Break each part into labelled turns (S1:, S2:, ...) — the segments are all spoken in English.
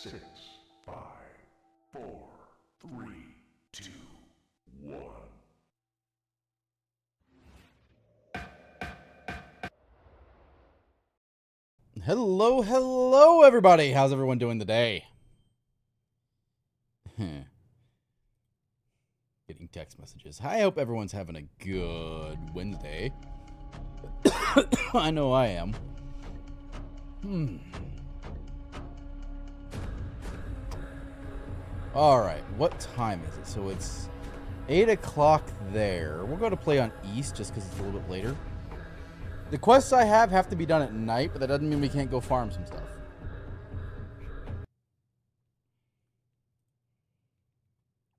S1: 6, 5, 4, 3, 2, 1.
S2: Hello, hello, everybody. How's everyone doing today? Getting text messages. I hope everyone's having a good Wednesday. I know I am. Alright, what time is it? So it's 8 o'clock there. We'll go to play on East just because it's a little bit later. The quests I have to be done at night, but that doesn't mean we can't go farm some stuff.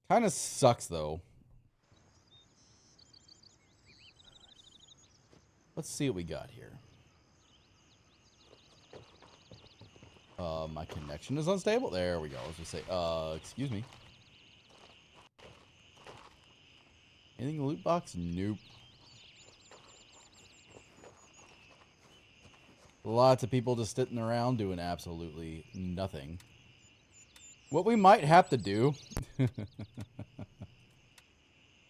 S2: Kind of sucks, though. Let's see what we got here. My connection is unstable. There we go. Let's just say, excuse me. Anything in the loot box? Nope. Lots of people just sitting around doing absolutely nothing. What we might have to do...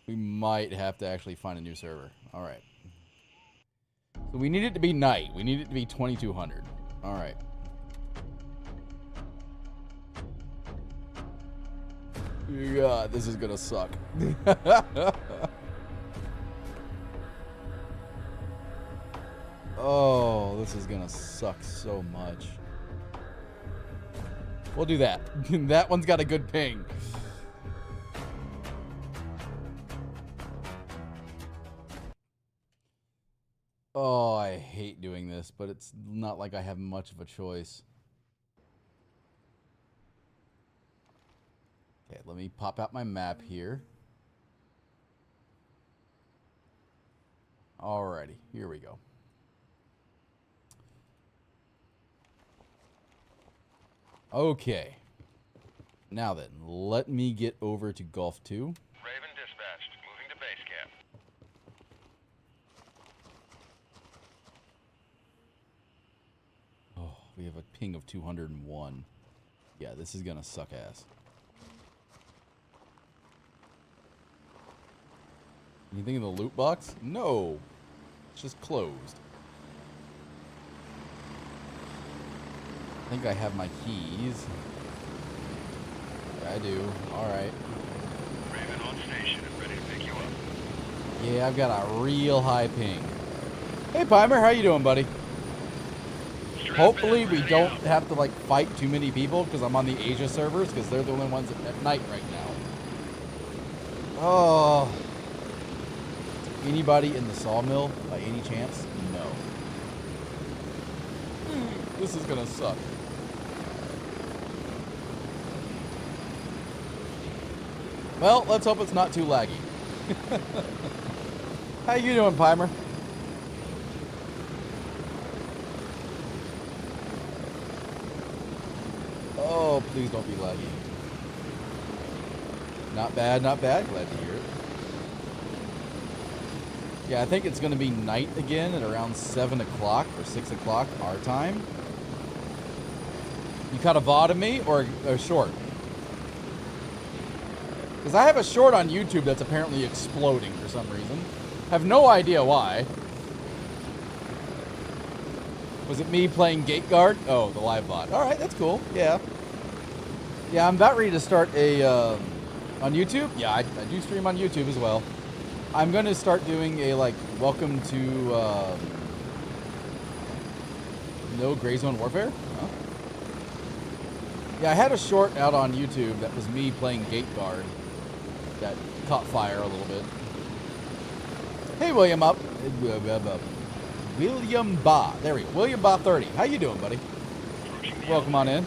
S2: we might have to actually find a new server. Alright. So we need it to be night. We need it to be 2200. Alright. God, this is gonna suck. Oh, this is gonna suck so much. We'll do that. That one's got a good ping. Oh, I hate doing this, but it's not like I have much of a choice. Okay, let me pop out my map here. Alrighty, here we go. Okay. Now then, let me get over to Gulf 2.
S3: Raven dispatched. Moving to base camp.
S2: Oh, we have a ping of 201. Yeah, this is gonna suck ass. Anything in the loot box? No. It's just closed. I think I have my keys. Yeah, I do. Alright.
S3: Raven on station and ready to pick you up.
S2: Yeah, I've got a real high ping. Hey, Pimer, how you doing, buddy? Hopefully we don't have to, like, fight too many people because I'm on the Asia servers because they're the only ones at night right now. Oh. Anybody in the sawmill by any chance? No. This is gonna suck. Well, let's hope it's not too laggy. How you doing, Pimer? Oh, please don't be laggy. Not bad, not bad. Glad to hear it. Yeah, I think it's going to be night again at around 7 o'clock or 6 o'clock our time. You caught a VOD of me or a short? Because I have a short on YouTube that's apparently exploding for some reason. Have no idea why. Was it me playing Gate Guard? Oh, the live VOD. Alright, that's cool. Yeah. Yeah, I'm about ready to start a... on YouTube? Yeah, I do stream on YouTube as well. I'm going to start doing a, like, welcome to, no Gray Zone Warfare? Huh? Yeah, I had a short out on YouTube that was me playing Gate Guard that caught fire a little bit. Hey, William up. William Ba. There we go. William Ba 30. How you doing, buddy? Welcome on in.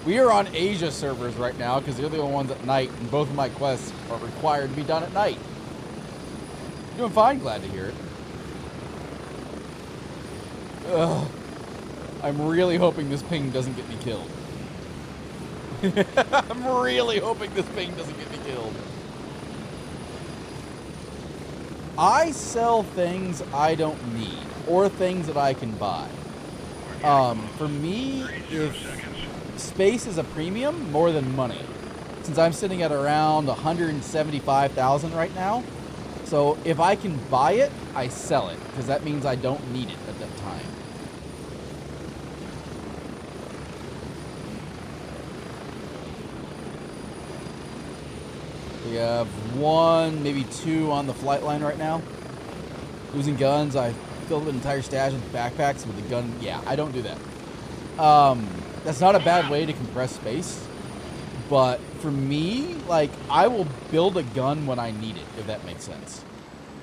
S2: We are on Asia servers right now because they're the only ones at night, and both of my quests are required to be done at night. Doing fine, glad to hear it. Ugh. I'm really hoping this ping doesn't get me killed. I'm really hoping this ping doesn't get me killed. I sell things I don't need, or things that I can buy. For me, if space is a premium more than money, since I'm sitting at around 175,000 right now. So if I can buy it, I sell it, because that means I don't need it at that time. We have 1, maybe 2 on the flight line right now. Losing guns, I filled an entire stash with backpacks with a gun. Yeah, I don't do that. That's not a bad way to compress space. But for me, like, I will build a gun when I need it, if that makes sense.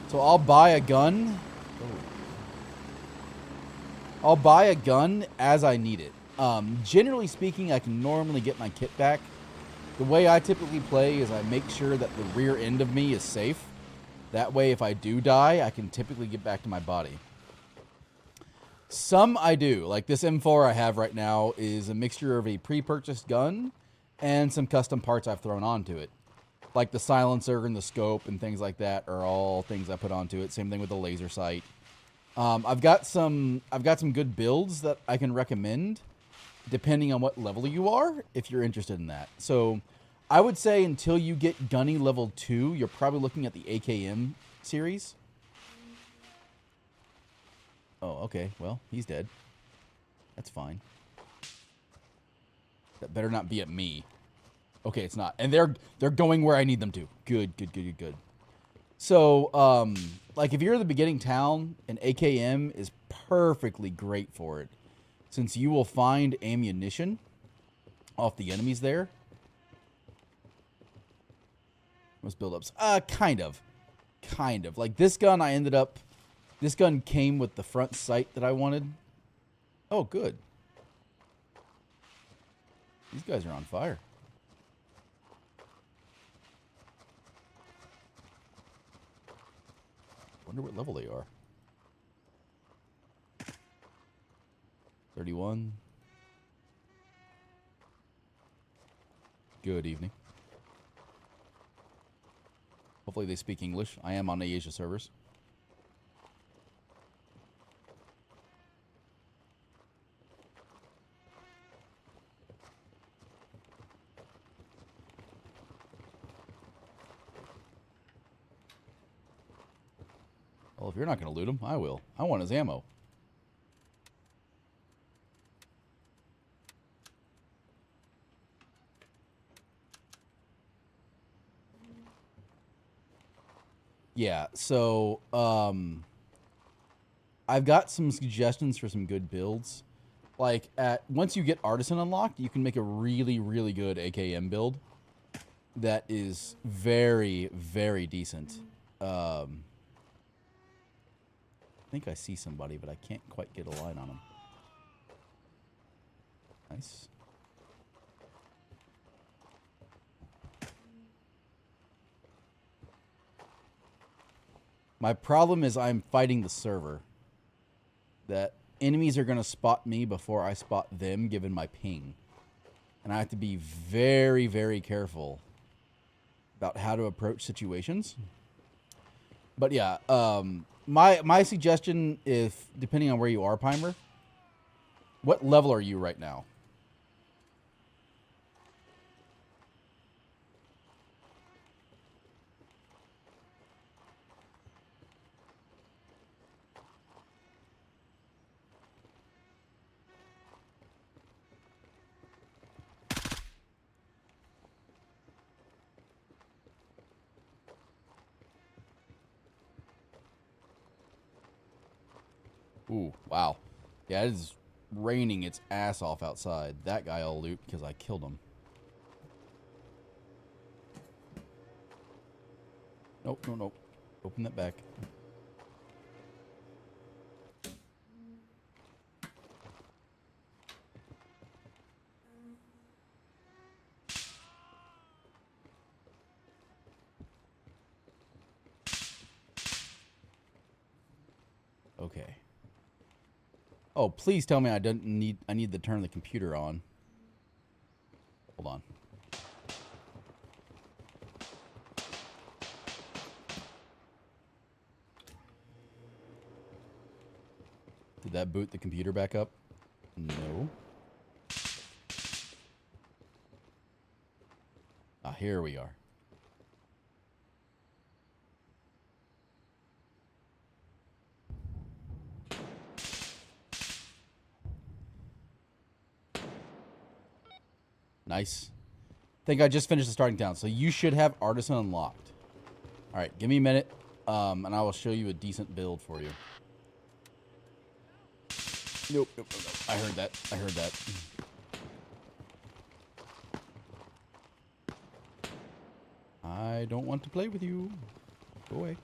S2: So I'll buy a gun. I'll buy a gun as I need it. Generally speaking, I can normally get my kit back. The way I typically play is I make sure that the rear end of me is safe. That way, if I do die, I can typically get back to my body. Some I do. Like this M4 I have right now is a mixture of a pre-purchased gun and some custom parts I've thrown onto it. Like the silencer and the scope and things like that are all things I put onto it. Same thing with the laser sight. I've got some good builds that I can recommend depending on what level you are, if you're interested in that. So I would say until you get Gunny level 2, you're probably looking at the AKM series. Oh, okay. Well, he's dead. That's fine. That better not be at me. Okay, it's not. And they're going where I need them to. Good, good, good, good, good. So, like if you're in the beginning town, an AKM is perfectly great for it. Since you will find ammunition off the enemies there. Most build-ups. Kind of. Kind of. Like this gun this gun came with the front sight that I wanted. Oh, good. These guys are on fire. Wonder what level they are. 31. Good evening. Hopefully they speak English. I am on the Asia servers. Well, if you're not going to loot him, I will. I want his ammo. Yeah, so I've got some suggestions for some good builds. Like once you get Artisan unlocked, you can make a really, really good AKM build that is very, very decent. I think I see somebody, but I can't quite get a line on them. Nice. My problem is I'm fighting the server. That enemies are going to spot me before I spot them, given my ping. And I have to be very, very careful about how to approach situations. But yeah, my suggestion, if depending on where you are, Pimer, what level are you right now? Ooh, wow. Yeah, it is raining its ass off outside. That guy I'll loot because I killed him. Nope, no, nope. Open that back. Okay. Oh, please tell me I need to turn the computer on. Hold on. Did that boot the computer back up? No. Ah, here we are. Nice. Think I just finished the starting town, so you should have Artisan unlocked. All right, give me a minute, and I will show you a decent build for you. Nope, nope, nope, nope. I heard that. I heard that. I don't want to play with you. Go away.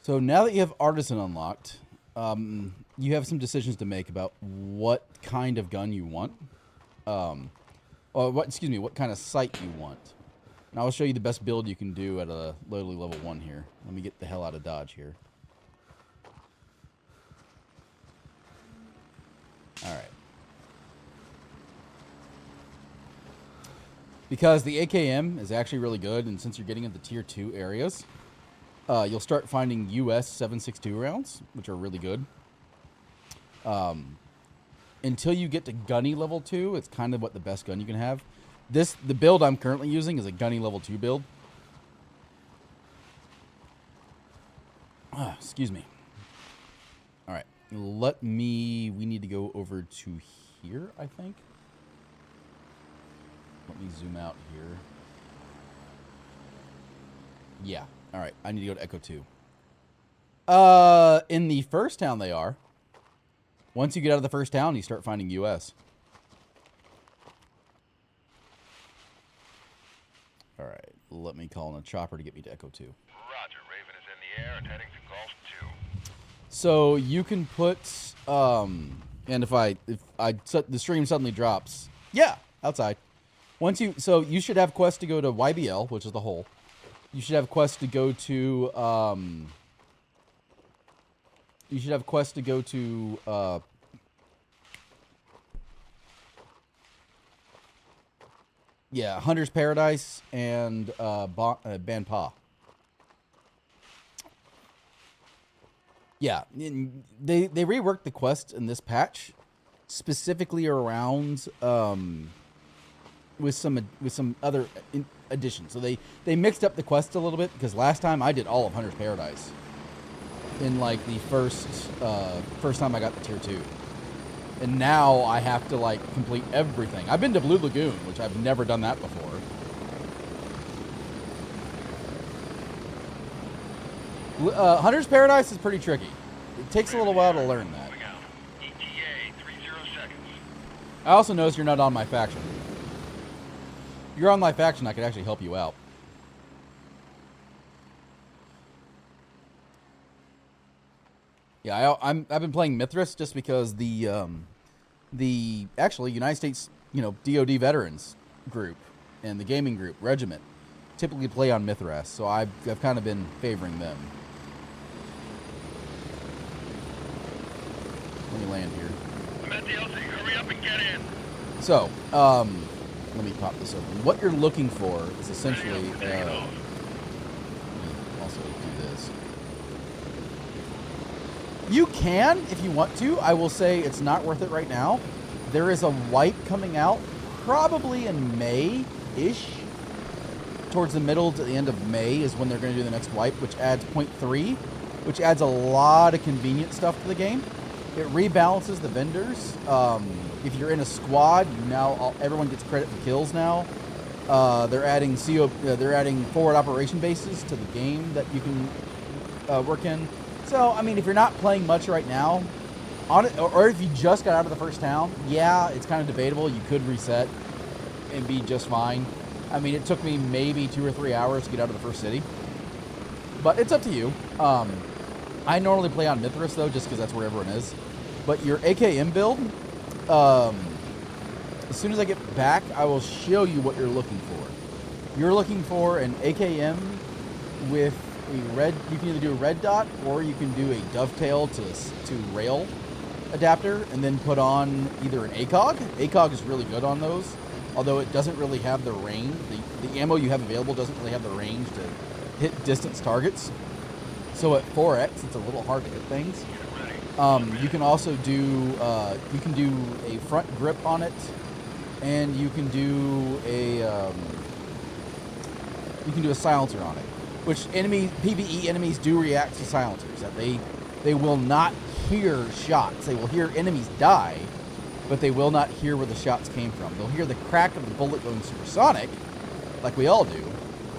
S2: So now that you have Artisan unlocked, you have some decisions to make about what kind of gun you want. Or what kind of sight you want. And I will show you the best build you can do at a lowly level 1 here. Let me get the hell out of Dodge here. Alright. Because the AKM is actually really good, and since you're getting into tier 2 areas, you'll start finding US 7.62 rounds, which are really good. Until you get to Gunny level 2, it's kind of what the best gun you can have. The build I'm currently using is a Gunny level 2 build. Excuse me. All right, we need to go over to here, I think. Let me zoom out here. Yeah, all right, I need to go to Echo 2. In the first town they are. Once you get out of the first town, you start finding US. All right, let me call in a chopper to get me to Echo 2.
S3: Roger, Raven is in the air and heading to Golf 2.
S2: So you can put, and if the stream suddenly drops, yeah, outside. So you should have quests to go to YBL, which is the hole. You should have quests to go to, yeah, Hunter's Paradise and Banpa. Yeah, they reworked the quest in this patch specifically around with some other additions. So they mixed up the quest a little bit, because last time I did all of Hunter's Paradise in like the first time I got the tier 2. And now I have to like complete everything. I've been to Blue Lagoon, which I've never done that before. Hunter's Paradise is pretty tricky. It takes a little while to learn that.
S3: ETA 30 seconds.
S2: I also noticed you're not on my faction. If you're on my faction, I could actually help you out. Yeah, I've been playing Mithras just because the actually United States, DoD veterans group and the gaming group Regiment typically play on Mithras, so I've kind of been favoring them. Let me land here.
S3: I'm at the LZ. Hurry up and get in.
S2: So, let me pop this open. What you're looking for is essentially. Let me also do this. You can, if you want to. I will say it's not worth it right now. There is a wipe coming out probably in May-ish. Towards the middle to the end of May is when they're going to do the next wipe, which adds 0.3, which adds a lot of convenient stuff to the game. It rebalances the vendors. If you're in a squad, everyone gets credit for kills now. They're adding they're adding forward operation bases to the game that you can work in. So, I mean, if you're not playing much right now, or if you just got out of the first town, yeah, it's kind of debatable. You could reset and be just fine. I mean, it took me maybe 2 or 3 hours to get out of the first city. But it's up to you. I normally play on Mithras, though, just because that's where everyone is. But your AKM build, as soon as I get back, I will show you what you're looking for. You're looking for an AKM with You can either do a red dot or you can do a dovetail to rail adapter and then put on either an ACOG. ACOG is really good on those, although it doesn't really have the range. The ammo you have available doesn't really have the range to hit distance targets. So at 4x, it's a little hard to hit things. You can also do a front grip on it, and you can do a silencer on it. Which PvE enemies do react to silencers. That they will not hear shots. They will hear enemies die, but they will not hear where the shots came from. They'll hear the crack of the bullet going supersonic, like we all do.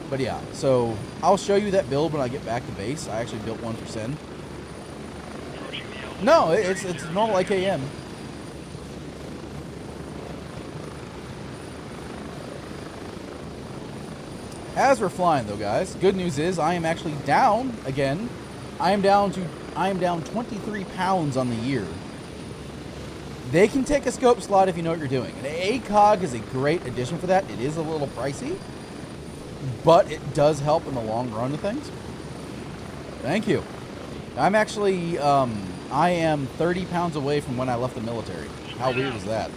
S2: But yeah, so I'll show you that build when I get back to base. I actually built one for Sen. No, it's normal AKM. As we're flying though, guys, good news is I am actually down again. I am down 23 pounds on the year. They can take a scope slot if you know what you're doing. An ACOG is a great addition for that. It is a little pricey, but it does help in the long run of things. Thank you. I'm actually, I am 30 pounds away from when I left the military. How weird is that?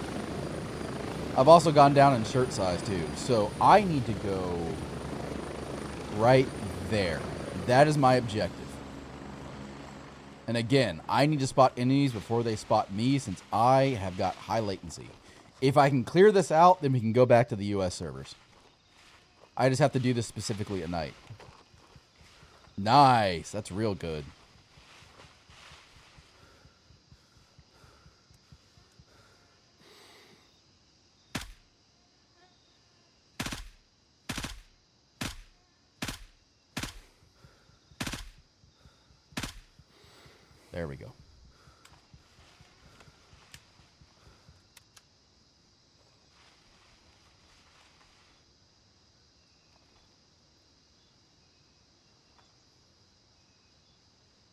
S2: I've also gone down in shirt size too, so I need to go right there. That is my objective. And again, I need to spot enemies before they spot me since I have got high latency. If I can clear this out, then we can go back to the US servers. I just have to do this specifically at night. Nice. That's real good. There we go.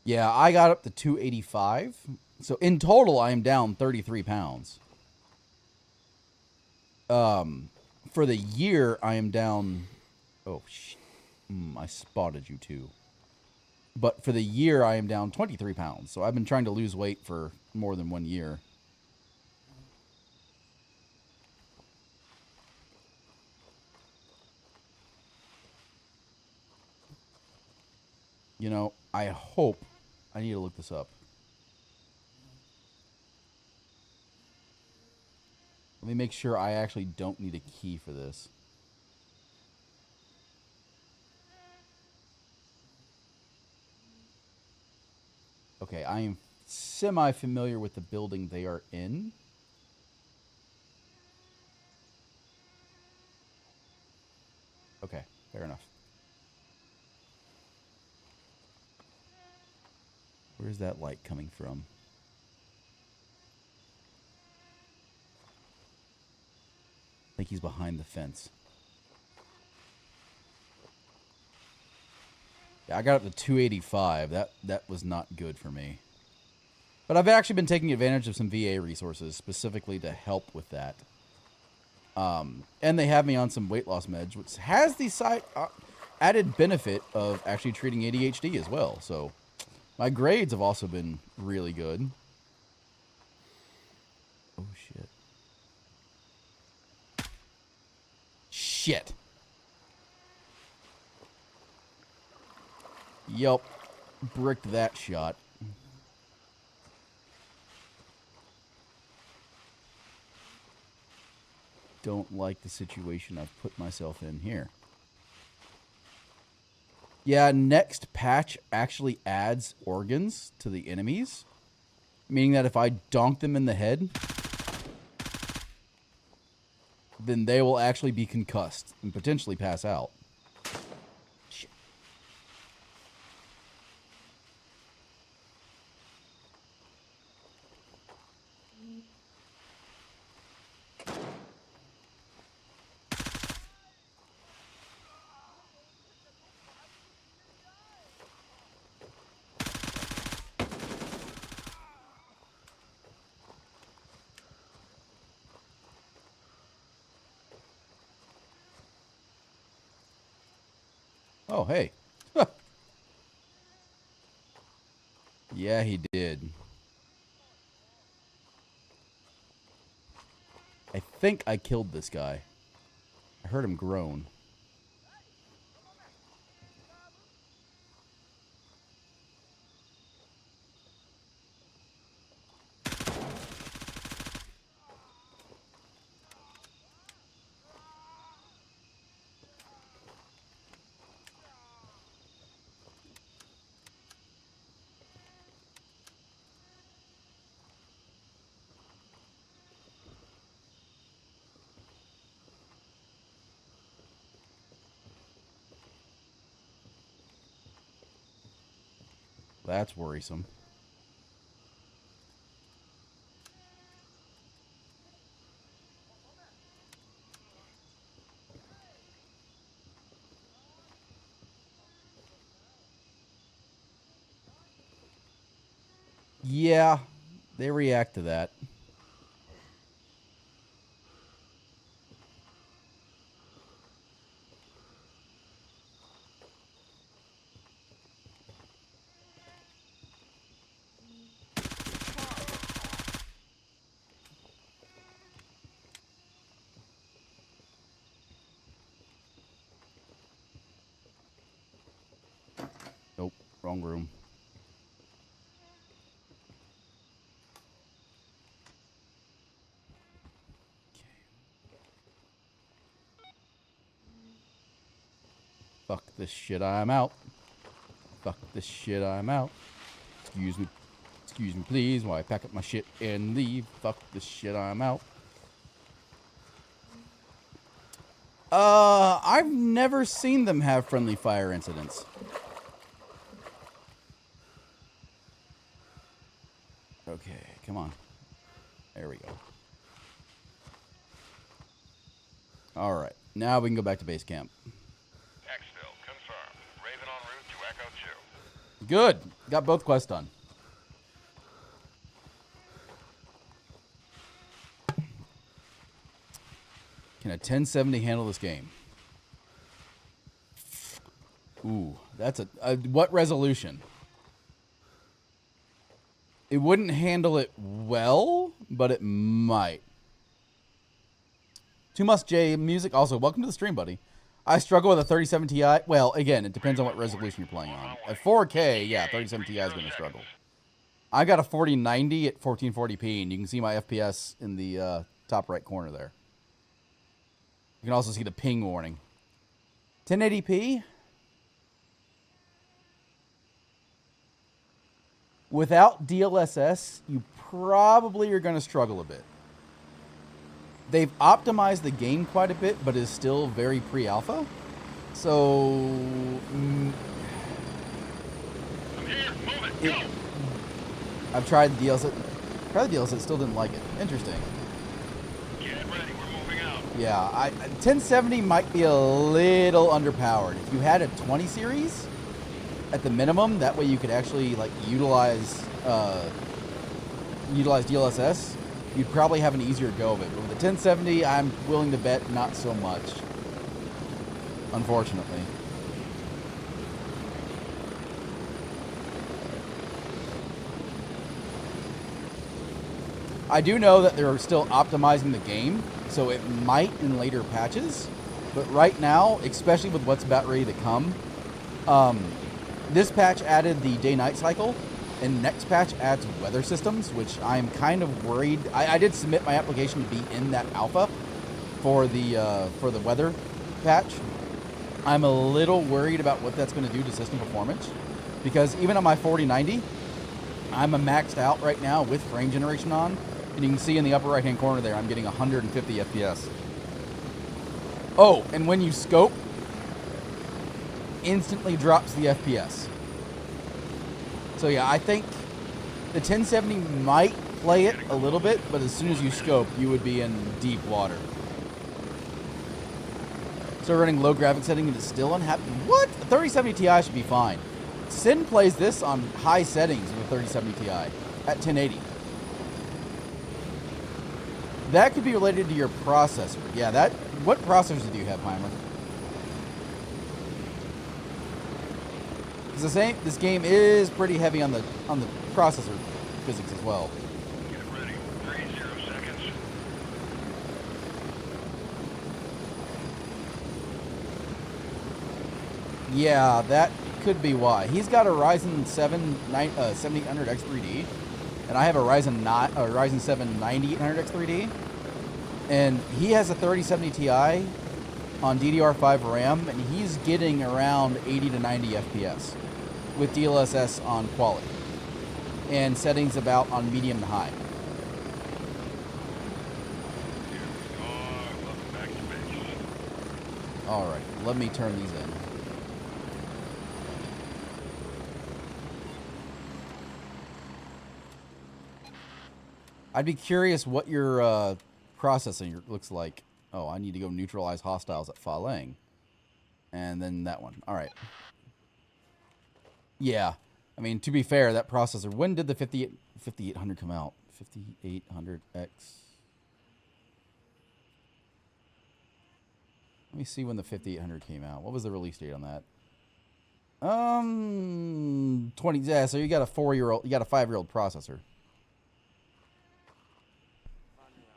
S2: Yeah, I got up to 285. So in total, I am down 33 pounds. For the year, I am down... Oh, I spotted you too. But for the year, I am down 23 pounds. So I've been trying to lose weight for more than 1 year. You know, I hope... I need to look this up. Let me make sure I actually don't need a key for this. Okay, I am semi-familiar with the building they are in. Okay, fair enough. Where's that light coming from? I think he's behind the fence. Yeah, I got up to 285. That was not good for me. But I've actually been taking advantage of some VA resources specifically to help with that. And they have me on some weight loss meds, which has the side added benefit of actually treating ADHD as well. So my grades have also been really good. Oh, shit. Shit. Yup. Bricked that shot. Don't like the situation I've put myself in here. Yeah, next patch actually adds organs to the enemies. Meaning that if I donk them in the head, then they will actually be concussed and potentially pass out. Shit. Oh, hey. Yeah, he did. I think I killed this guy. I heard him groan. That's worrisome. Yeah, they react to that. Nope, wrong room. Fuck this shit, I'm out. Fuck this shit, I'm out. Excuse me. Excuse me, please, while I pack up my shit and leave. Fuck this shit, I'm out. I've never seen them have friendly fire incidents. Okay, come on. There we go. Alright, now we can go back to base camp.
S3: Exfil, confirmed. Raven en route to Echo 2.
S2: Good. Got both quests done. Can a 1070 handle this game? Ooh, that's a what resolution? It wouldn't handle it well, but it might. Too Much J Music also, welcome to the stream, buddy. I struggle with a 37 Ti. Well, again, it depends on what resolution you're playing on. At 4K, yeah, 37 Ti is going to struggle. I got a 4090 at 1440p, and you can see my FPS in the top right corner there. You can also see the ping warning. 1080p? Without DLSS, you probably are going to struggle a bit. They've optimized the game quite a bit, but is still very pre-alpha. So...
S3: I'm here, move it, go!
S2: I've tried the DLSS. Tried the DLSS, still didn't like it. Interesting.
S3: Get ready, we're moving out.
S2: Yeah, 1070 might be a little underpowered. If you had a 20 series at the minimum, that way you could actually like utilize DLSS, you'd probably have an easier go of it. But with the 1070, I'm willing to bet not so much. Unfortunately. I do know that they're still optimizing the game, so it might in later patches. But right now, especially with what's about ready to come, this patch added the day-night cycle, and next patch adds weather systems, which I'm kind of worried. I did submit my application to be in that alpha for the weather patch. I'm a little worried about what that's going to do to system performance, because even on my 4090, I'm maxed out right now with frame generation on, and you can see in the upper right-hand corner there, I'm getting 150 FPS. Oh, and when you scope, instantly drops the FPS. So yeah, I think the 1070 might play it a little bit, but as soon as you scope, you would be in deep water. So running low graphics setting and it's still unhappy. What? A 3070 Ti should be fine. Sin plays this on high settings with a 3070 Ti at 1080. That could be related to your processor. Yeah, that. What processor do you have, Heimer? Because this game is pretty heavy on the processor physics as well.
S3: Get ready. 30 seconds.
S2: Yeah, that could be why. He's got a Ryzen 7 7800X3D, and I have a Ryzen 7 9800X3D, and he has a 3070 Ti on DDR5 RAM, and he's getting around 80 to 90 FPS with DLSS on quality, and settings about on medium to high.
S3: Welcome back to base.
S2: All right, let me turn these in. I'd be curious what your processing looks like. Oh, I need to go neutralize hostiles at Faleng. And then that one. All right. Yeah. I mean, to be fair, that processor... When did the 5800 come out? 5800X. Let me see when the 5800 came out. What was the release date on that? 20... Yeah, so you got a 4-year-old... You got a 5-year-old processor.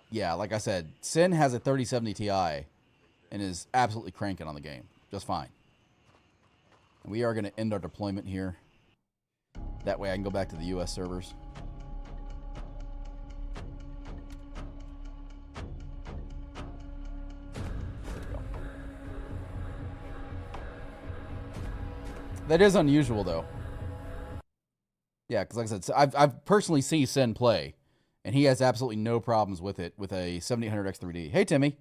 S2: Yeah, like I said, Sin has a 3070 Ti and is absolutely cranking on the game. Just fine. And we are going to end our deployment here. That way I can go back to the US servers. There we go. That is unusual, though. Yeah, because like I said, I've personally seen Sin play. And he has absolutely no problems with it with a 7800X3D. Hey, Timmy.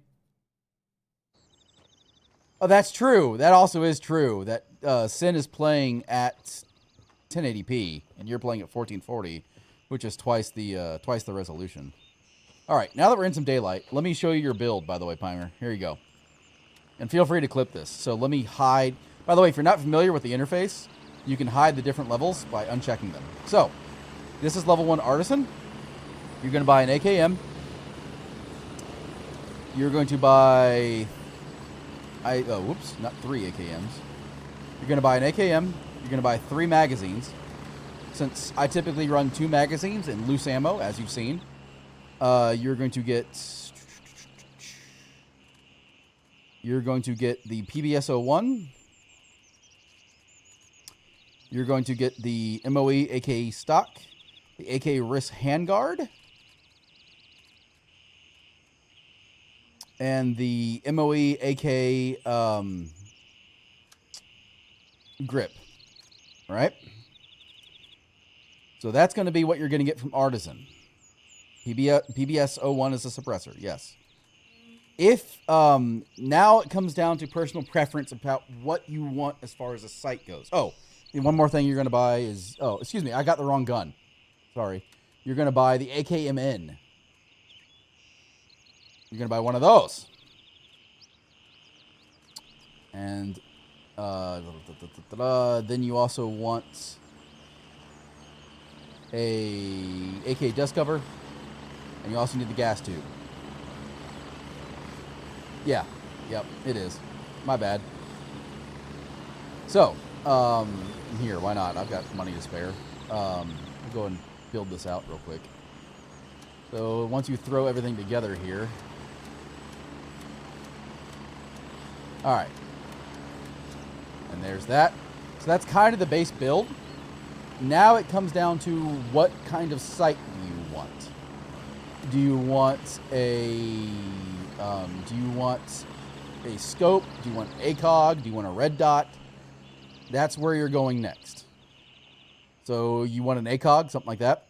S2: Oh, that's true. That also is true. That Sin is playing at 1080p, and you're playing at 1440, which is twice the resolution. All right, now that we're in some daylight, let me show you your build, by the way, Pimer. Here you go. And feel free to clip this. So let me hide. By the way, if you're not familiar with the interface, you can hide the different levels by unchecking them. So this is level 1 Artisan. You're going to buy an AKM. You're going to buy... whoops, not 3 AKMs. You're going to buy an AKM. You're going to buy 3 magazines. Since I typically run 2 magazines and loose ammo, as you've seen, you're going to get... You're going to get the PBS-01. You're going to get the MOE AK stock, the AK wrist handguard, and the MOE AK grip. All right? So that's going to be what you're going to get from Artisan. PBS-01 is a suppressor, yes. If now it comes down to personal preference about what you want as far as a sight goes. Oh, and one more thing you're going to buy is... Oh, excuse me, I got the wrong gun. Sorry. You're going to buy the AKMN. You're going to buy one of those. And then you also want a AK dust cover. And you also need the gas tube. Yeah. Yep, it is. My bad. So, here, why not? I've got money to spare. I'll go and build this out real quick. So once you throw everything together here. All right. And there's that. So that's kind of the base build. Now it comes down to what kind of sight do you want. Do you want a scope? Do you want ACOG? Do you want a red dot? That's where you're going next. So you want an ACOG, something like that.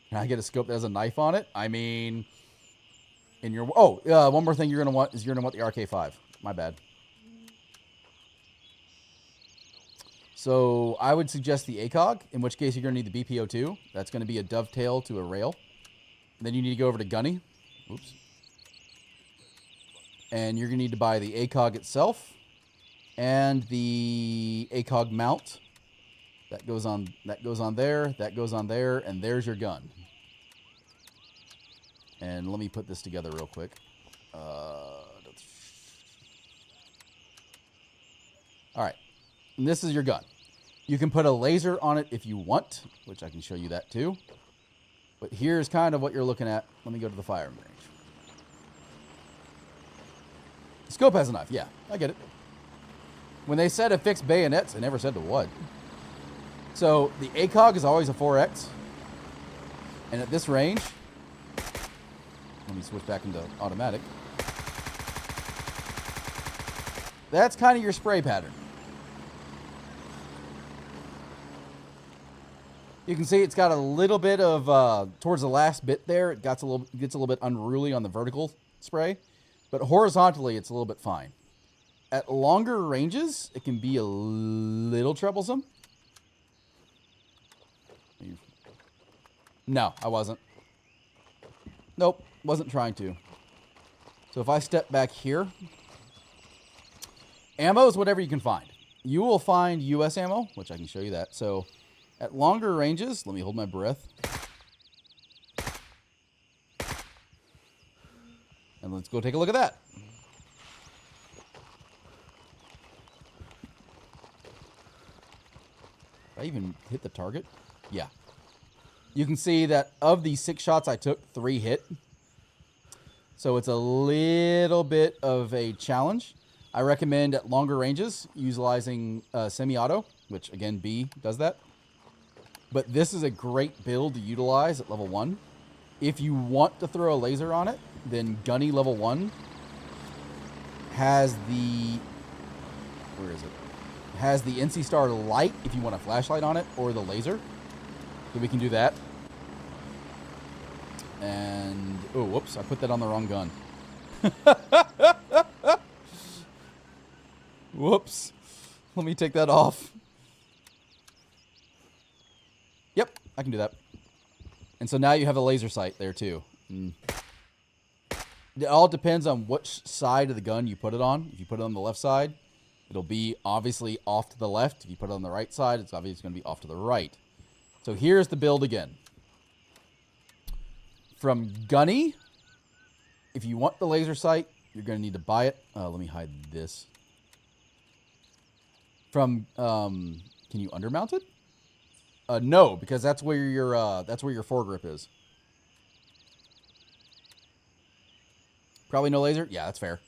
S2: Can I get a scope that has a knife on it? I mean, in your... Oh, one more thing you're going to want is you're going to want the RK5. My bad. So I would suggest the ACOG, in which case you're going to need the BPO2. That's going to be a dovetail to a rail. And then you need to go over to Gunny. Oops. And you're going to need to buy the ACOG itself and the ACOG mount. That goes on there, that goes on there, and there's your gun. And let me put this together real quick. All right. And this is your gun. You can put a laser on it if you want, which I can show you that too. But here's kind of what you're looking at. Let me go to the firing range. The scope has a knife. Yeah, I get it. When they said affix bayonets, they never said to what. So the ACOG is always a 4X. And at this range, let me switch back into automatic. That's kind of your spray pattern. You can see it's got a little bit of, towards the last bit there, it gets a little bit unruly on the vertical spray. But horizontally, it's a little bit fine. At longer ranges, it can be a little troublesome. No, I wasn't. Nope, wasn't trying to. So if I step back here, ammo is whatever you can find. You will find US ammo, which I can show you that. So at longer ranges, let me hold my breath. And let's go take a look at that. Did I even hit the target? Yeah. You can see that of the 6 shots I took, 3 hit. So it's a little bit of a challenge. I recommend at longer ranges utilizing semi-auto, which again, B does that. But this is a great build to utilize at level 1. If you want to throw a laser on it, then Gunny level 1 has the, where is it? Has the NC Star light if you want a flashlight on it, or the laser. So we can do that. And, oh, whoops, I put that on the wrong gun. Whoops. Let me take that off. Yep, I can do that. And so now you have a laser sight there too. It all depends on which side of the gun you put it on. If you put it on the left side, it'll be obviously off to the left. If you put it on the right side, it's obviously going to be off to the right. So here's the build again. From Gunny, if you want the laser sight, you're going to need to buy it. Let me hide this. From, can you undermount it? No, because that's where your foregrip is. Probably no laser? Yeah, that's fair.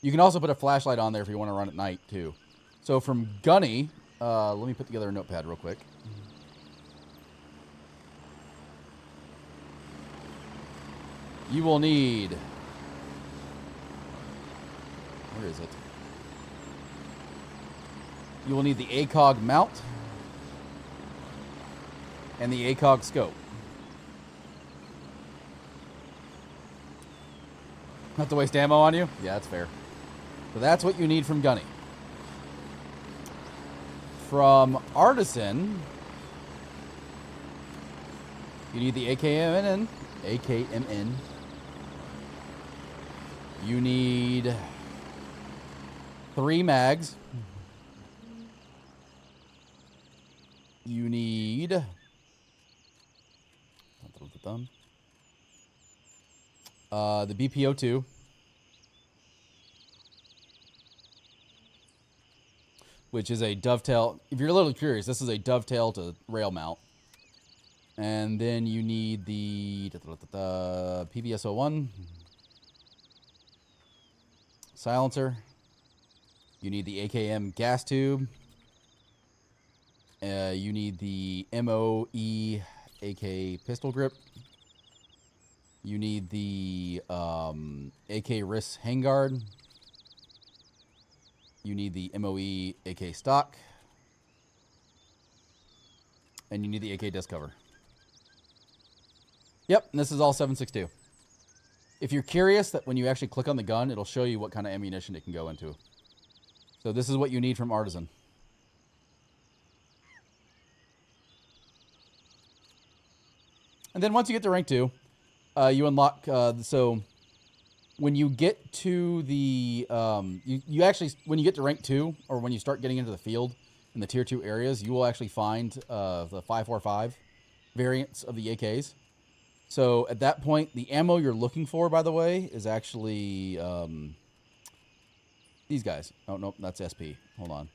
S2: You can also put a flashlight on there if you want to run at night, too. So from Gunny, let me put together a notepad real quick. You will need... Where is it? You will need the ACOG mount and the ACOG scope. Not to waste ammo on you? Yeah, that's fair. So that's what you need from Gunny. From Artisan, you need the AKMN. AKMN. You need 3 mags. You need the BPO2. Which is a dovetail. If you're a little curious, this is a dovetail to rail mount. And then you need the PBS-01 silencer. You need the AKM gas tube. You need the MOE AK pistol grip. You need the AK wrist handguard. You need the MOE AK stock. And you need the AK disc cover. Yep, and this is all 7.62. If you're curious, that when you actually click on the gun, it'll show you what kind of ammunition it can go into. So this is what you need from Artisan. And then once you get to rank 2, you unlock, so when you get to the, you actually, when you get to rank 2, or when you start getting into the field in the tier 2 areas, you will actually find the 5.45 variants of the AKs. So at that point, the ammo you're looking for, by the way, is actually these guys. Oh, nope, that's SP. Hold on.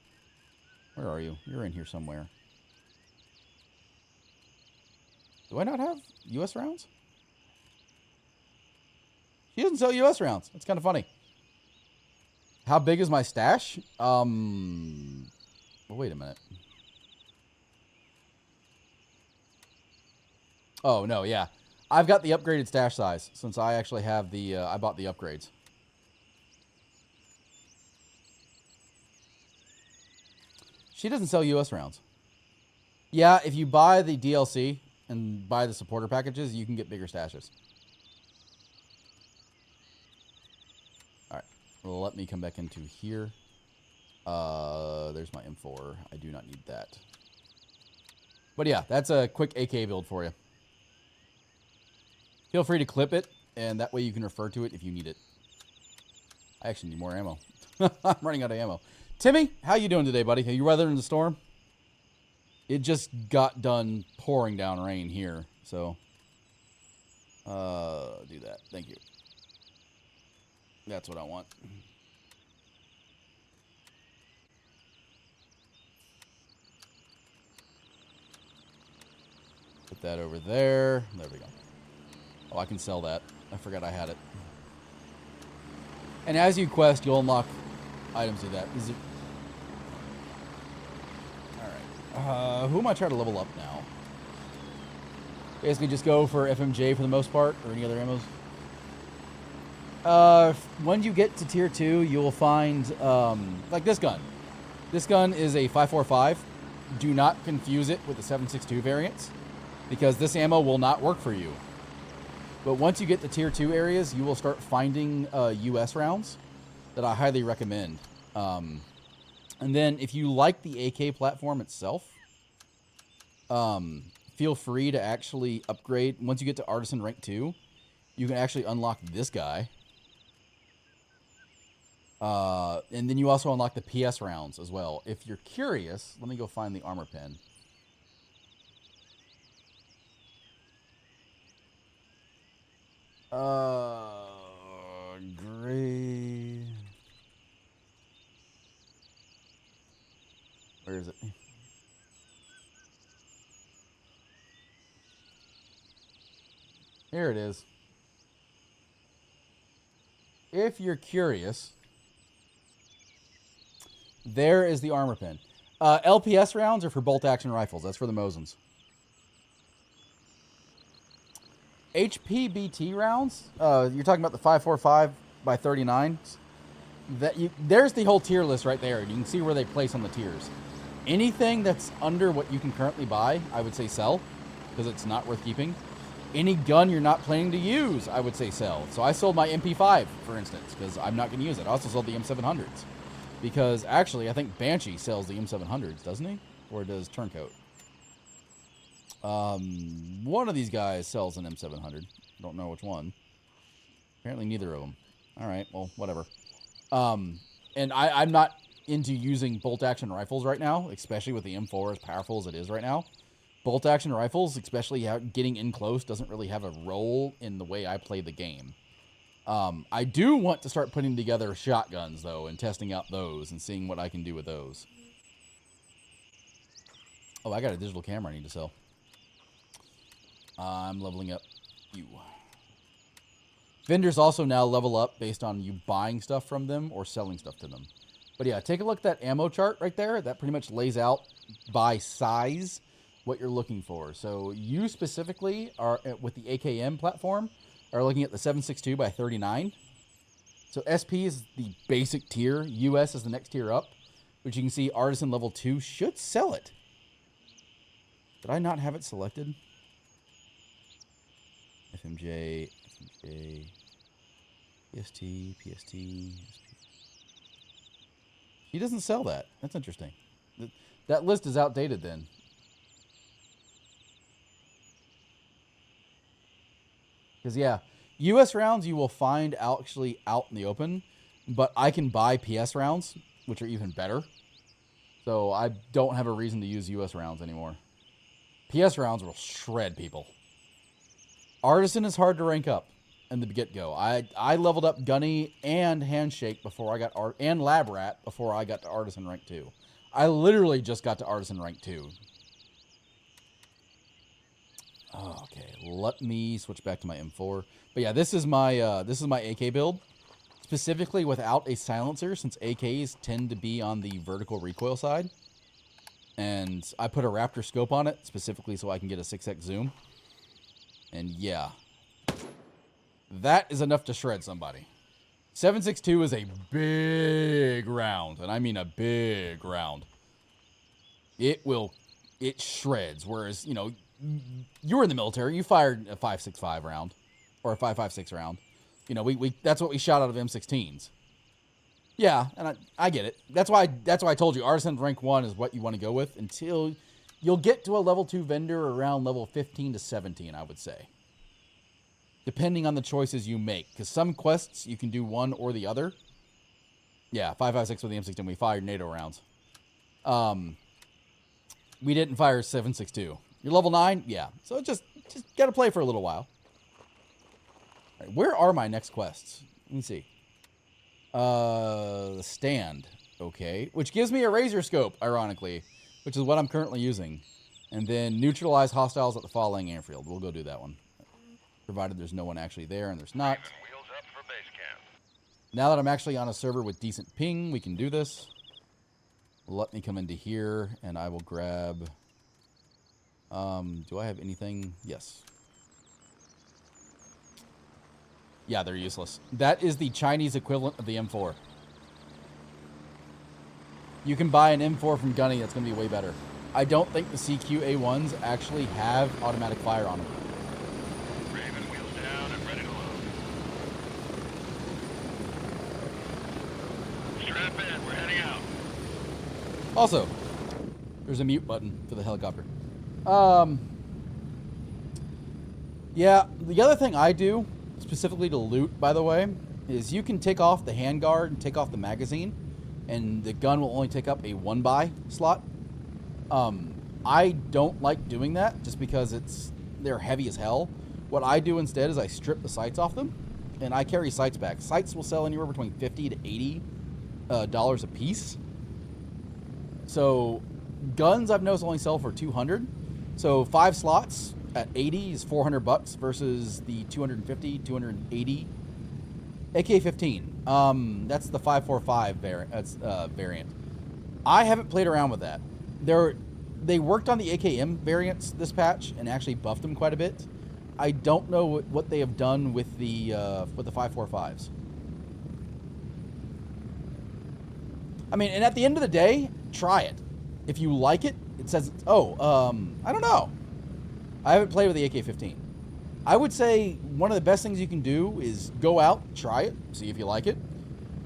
S2: Where are you? You're in here somewhere. Do I not have U.S. rounds? She doesn't sell U.S. rounds. That's kind of funny. How big is my stash? Well, wait a minute. Oh, no, yeah. I've got the upgraded stash size since I actually have the, I bought the upgrades. She doesn't sell U.S. rounds. Yeah, if you buy the DLC and buy the supporter packages, you can get bigger stashes. All right. Well, let me come back into here. There's my M4. I do not need that. But yeah, that's a quick AK build for you. Feel free to clip it, and that way you can refer to it if you need it. I actually need more ammo. I'm running out of ammo. Timmy, how you doing today, buddy? Are you weathering the storm? It just got done pouring down rain here, so do that. Thank you. That's what I want. Put that over there. There we go. Oh, I can sell that. I forgot I had it. And as you quest, you'll unlock items with that. Is it... Alright. Who am I trying to level up now? Basically just go for FMJ for the most part, or any other ammos. When you get to tier 2, you will find, like this gun. This gun is a 5.45. Do not confuse it with the 7.62 variants, because this ammo will not work for you. But once you get to tier 2 areas, you will start finding US rounds that I highly recommend. And then if you like the AK platform itself, feel free to actually upgrade. Once you get to Artisan Rank 2, you can actually unlock this guy. And then you also unlock the PS rounds as well. If you're curious, let me go find the armor pen. Gray. Where is it? Here it is. If you're curious, there is the armor pen. LPS rounds are for bolt action rifles. That's for the Mosins. HPBT rounds, you're talking about the 5.45 by 39. There's the whole tier list right there. You can see where they place on the tiers. Anything that's under what you can currently buy, I would say sell, because it's not worth keeping. Any gun you're not planning to use, I would say sell. So I sold my MP5, for instance, because I'm not going to use it. I also sold the M700s, because actually I think Banshee sells the M700s, doesn't he? Or does Turncoat? One of these guys sells an M700. Don't know which one. Apparently neither of them. All right, well, whatever. And I'm not into using bolt-action rifles right now, especially with the M4 as powerful as it is right now. Bolt-action rifles, especially getting in close, doesn't really have a role in the way I play the game. I do want to start putting together shotguns, though, and testing out those and seeing what I can do with those. Oh, I got a digital camera I need to sell. I'm leveling up you. Vendors also now level up based on you buying stuff from them or selling stuff to them. But yeah, take a look at that ammo chart right there. That pretty much lays out by size what you're looking for. So you specifically are, with the AKM platform, are looking at the 7.62 by 39. So SP is the basic tier. US is the next tier up, which you can see Artisan level 2 should sell it. Did I not have it selected? FMJ, PST, PST. He doesn't sell that. That's interesting. That list is outdated then. Because, yeah, US rounds you will find actually out in the open, but I can buy PS rounds, which are even better. So I don't have a reason to use US rounds anymore. PS rounds will shred people. Artisan is hard to rank up in the get-go. I leveled up Gunny and Handshake before I got and Lab Rat before I got to Artisan rank 2. I literally just got to Artisan rank 2. Oh, okay, let me switch back to my M4. But yeah, this is my AK build, specifically without a silencer, since AKs tend to be on the vertical recoil side. And I put a Raptor scope on it specifically so I can get a 6x zoom. And yeah, that is enough to shred somebody. 7.62 is a big round, and I mean a big round. It shreds. Whereas, you know, you were in the military, you fired a 5.65 round or a 5.56 round. You know, we that's what we shot out of M16s. Yeah, and I get it. That's why I told you Artisan rank 1 is what you want to go with until you'll get to a level 2 vendor around level 15 to 17, I would say. Depending on the choices you make. Because some quests, you can do one or the other. Yeah, 5.56 with the M16. We fired NATO rounds. We didn't fire 7.62. You're level 9? Yeah. So just got to play for a little while. All right, where are my next quests? Let me see. The stand. Okay. Which gives me a razor scope, ironically. Which is what I'm currently using. And then neutralize hostiles at the following airfield. We'll go do that one. Provided there's no one actually there, and there's not.
S3: Wheels up for base camp.
S2: Now that I'm actually on a server with decent ping, we can do this. Let me come into here, and I will grab... do I have anything? Yes. Yeah, they're useless. That is the Chinese equivalent of the M4. You can buy an M4 from Gunny that's going to be way better. I don't think the CQ-A1s actually have automatic fire on them.
S3: Raven wheels down and ready to load. Strap in, we're heading out.
S2: Also, there's a mute button for the helicopter. Yeah, the other thing I do, specifically to loot, by the way, is you can take off the handguard and take off the magazine, and the gun will only take up a 1x slot. I don't like doing that just because they're heavy as hell. What I do instead is I strip the sights off them, and I carry sights back. Sights will sell anywhere between $50 to $80 a piece. So guns I've noticed only sell for $200. So 5 slots at 80 is $400 versus the 250, 280. AK-15. That's the 5.45 variant. That's variant. I haven't played around with that. They worked on the AKM variants this patch and actually buffed them quite a bit. I don't know what they have done with the 5.45s. I mean, and at the end of the day, try it. If you like it, it says, I don't know. I haven't played with the AK-15. I would say one of the best things you can do is go out, try it, see if you like it.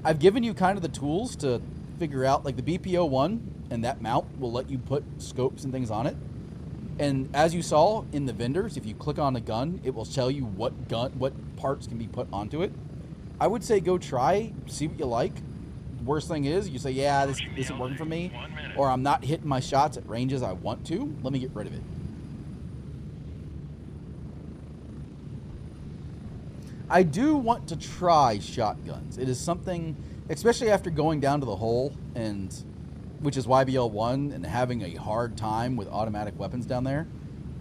S2: I've given you kind of the tools to figure out, like the BPO-1 and that mount will let you put scopes and things on it. And as you saw in the vendors, if you click on a gun, it will tell you what parts can be put onto it. I would say go try, see what you like. Worst thing is you say, yeah, this isn't working for me, or I'm not hitting my shots at ranges I want to. Let me get rid of it. I do want to try shotguns. It is something, especially after going down to the hole, and which is YBL1, and having a hard time with automatic weapons down there.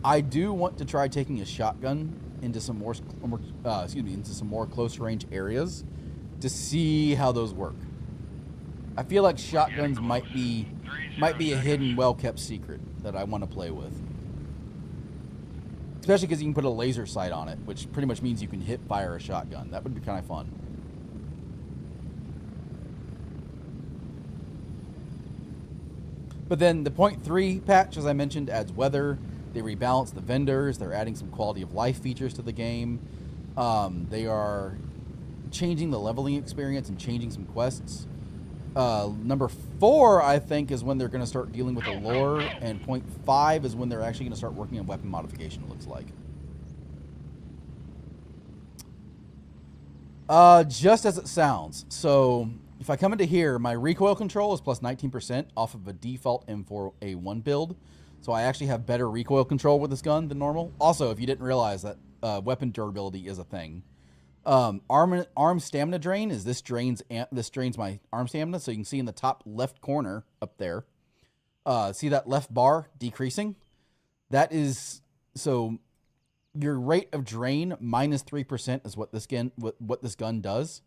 S2: I do want to try taking a shotgun into some more close range areas to see how those work. I feel like shotguns might be a hidden, well-kept secret that I want to play with. Especially because you can put a laser sight on it, which pretty much means you can fire a shotgun. That would be kind of fun. But then the .3 patch, as I mentioned, adds weather. They rebalance the vendors. They're adding some quality of life features to the game. They are changing the leveling experience and changing some quests. Number 4, I think, is when they're going to start dealing with the lore, and .5 is when they're actually going to start working on weapon modification, it looks like. Just as it sounds. So, if I come into here, my recoil control is plus 19% off of a default M4A1 build. So I actually have better recoil control with this gun than normal. Also, if you didn't realize that weapon durability is a thing. Arm stamina drain is this drains my arm stamina. So you can see in the top left corner up there, See that left bar decreasing? That is, so your rate of drain minus 3% is what this gun does.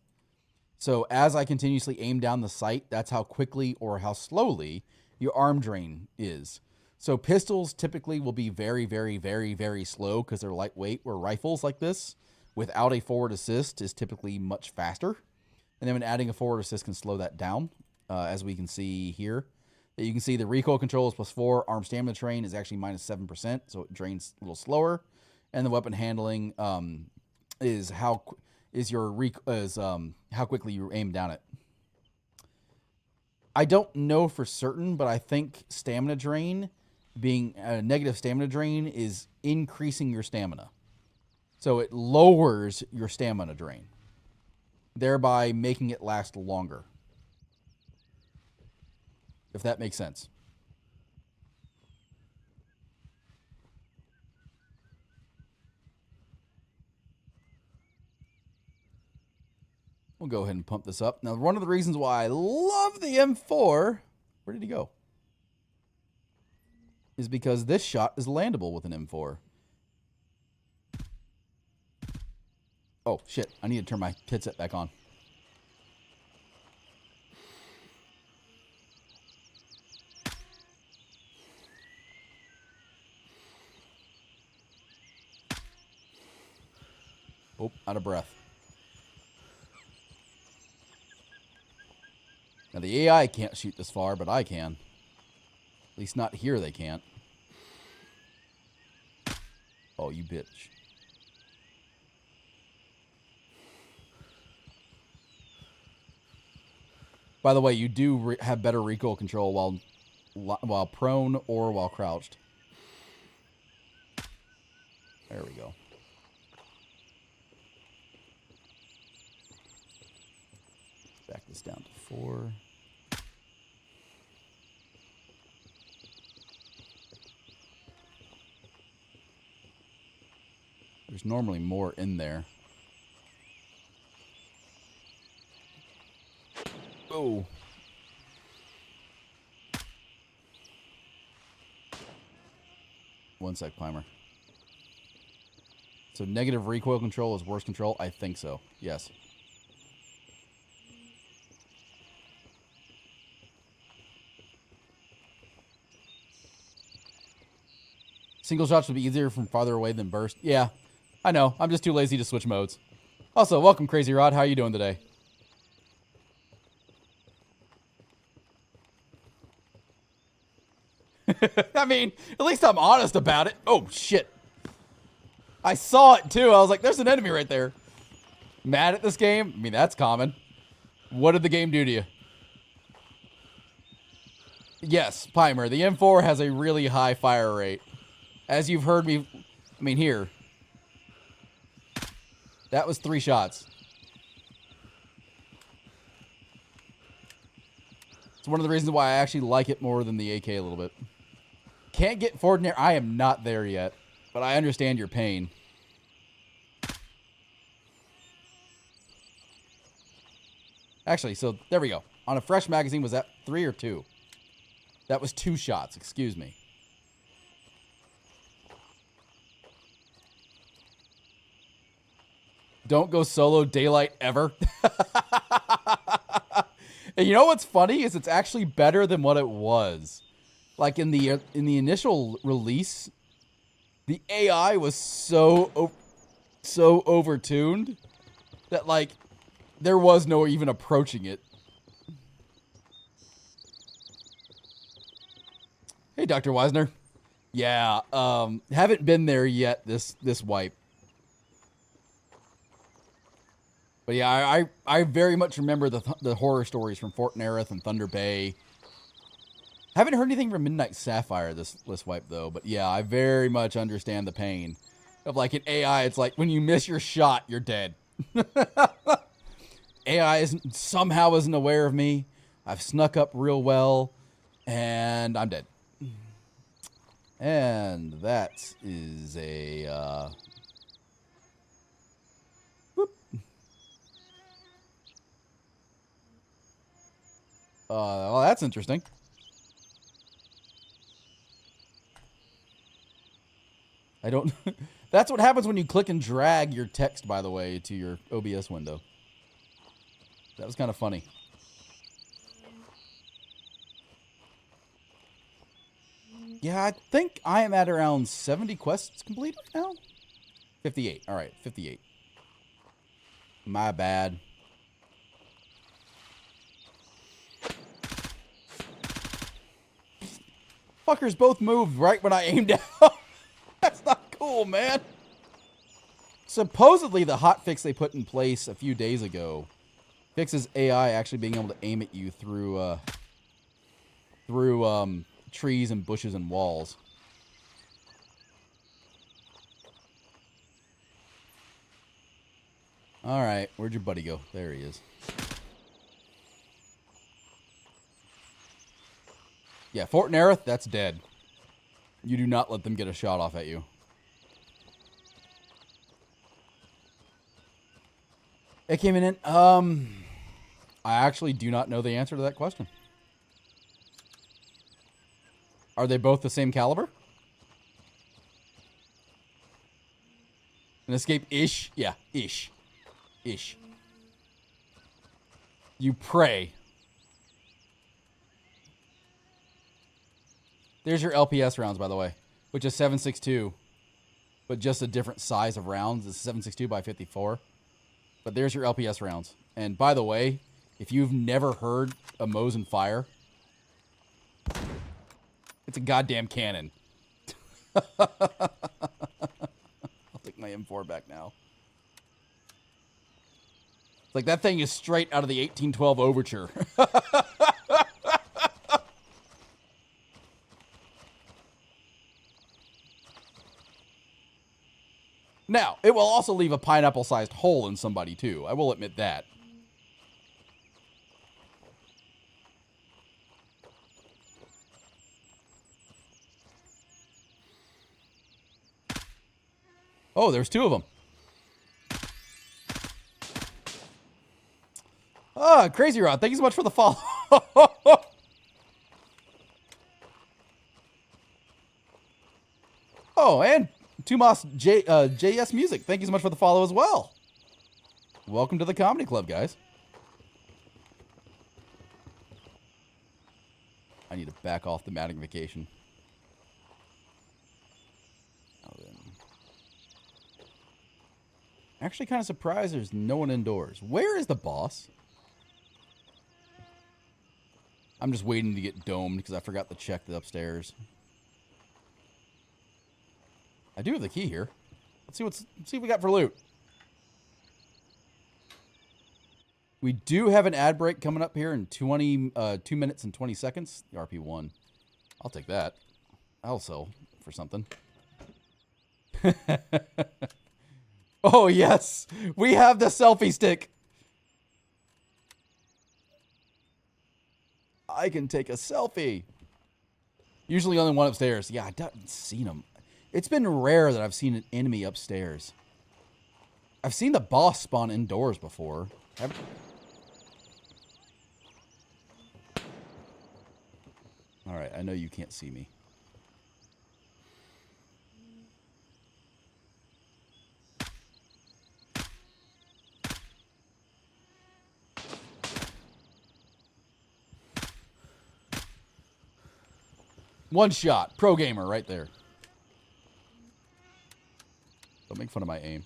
S2: So as I continuously aim down the sight, that's how quickly or how slowly your arm drain is. So pistols typically will be very, very, very, very slow because they're lightweight, where rifles like this, without a forward assist, is typically much faster. And then when adding a forward assist can slow that down, as we can see here. You can see the recoil control is +4, arm stamina drain is actually -7%, so it drains a little slower. And the weapon handling is how quickly you aim down it. I don't know for certain, but I think stamina drain, being a negative stamina drain, is increasing your stamina. So it lowers your stamina drain, thereby making it last longer. If that makes sense. We'll go ahead and pump this up. Now, one of the reasons why I love the M4, where did he go? Is because this shot is landable with an M4. Oh, shit. I need to turn my headset back on. Oh, out of breath. Now, the AI can't shoot this far, but I can. At least not here they can't. Oh, you bitch. By the way, you do have better recoil control while prone or while crouched. There we go. Back this down to 4. There's normally more in there. Oh. One sec, Climber. So negative recoil control is worse control? I think so. Yes. Single shots would be easier from farther away than burst. Yeah, I know. I'm just too lazy to switch modes. Also, welcome, Crazy Rod. How are you doing today? I mean, at least I'm honest about it. Oh, shit. I saw it, too. I was like, there's an enemy right there. Mad at this game? I mean, that's common. What did the game do to you? Yes, Pimer. The M4 has a really high fire rate. As you've heard me... I mean, here. That was 3 shots. It's one of the reasons why I actually like it more than the AK a little bit. Can't get forward near. I am not there yet, but I understand your pain. Actually, so there we go. On a fresh magazine, was that 3 or 2? That was 2 shots, excuse me. Don't go solo daylight ever. And you know what's funny is it's actually better than what it was. Like in the initial release, the AI was so overtuned that like there was no even approaching it. Hey, Dr. Wisner. Yeah, haven't been there yet this wipe. But yeah, I very much remember the horror stories from Fort Nerith and Thunder Bay. Haven't heard anything from Midnight Sapphire this wipe, though. But yeah, I very much understand the pain of, like, an AI. It's like, when you miss your shot, you're dead. AI somehow isn't aware of me. I've snuck up real well, and I'm dead. And that is a... well, that's interesting. I don't... That's what happens when you click and drag your text, by the way, to your OBS window. That was kind of funny. Yeah, I think I am at around 70 quests complete right now. 58. All right, 58. My bad. Fuckers both moved right when I aimed down. That's not cool, man. Supposedly, the hotfix they put in place a few days ago fixes AI actually being able to aim at you through trees and bushes and walls. All right, where'd your buddy go? There he is. Yeah, Fort Nerith, that's dead. You do not let them get a shot off at you. It came in. I actually do not know the answer to that question. Are they both the same caliber? An escape-ish? Yeah, ish. Ish. You pray. There's your LPS rounds, by the way, which is 7.62, but just a different size of rounds. It's 7.62 by 54. But there's your LPS rounds. And by the way, if you've never heard a Mosin fire, it's a goddamn cannon. I'll take my M4 back now. It's like that thing is straight out of the 1812 Overture. Now, it will also leave a pineapple-sized hole in somebody, too. I will admit that. Oh, there's two of them. Ah, Crazy Rod, thank you so much for the follow. Oh, and Tumas JS Music, thank you so much for the follow as well. Welcome to the Comedy Club, guys. I need to back off the magnification. Actually, kind of surprised there's no one indoors. Where is the boss? I'm just waiting to get domed because I forgot to check the upstairs. I do have the key here. Let's see let's see what we got for loot. We do have an ad break coming up here in 2 minutes and 20 seconds. The RP1. I'll take that. I'll sell for something. Oh, yes. We have the selfie stick. I can take a selfie. Usually only one upstairs. Yeah, I haven't seen them. It's been rare that I've seen an enemy upstairs. I've seen the boss spawn indoors before. All right, I know you can't see me. One shot. Pro gamer right there. Don't make fun of my aim.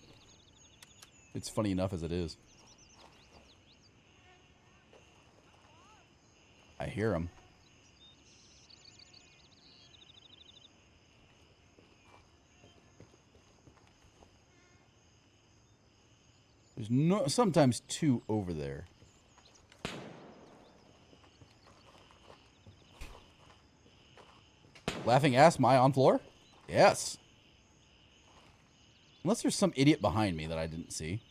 S2: It's funny enough as it is. I hear him. There's sometimes two over there. Laughing ass, my on floor? Yes. Unless there's some idiot behind me that I didn't see.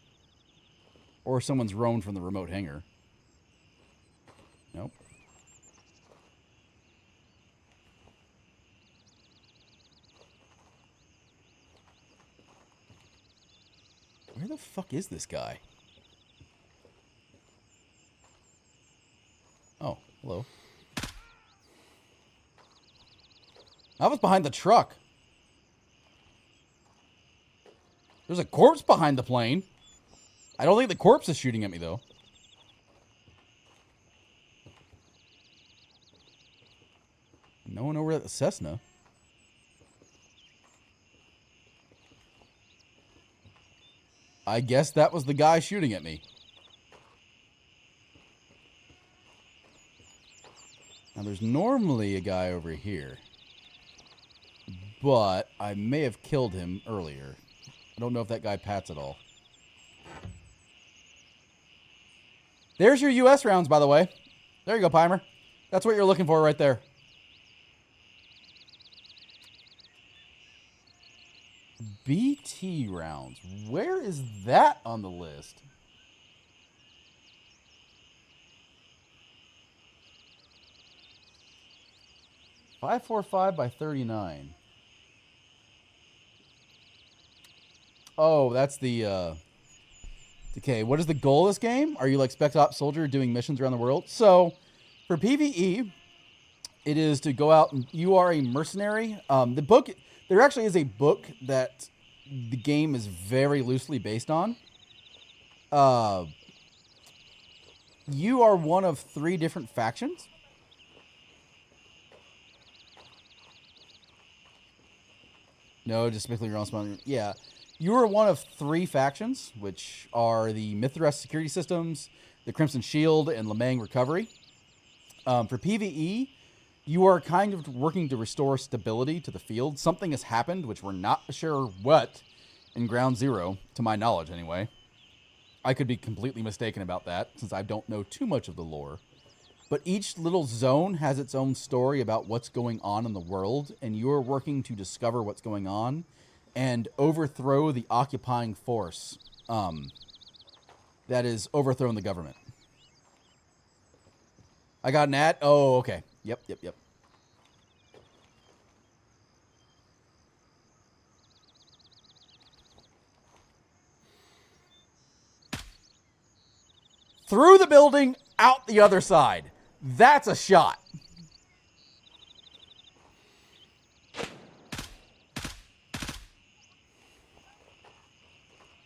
S2: Or someone's roamed from the remote hangar. Nope. Where the fuck is this guy? Oh, hello. I was behind the truck. There's a corpse behind the plane. I don't think the corpse is shooting at me, though. No one over at the Cessna. I guess that was the guy shooting at me. Now, there's normally a guy over here. But I may have killed him earlier. I don't know if that guy pats at all. There's your US rounds, by the way. There you go, Pimer. That's what you're looking for right there. BT rounds. Where is that on the list? .545 by 39. Oh, that's the okay, what is the goal of this game? Are you like Spec Ops Soldier doing missions around the world? So, for PvE, it is to go out and you are a mercenary. The book, there actually is a book that the game is very loosely based on. You are one of 3 different factions. No, just specifically your own spawn. Yeah. You are one of 3 factions, which are the Mithras Security Systems, the Crimson Shield, and Lemme Recovery. For PvE, you are kind of working to restore stability to the field. Something has happened, which we're not sure what, in Ground Zero, to my knowledge anyway. I could be completely mistaken about that, since I don't know too much of the lore. But each little zone has its own story about what's going on in the world, and you're working to discover what's going on and overthrow the occupying force that is overthrowing the government. I got an ad? Oh, okay. Yep. Through the building, out the other side. That's a shot.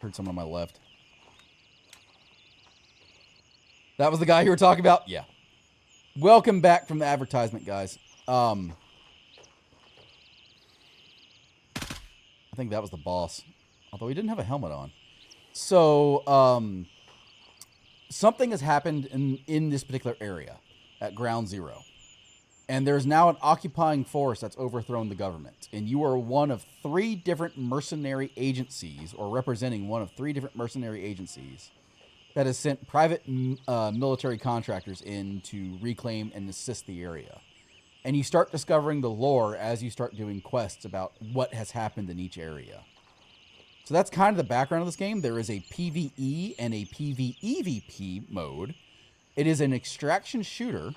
S2: Heard someone on my left. That was the guy you were talking about? Yeah. Welcome back from the advertisement, guys. I think that was the boss. Although he didn't have a helmet on. So, something has happened in this particular area at Ground Zero. And there's now an occupying force that's overthrown the government. And you are one of 3 different mercenary agencies, or representing one of 3 different mercenary agencies, that has sent private military contractors in to reclaim and assist the area. And you start discovering the lore as you start doing quests about what has happened in each area. So that's kind of the background of this game. There is a PvE and a PvEVP mode. It is an extraction shooter,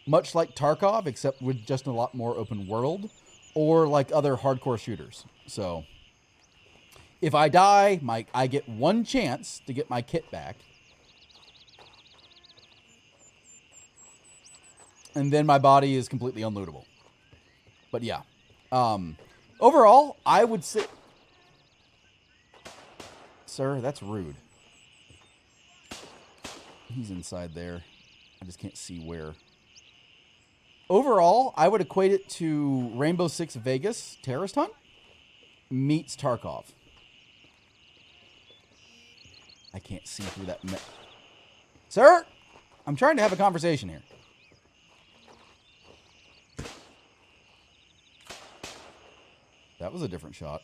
S2: much like Tarkov, except with just a lot more open world, or like other hardcore shooters. So, if I die, I get 1 chance to get my kit back. And then my body is completely unlootable. But yeah. Overall, I would say... Sir, that's rude. He's inside there. I just can't see where. Overall, I would equate it to Rainbow Six Vegas Terrorist Hunt meets Tarkov. I can't see through that. Sir, I'm trying to have a conversation here. That was a different shot.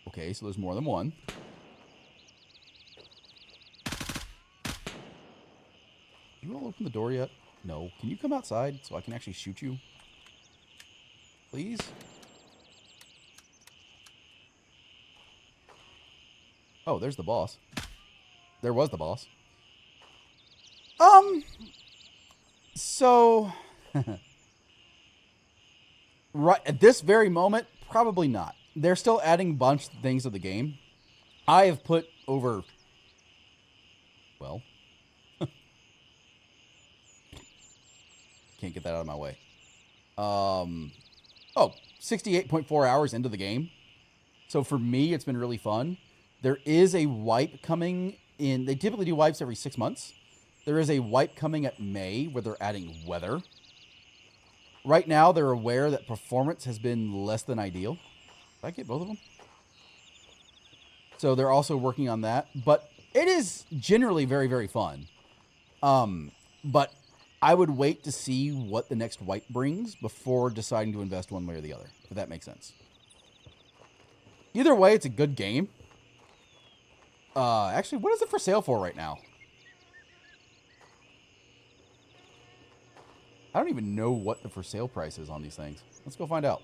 S2: Okay, so there's more than one. You all open the door yet? No. Can you come outside so I can actually shoot you? Please? Oh, there's the boss. There was the boss. So... right at this very moment, probably not. They're still adding a bunch of things to the game. I have put over... Well... Can't get that out of my way. 68.4 hours into the game. So for me, it's been really fun. There is a wipe coming in. They typically do wipes every 6 months. There is a wipe coming at May where they're adding weather. Right now, they're aware that performance has been less than ideal. Did I get both of them? So they're also working on that. But it is generally very, very fun. But I would wait to see what the next wipe brings before deciding to invest one way or the other, if that makes sense. Either way, it's a good game. Actually, what is it for sale for right now? I don't even know what the for sale price is on these things. Let's go find out.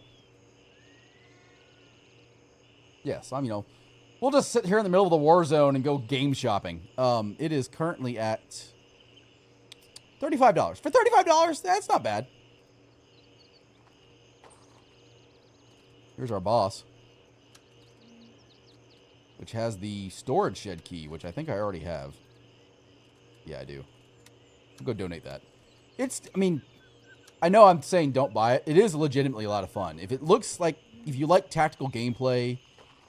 S2: Yes, we'll just sit here in the middle of the war zone and go game shopping. It is currently at $35. For $35, that's not bad. Here's our boss, which has the storage shed key, which I think I already have. Yeah, I do. I'll go donate that. I know I'm saying don't buy it. It is legitimately a lot of fun. If you like tactical gameplay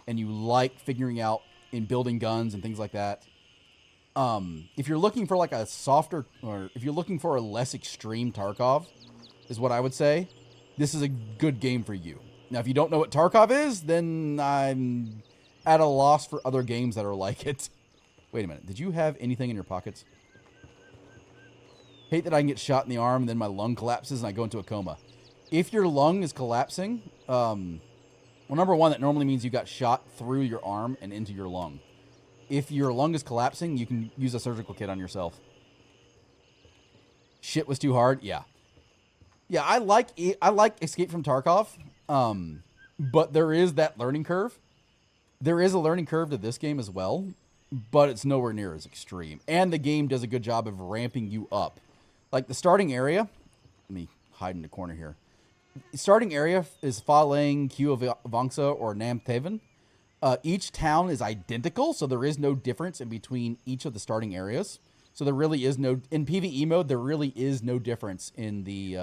S2: and you like figuring out and building guns and things like that, if you're looking for like a softer, or if you're looking for a less extreme Tarkov, is what I would say, this is a good game for you. Now, if you don't know what Tarkov is, then I'm at a loss for other games that are like it. Wait a minute. Did you have anything in your pockets? Hate that I can get shot in the arm and then my lung collapses and I go into a coma. If your lung is collapsing, well, number one, that normally means you got shot through your arm and into your lung. If your lung is collapsing, you can use a surgical kit on yourself. Shit was too hard? Yeah. Yeah, I like Escape from Tarkov, but there is that learning curve. There is a learning curve to this game as well, but it's nowhere near as extreme. And the game does a good job of ramping you up. Like the starting area, let me hide in the corner here. The starting area is Fa Lang, Vangsa, or Nam Taven. Each town is identical, so there is no difference in between each of the starting areas. So there really is no, in PvE mode, there really is no difference in the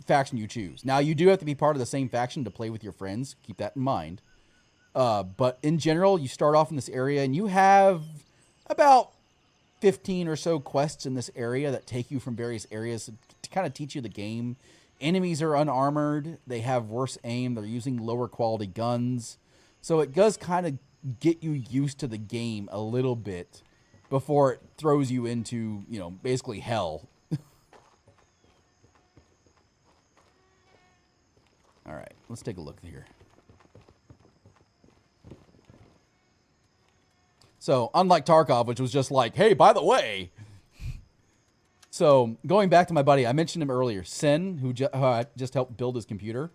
S2: faction you choose. Now, you do have to be part of the same faction to play with your friends. Keep that in mind. But in general, you start off in this area, and you have about 15 or so quests in this area that take you from various areas to kind of teach you the game. Enemies are unarmored. They have worse aim. They're using lower quality guns. So it does kind of get you used to the game a little bit before it throws you into, basically hell. All right, let's take a look here. So, unlike Tarkov, which was just like, hey, by the way. So, going back to my buddy, I mentioned him earlier, Sin, who just helped build his computer.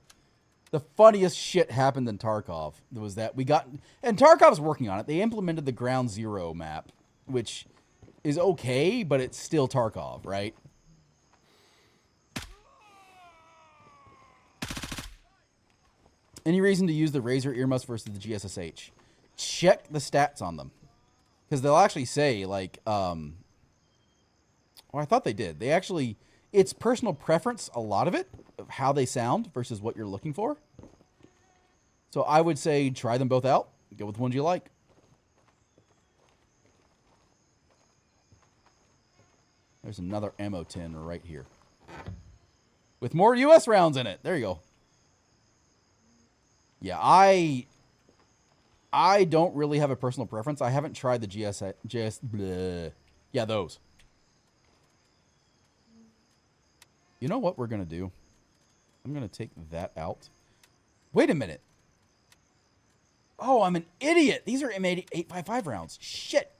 S2: The funniest shit happened in Tarkov. There was that and Tarkov's working on it. They implemented the Ground Zero map, which is okay, but it's still Tarkov, right? Any reason to use the Razor earmuffs versus the GSSH? Check the stats on them. Because they'll actually say, like, well, I thought they did. They actually, it's personal preference, a lot of it, of how they sound versus what you're looking for. So I would say try them both out. Go with the ones you like. There's another ammo tin right here. With more US rounds in it. There you go. Yeah, I don't really have a personal preference. I haven't tried the bleh. Yeah, those. You know what we're going to do? I'm going to take that out. Wait a minute. Oh, I'm an idiot. These are M855 rounds. Shit.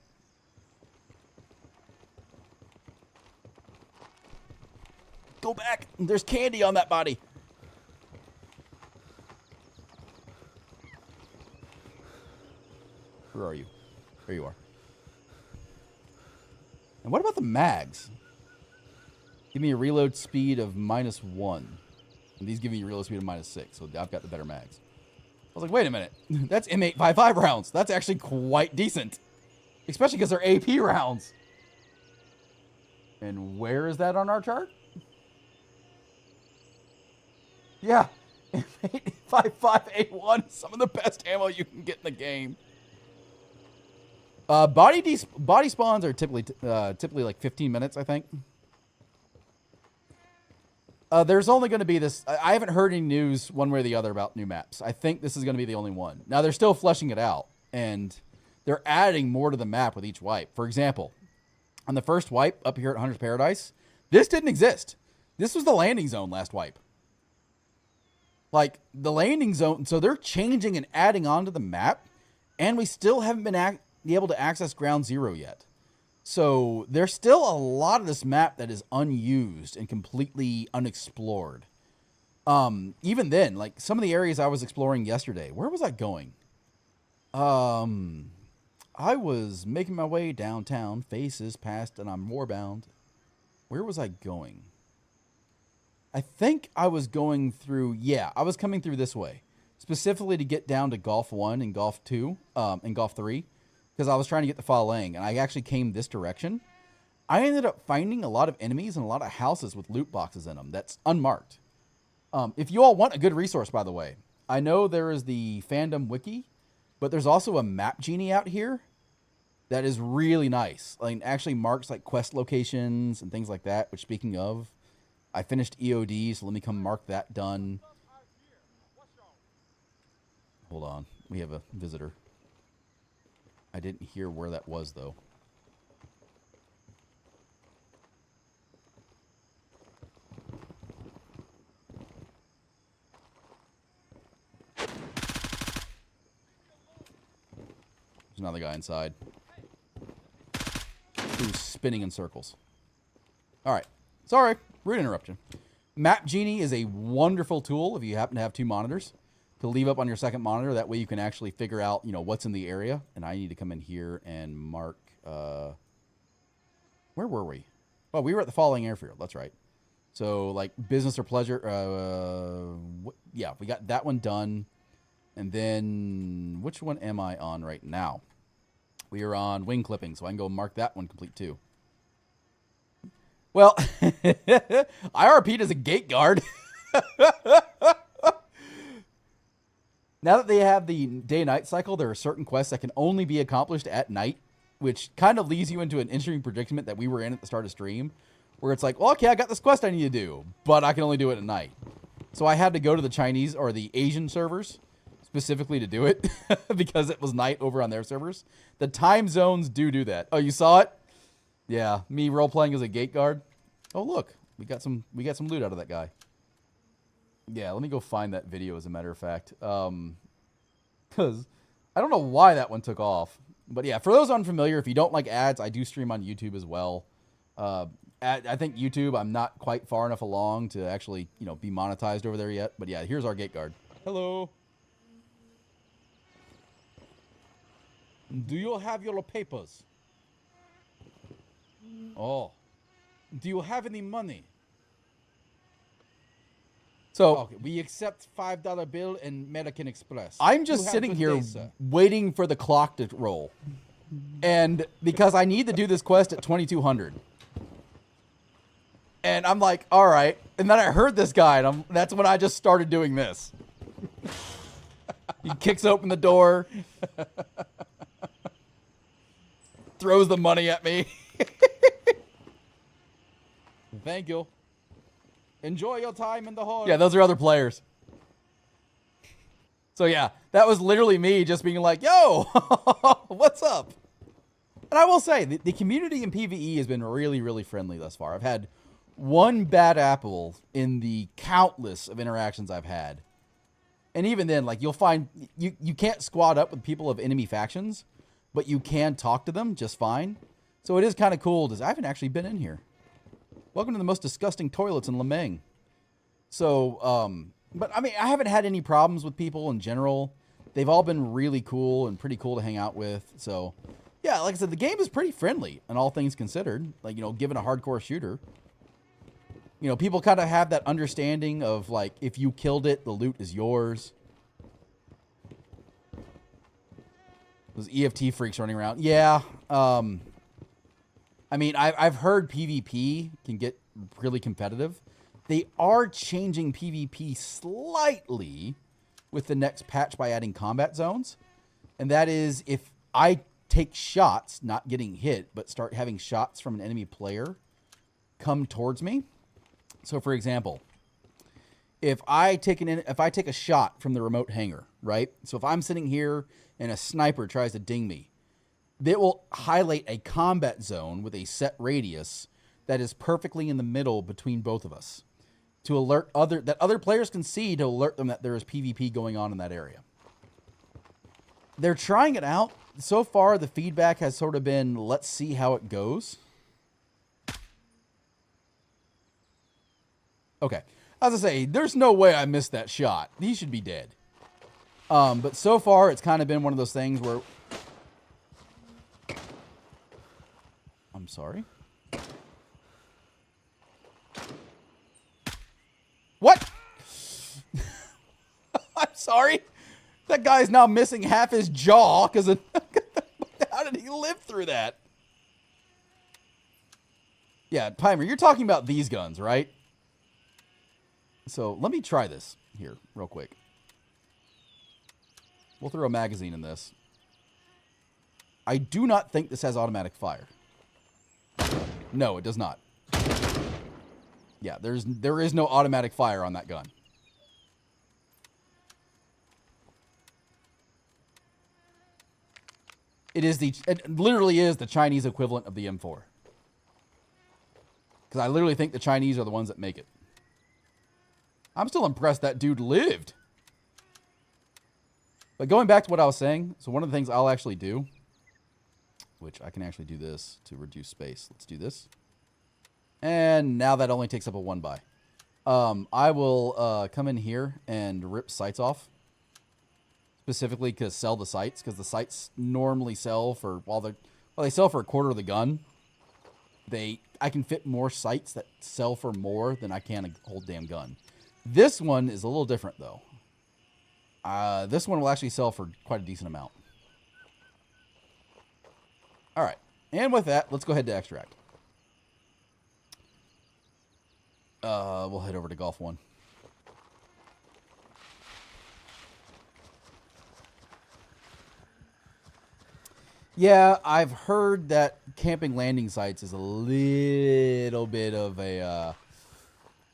S2: Go back. There's candy on that body. Where are you? There you are. And what about the mags? Give me a reload speed of -1. And these give me a reload speed of -6. So I've got the better mags. I was like, wait a minute. That's M855 rounds. That's actually quite decent. Especially because they're AP rounds. And where is that on our chart? Yeah. M855A1 is some of the best ammo you can get in the game. Body spawns are typically like 15 minutes, I think. There's only going to be this. I haven't heard any news one way or the other about new maps. I think this is going to be the only one. Now, they're still fleshing it out, and they're adding more to the map with each wipe. For example, on the first wipe up here at Hunter's Paradise, this didn't exist. This was the landing zone last wipe. Like, the landing zone. So they're changing and adding on to the map, and we still haven't been able to access Ground Zero yet. So there's still a lot of this map that is unused and completely unexplored. Even then, like some of the areas I was exploring yesterday, where was I going? I was making my way downtown, faces past, and I'm warbound. Where was I going? I think I was going through, yeah, I was coming through this way, specifically to get down to Golf 1 and Golf 2, and Golf 3. Because I was trying to get the Fa Lang, and I actually came this direction. I ended up finding a lot of enemies and a lot of houses with loot boxes in them that's unmarked. If you all want a good resource, by the way, I know there is the fandom wiki, but there's also a map genie out here that is really nice. Like, actually marks like quest locations and things like that, which speaking of, I finished EOD, so let me come mark that done. Hold on, we have a visitor. I didn't hear where that was, though. There's another guy inside who's spinning in circles. All right. Sorry. Rude interruption. Map Genie is a wonderful tool if you happen to have two monitors to leave up on your second monitor. That way you can actually figure out, you know, what's in the area. And I need to come in here and mark, where were we? Oh, we were at the Falling Airfield. That's right. So, like, business or pleasure. Yeah, we got that one done. And then, which one am I on right now? We are on wing clipping, so I can go mark that one complete, too. Well, IRP'd as a gate guard. Now that they have the day-night cycle, there are certain quests that can only be accomplished at night, which kind of leaves you into an interesting predicament that we were in at the start of stream, where it's like, well, okay, I got this quest I need to do, but I can only do it at night. So I had to go to the Chinese or the Asian servers specifically to do it because it was night over on their servers. The time zones do that. Oh, you saw it? Yeah, me role-playing as a gate guard. Oh, look, we got some loot out of that guy. Yeah, let me go find that video, as a matter of fact. Because I don't know why that one took off. But yeah, for those unfamiliar, if you don't like ads, I do stream on YouTube as well. I think YouTube, I'm not quite far enough along to actually, you know, be monetized over there yet. But yeah, here's our gate guard. Hello. Do you have your papers? Oh. Do you have any money? So, okay, we accept $5 bill and American Express. I'm just sitting here waiting for the clock to roll. And because I need to do this quest at 2200. And I'm like, all right. And then I heard this guy, and that's when I just started doing this. He kicks open the door. Throws the money at me. Thank you. Enjoy your time in the hall. Yeah, those are other players. So yeah, that was literally me just being like, yo, what's up? And I will say, the community in PvE has been really, really friendly thus far. I've had one bad apple in the countless of interactions I've had. And even then, like, you'll find, you can't squad up with people of enemy factions, but you can talk to them just fine. So it is kind of cool. I haven't actually been in here. Welcome to the most disgusting toilets in Lemme. So, but I mean, I haven't had any problems with people in general. They've all been really cool and pretty cool to hang out with. So, yeah, like I said, the game is pretty friendly, and all things considered. Like, you know, given a hardcore shooter. You know, people kind of have that understanding of, like, if you killed it, the loot is yours. Those EFT freaks running around. Yeah, I mean, I've heard PvP can get really competitive. They are changing PvP slightly with the next patch by adding combat zones. And that is if I take shots, not getting hit, but start having shots from an enemy player come towards me. So, for example, if I take a shot from the remote hangar, right? So if I'm sitting here and a sniper tries to ding me, it will highlight a combat zone with a set radius that is perfectly in the middle between both of us to alert other players can see, to alert them that there is PvP going on in that area. They're trying it out. So far, the feedback has sort of been, let's see how it goes. Okay. As I say, there's no way I missed that shot. He should be dead. But so far, it's kind of been one of those things where... I'm sorry. What? I'm sorry. That guy's now missing half his jaw because of... How did he live through that? Yeah, Pimer, you're talking about these guns, right? So let me try this here real quick. We'll throw a magazine in this. I do not think this has automatic fire. No, it does not. Yeah, there is no automatic fire on that gun. It literally is the Chinese equivalent of the M4. Because I literally think the Chinese are the ones that make it. I'm still impressed that dude lived. But going back to what I was saying, so one of the things I'll actually do, which I can actually do this to reduce space. Let's do this. And now that only takes up a 1 by. I will come in here and rip sights off. Specifically to sell the sights, because the sights normally sell for, while they sell for a quarter of the gun, I can fit more sights that sell for more than I can a whole damn gun. This one is a little different, though. This one will actually sell for quite a decent amount. All right. And with that, let's go ahead to extract. We'll head over to Golf 1. Yeah, I've heard that camping landing sites is a little bit of a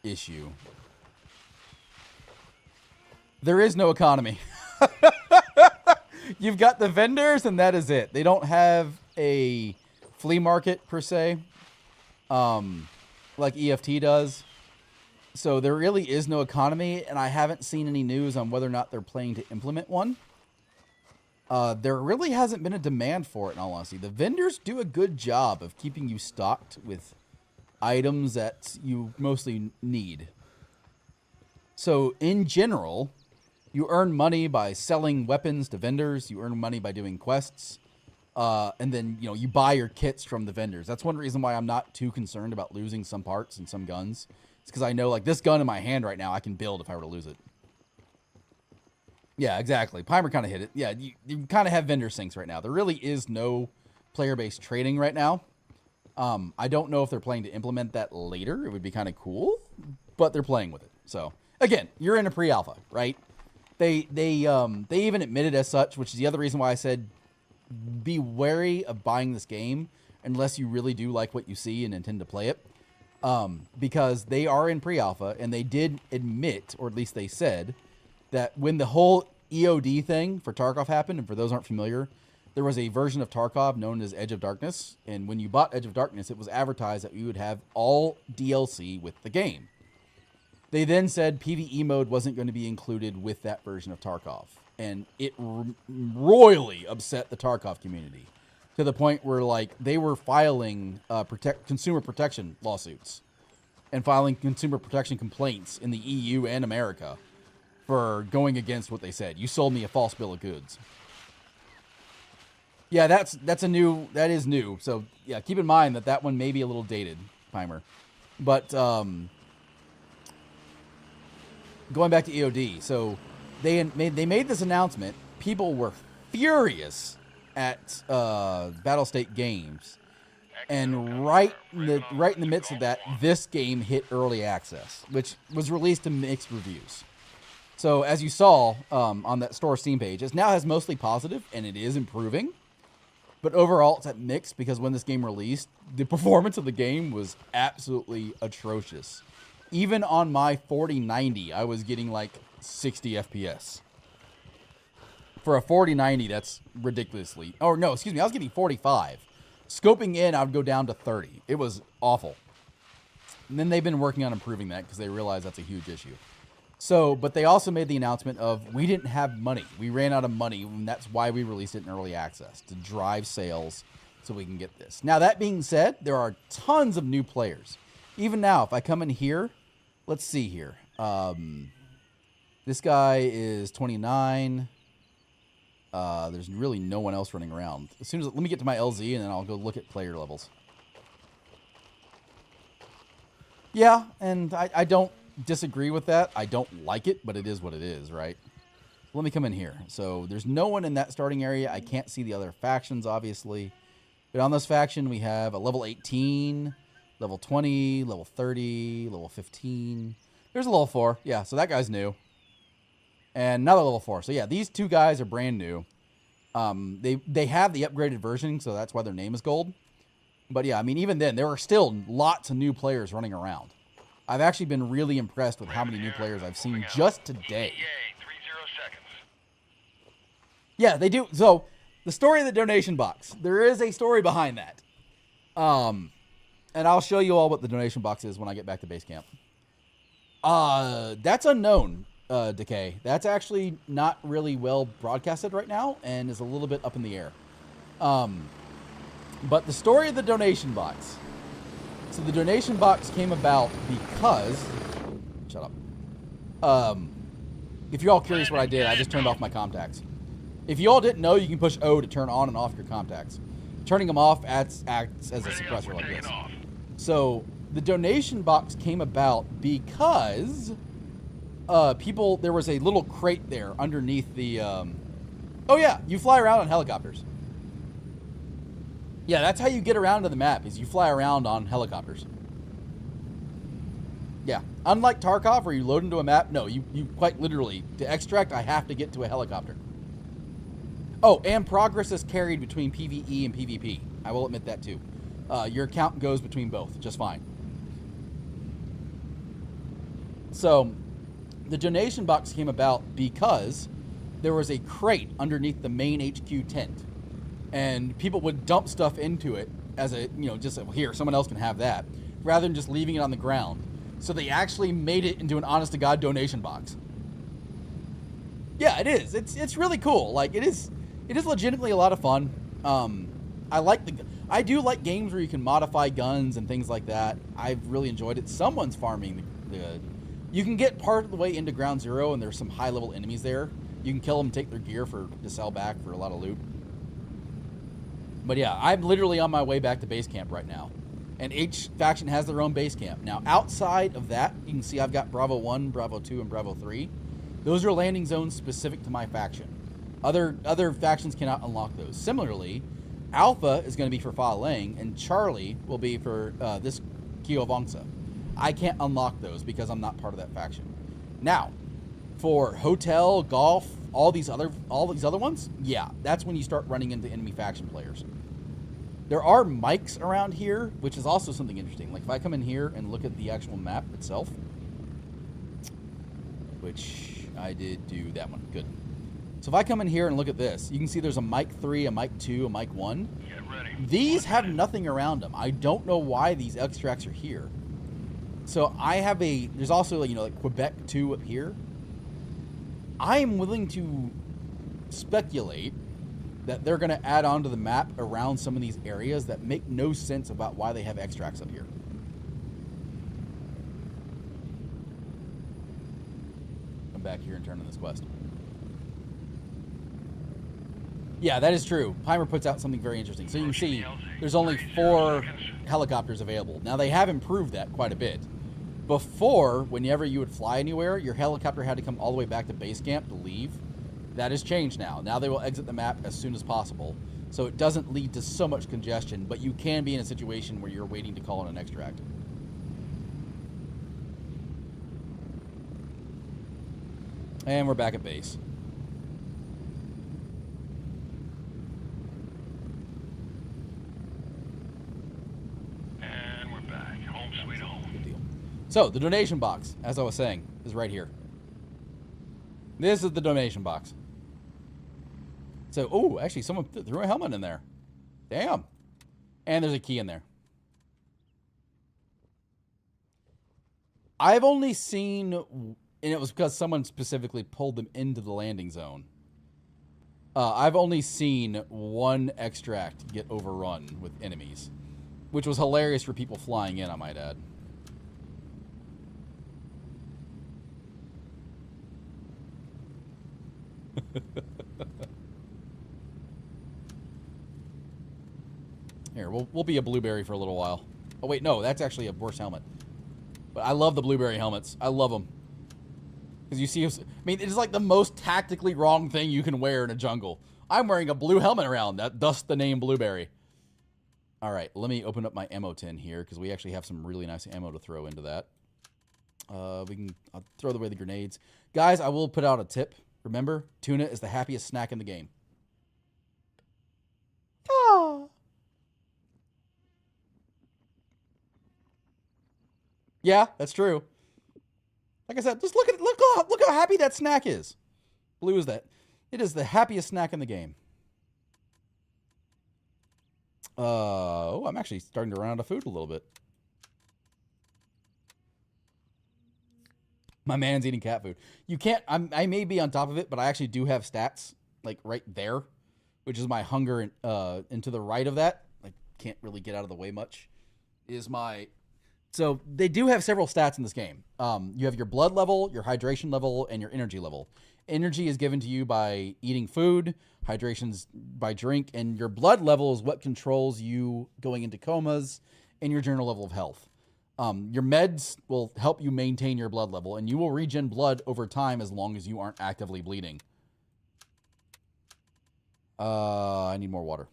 S2: issue. There is no economy. You've got the vendors, and that is it. They don't have a flea market, per se, like EFT does. So there really is no economy, and I haven't seen any news on whether or not they're planning to implement one. There really hasn't been a demand for it, in all honesty. The vendors do a good job of keeping you stocked with items that you mostly need. So, in general, you earn money by selling weapons to vendors. You earn money by doing quests. And then, you buy your kits from the vendors. That's one reason why I'm not too concerned about losing some parts and some guns. It's because I know, like, this gun in my hand right now, I can build if I were to lose it. Yeah, exactly. Pimer kind of hit it. Yeah, you kind of have vendor syncs right now. There really is no player-based trading right now. I don't know if they're planning to implement that later. It would be kind of cool, but they're playing with it. So, again, you're in a pre-alpha, right? They even admitted as such, which is the other reason why I said be wary of buying this game unless you really do like what you see and intend to play it. Because they are in pre-alpha, and they did admit, or at least they said, that when the whole EOD thing for Tarkov happened, and for those who aren't familiar, there was a version of Tarkov known as Edge of Darkness, and when you bought Edge of Darkness, it was advertised that you would have all DLC with the game. They then said PvE mode wasn't going to be included with that version of Tarkov, and it royally upset the Tarkov community to the point where, like, they were filing consumer protection lawsuits and filing consumer protection complaints in the EU and America for going against what they said. You sold me a false bill of goods. Yeah, that is new. So yeah, keep in mind that one may be a little dated, Pimer. But going back to EOD, so they made this announcement. People were furious at Battlestate Games And right in the midst of that, this game hit early access, which was released to mixed reviews. So as you saw on that store Steam page, it now has mostly positive, and it is improving. But overall, it's at mixed because when this game released, the performance of the game was absolutely atrocious. Even on my 4090, I was getting like 60 FPS. For a 4090, that's ridiculously... Oh, no, excuse me, I was getting 45. Scoping in, I would go down to 30. It was awful. And then they've been working on improving that because they realize that's a huge issue. So, but they also made the announcement of we didn't have money. We ran out of money, and that's why we released it in early access, to drive sales so we can get this. Now, that being said, there are tons of new players. Even now, if I come in here, let's see here. This guy is 29. There's really no one else running around. Let me get to my LZ, and then I'll go look at player levels. Yeah, and I don't disagree with that. I don't like it, but it is what it is, right? Let me come in here. So there's no one in that starting area. I can't see the other factions, obviously. But on this faction, we have a level 18, level 20, level 30, level 15. There's a level 4. Yeah, so that guy's new. And another level 4. So yeah, these two guys are brand new. They have the upgraded version, so that's why their name is gold. But yeah, I mean, even then, there are still lots of new players running around. I've actually been really impressed with how many new players I've seen just today. Yeah, they do. So, the story of the donation box. There is a story behind that. And I'll show you all what the donation box is when I get back to base camp. That's unknown, Decay. That's actually not really well broadcasted right now and is a little bit up in the air. But the story of the donation box. So the donation box came about because... Shut up. If you're all curious what I did, I just turned off my contacts. If you all didn't know, you can push O to turn on and off your contacts. Turning them off acts as a suppressor like this. So the donation box came about because there was a little crate there underneath the... Oh yeah, you fly around on helicopters. Yeah, that's how you get around to the map, is you fly around on helicopters. Yeah, unlike Tarkov, where you load into a map, no, you quite literally, to extract, I have to get to a helicopter. Oh, and progress is carried between PvE and PvP. I will admit that too. Your account goes between both, just fine. So, the donation box came about because there was a crate underneath the main HQ tent. And people would dump stuff into it as a, just here, someone else can have that, rather than just leaving it on the ground. So they actually made it into an honest-to-God donation box. Yeah, it is. It's really cool. Like, it is legitimately a lot of fun. I do like games where you can modify guns and things like that. I've really enjoyed it. Someone's farming you can get part of the way into Ground Zero, and there's some high-level enemies there. You can kill them, take their gear to sell back for a lot of loot. But yeah, I'm literally on my way back to base camp right now. And each faction has their own base camp. Now, outside of that, you can see I've got Bravo 1, Bravo 2, and Bravo 3. Those are landing zones specific to my faction. Other factions cannot unlock those. Similarly, Alpha is going to be for Fa Lang, and Charlie will be for this Kiovangsa. I can't unlock those because I'm not part of that faction. Now, for Hotel, Golf, all these other ones, yeah, that's when you start running into enemy faction players. There are mics around here, which is also something interesting. Like if I come in here and look at the actual map itself, which I did do that one, good. So if I come in here and look at this, you can see there's a mic 3, a mic 2, a mic 1. These have nothing around them. I don't know why these extracts are here. So I have there's also like Quebec 2 up here. I am willing to speculate that they're going to add on to the map around some of these areas that make no sense about why they have extracts up here. Come back here and turn on this quest. Yeah, that is true. Pimer puts out something very interesting. So you can see there's only 4 helicopters available. Now they have improved that quite a bit. Before, whenever you would fly anywhere, your helicopter had to come all the way back to base camp to leave. That has changed now. Now they will exit the map as soon as possible. so it doesn't lead to so much congestion, but you can be in a situation where you're waiting to call in an extract. And we're back at base.
S3: And we're back. Home sweet home.
S2: Good deal. So, the donation box, as I was saying, is right here. This is the donation box. So, oh, actually, someone threw a helmet in there. Damn. And there's a key in there. I've only seen, and it was because someone specifically pulled them into the landing zone. I've only seen one extract get overrun with enemies, which was hilarious for people flying in, I might add. Here, we'll be a blueberry for a little while. Oh, wait, no, that's actually a worse helmet. But I love the blueberry helmets. I love them. Because you see, I mean, it's like the most tactically wrong thing you can wear in a jungle. I'm wearing a blue helmet around. Thus the name blueberry. All right, let me open up my ammo tin here, because we actually have some really nice ammo to throw into that. I'll throw away the grenades. Guys, I will put out a tip. Remember, tuna is the happiest snack in the game. Ah. Yeah, that's true. Like I said, just look how happy that snack is. Blue is that. It is the happiest snack in the game. Oh, I'm actually starting to run out of food a little bit. My man's eating cat food. You can't, I may be on top of it, but I actually do have stats, like, right there, which is my hunger, and to the right of that, I can't really get out of the way much, is my... So they do have several stats in this game. You have your blood level, your hydration level, and your energy level. Energy is given to you by eating food, hydration's by drink, and your blood level is what controls you going into comas, and your general level of health. Your meds will help you maintain your blood level, and you will regen blood over time as long as you aren't actively bleeding. I need more water.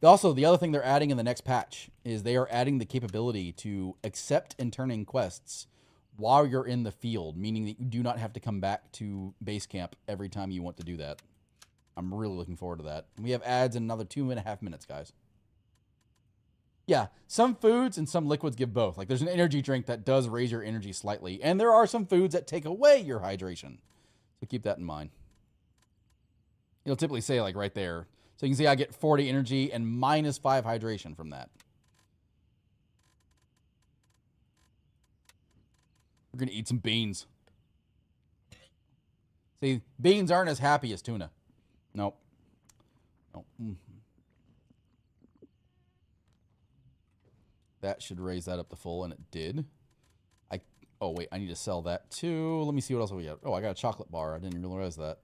S2: Also, the other thing they're adding in the next patch is they are adding the capability to accept and turn in quests while you're in the field, meaning that you do not have to come back to base camp every time you want to do that. I'm really looking forward to that. We have ads in another 2.5 minutes, guys. Yeah, some foods and some liquids give both. Like, there's an energy drink that does raise your energy slightly, and there are some foods that take away your hydration. So keep that in mind. It'll typically say, like, right there. So you can see I get 40 energy and -5 hydration from that. We're going to eat some beans. See, beans aren't as happy as tuna. Nope. Nope. That should raise that up to full, and it did. Oh, wait, I need to sell that too. Let me see what else we got. Oh, I got a chocolate bar. I didn't realize that.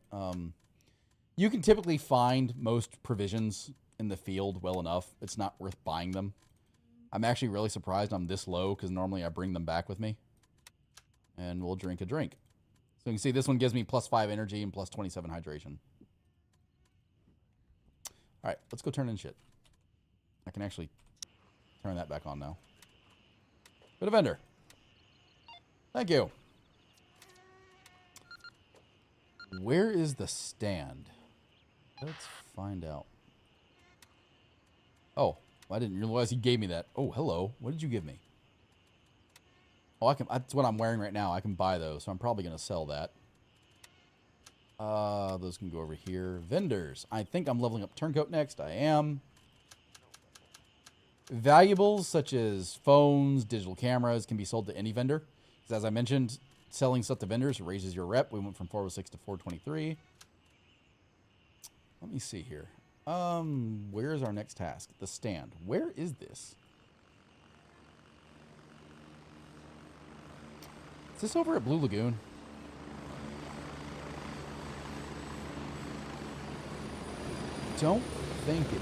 S2: You can typically find most provisions in the field well enough. It's not worth buying them. I'm actually really surprised I'm this low, because normally I bring them back with me. And we'll drink a drink. So you can see this one gives me +5 energy and +27 hydration. All right, let's go turn in shit. I can actually turn that back on now. Bit of vendor. Thank you. Where is the stand? Let's find out. Oh, I didn't realize he gave me that. Oh, hello. What did you give me? Oh, that's what I'm wearing right now. I can buy those, so I'm probably going to sell that. Those can go over here. Vendors. I think I'm leveling up Turncoat next. I am. Valuables such as phones, digital cameras can be sold to any vendor. Because as I mentioned, selling stuff to vendors raises your rep. We went from 406 to 423. Let me see here. Where is our next task? The stand. Where is this? Is this over at Blue Lagoon? Don't think it is.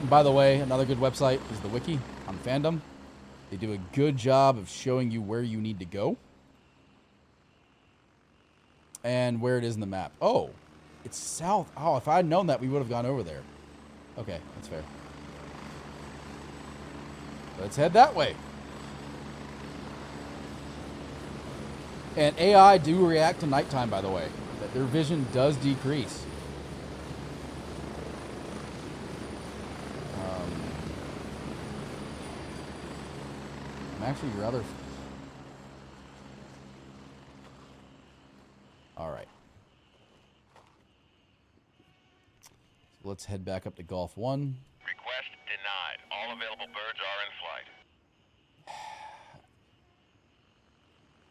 S2: by the way, another good website is the Wiki on Fandom. They do a good job of showing you where you need to go and where it is in the map. Oh, it's south. Oh, if I had known that, we would have gone over there. Okay, that's fair. Let's head that way. And AI do react to nighttime, by the way. That their vision does decrease. I'm actually rather... All right. So let's head back up to Golf 1.
S3: Request denied. All available birds are in flight.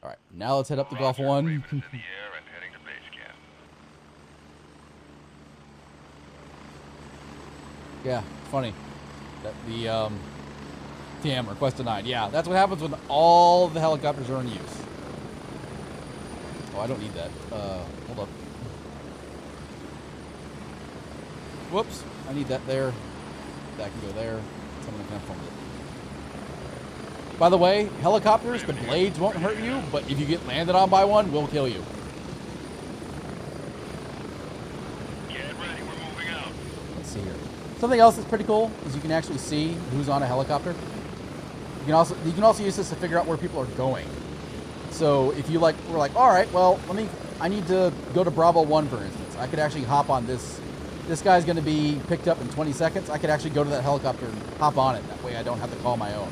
S2: All right, now let's head up to Golf
S3: Roger,
S2: 1.
S3: Raven's in the air and heading to base camp.
S2: Yeah, funny. That the damn, request denied. Yeah, that's what happens when all the helicopters are in use. Oh, I don't need that. Hold up. Whoops, I need that there. That can go there. Someone can have fun with it. By the way, helicopters, the blades won't hurt you, but if you get landed on by one, will kill you.
S3: Get ready, we're moving out.
S2: Let's see here. Something else that's pretty cool is you can actually see who's on a helicopter. You can also use this to figure out where people are going. So if you were like, all right, well, I need to go to Bravo 1, for instance. I could actually hop on this. This guy's going to be picked up in 20 seconds. I could actually go to that helicopter and hop on it. That way I don't have to call my own.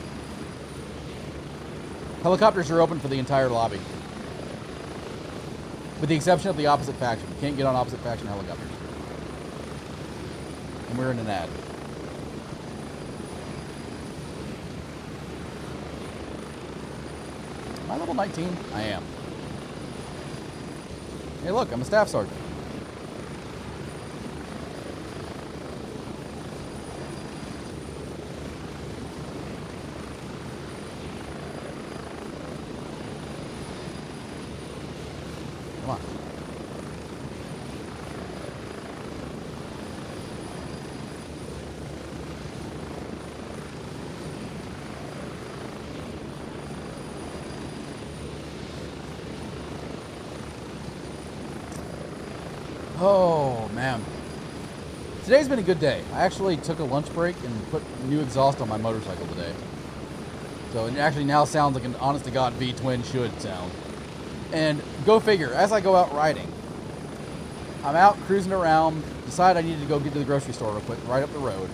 S2: Helicopters are open for the entire lobby. With the exception of the opposite faction. You can't get on opposite faction helicopters. And we're in an ad. Am I level 19? I am. Hey look, I'm a staff sergeant. Come on. Oh, man. Today's been a good day. I actually took a lunch break and put new exhaust on my motorcycle today. So it actually now sounds like an honest-to-God V-twin should sound. And go figure, as I go out riding, I'm out cruising around, decide I need to go get to the grocery store real quick, right up the road.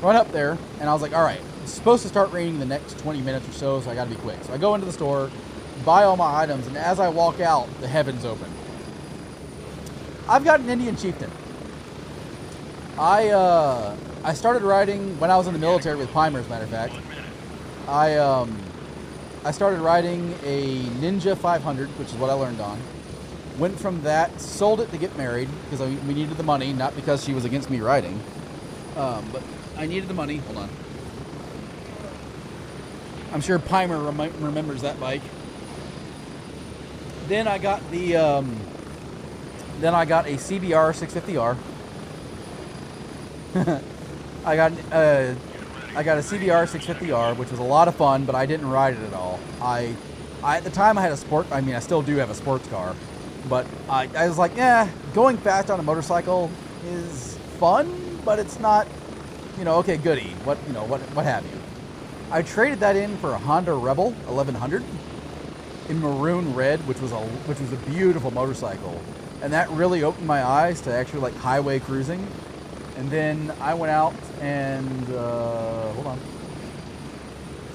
S2: Run up there, and I was like, all right, it's supposed to start raining the next 20 minutes or so I gotta be quick. So I go into the store, buy all my items, and as I walk out, the heavens open. I've got an Indian chieftain. I started riding when I was in the military with Pimer, as a matter of fact. I started riding a Ninja 500, which is what I learned on. Went from that, sold it to get married, because we needed the money, not because she was against me riding. But I needed the money. Hold on. I'm sure Pimer remembers that bike. Then I got the, then I got a CBR 650R. I got a CBR 650R, which was a lot of fun, but I didn't ride it at all. I at the time I had I still do have a sports car, but I was like, yeah, going fast on a motorcycle is fun, but it's not, okay, goody. What have you? I traded that in for a Honda Rebel 1100 in maroon red, which was a beautiful motorcycle, and that really opened my eyes to actually like highway cruising. And then I went out and, hold on.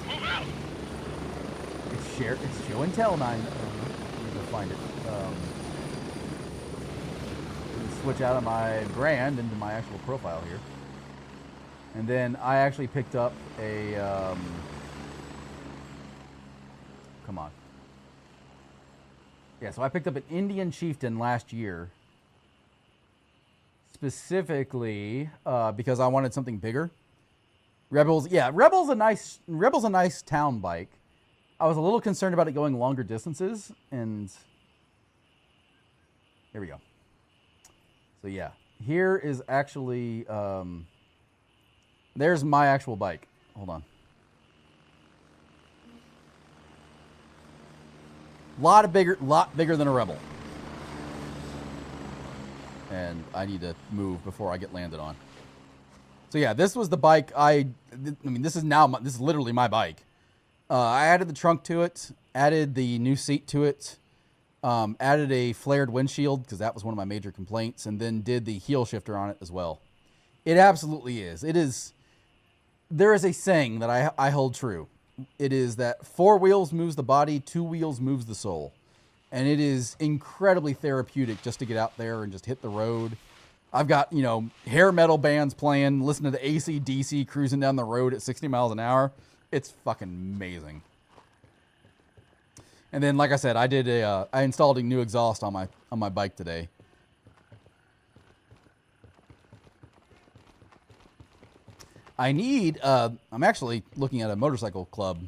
S3: Move out!
S2: It's show and tell 9. Let me go find it. Switch out of my brand into my actual profile here. And then I actually picked up a, come on. Yeah, so I picked up an Indian Chieftain last year. Specifically because I wanted something bigger. Rebel's a nice town bike. I was a little concerned about it going longer distances, and here we go. So yeah, here is actually There's my actual bike. Hold on. Lot bigger than a Rebel. And I need to move before I get landed on. So yeah, this was the bike I mean, this is literally my bike. I added the trunk to it, added the new seat to it, added a flared windshield because that was one of my major complaints, and then did the heel shifter on it as well. It absolutely is. It is. There is a saying that I hold true. It is that 4 wheels moves the body, 2 wheels moves the soul. And it is incredibly therapeutic just to get out there and just hit the road. I've got, hair metal bands playing, listening to AC/DC, cruising down the road at 60 miles an hour. It's fucking amazing. And then, like I said, I installed a new exhaust on my bike today. I'm actually looking at a motorcycle club,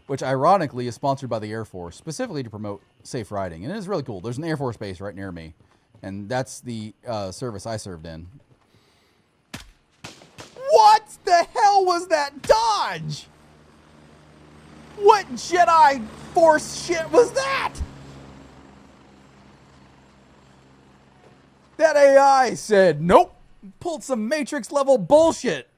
S2: which ironically is sponsored by the Air Force, specifically to promote safe riding. And it is really cool. There's an Air Force base right near me, and that's the service I served in. What the hell was that dodge? What Jedi Force shit was that? That AI said, nope, pulled some Matrix level bullshit.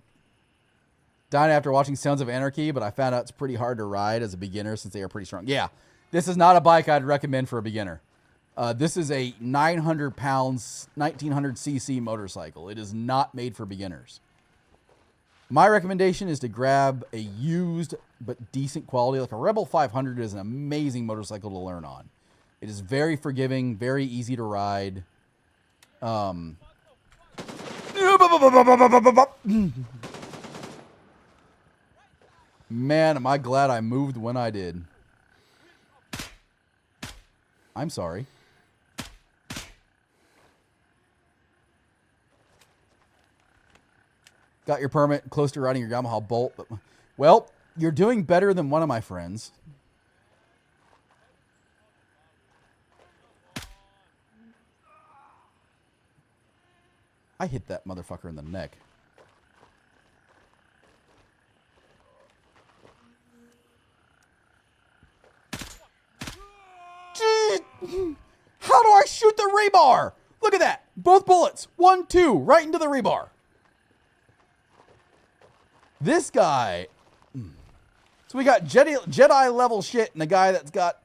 S2: Died after watching Sons of Anarchy, but I found out it's pretty hard to ride as a beginner since they are pretty strong. Yeah, this is not a bike I'd recommend for a beginner. This is a 900 pounds, 1900 cc motorcycle. It is not made for beginners. My recommendation is to grab a used but decent quality. Like a Rebel 500 is an amazing motorcycle to learn on. It is very forgiving, very easy to ride. Man, am I glad I moved when I did. I'm sorry. Got your permit, close to riding your Yamaha Bolt. But, well, you're doing better than one of my friends. I hit that motherfucker in the neck. How do I shoot the rebar? Look at that. Both bullets. 1, 2, right into the rebar. This guy. So we got Jedi level shit and a guy that's got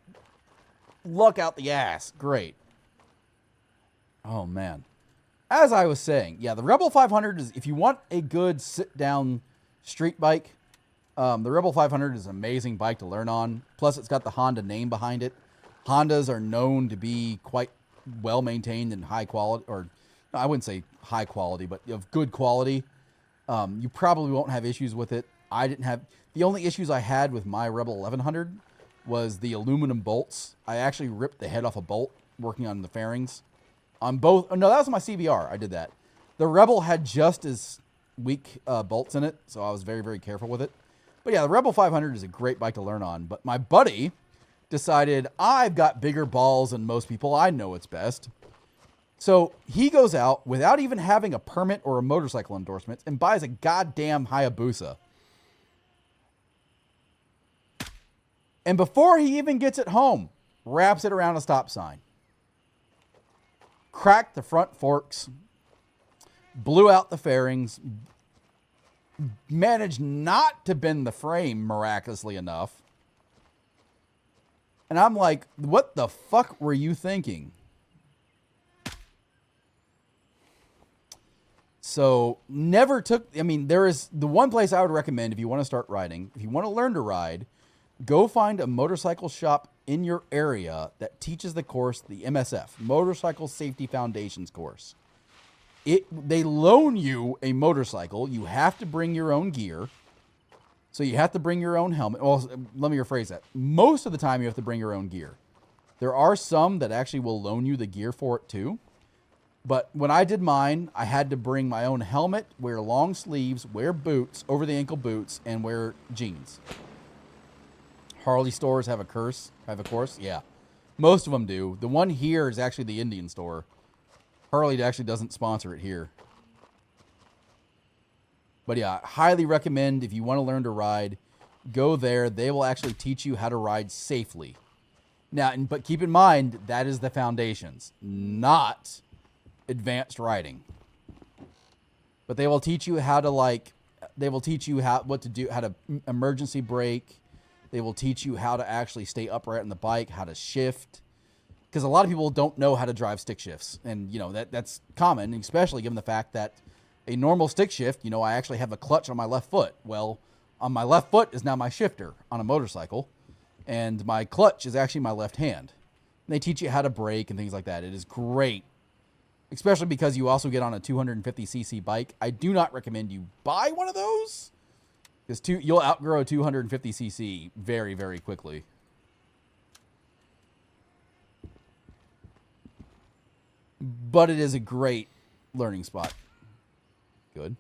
S2: luck out the ass. Great. Oh, man. As I was saying, yeah, the Rebel 500 is, if you want a good sit-down street bike, the Rebel 500 is an amazing bike to learn on. Plus, it's got the Honda name behind it. Hondas are known to be quite well-maintained and high quality, or I wouldn't say high quality, but of good quality. You probably won't have issues with it. I didn't have... The only issues I had with my Rebel 1100 was the aluminum bolts. I actually ripped the head off a bolt working on the fairings. On both... Oh, no, that was my CBR. I did that. The Rebel had just as weak bolts in it, so I was very, very careful with it. But yeah, the Rebel 500 is a great bike to learn on. But my buddy decided, I've got bigger balls than most people. I know it's best. So he goes out without even having a permit or a motorcycle endorsement and buys a goddamn Hayabusa. And before he even gets it home, wraps it around a stop sign. Cracked the front forks. Blew out the fairings. Managed not to bend the frame miraculously enough. And I'm like, what the fuck were you thinking? So never took, I mean, there is the one place I would recommend if you want to start riding, if you want to learn to ride, go find a motorcycle shop in your area that teaches the course, the MSF, Motorcycle Safety Foundations course. They loan you a motorcycle. You have to bring your own gear. So you have to bring your own helmet. Well, let me rephrase that. Most of the time you have to bring your own gear. There are some that actually will loan you the gear for it too. But when I did mine, I had to bring my own helmet, wear long sleeves, wear boots, over-the-ankle boots, and wear jeans. Harley stores have a course? Yeah. Most of them do. The one here is actually the Indian store. Harley actually doesn't sponsor it here. But yeah, highly recommend if you want to learn to ride, go there. They will actually teach you how to ride safely. Now, but keep in mind, that is the foundations, not advanced riding. But they will teach you how to they will teach you what to do, how to emergency brake. They will teach you how to actually stay upright on the bike, how to shift. Because a lot of people don't know how to drive stick shifts. And, that's common, especially given the fact that a normal stick shift, I actually have a clutch on my left foot. Well, on my left foot is now my shifter on a motorcycle. And my clutch is actually my left hand. And they teach you how to brake and things like that. It is great. Especially because you also get on a 250cc bike. I do not recommend you buy one of those. Because you'll outgrow a 250cc very, very quickly. But it is a great learning spot. Good.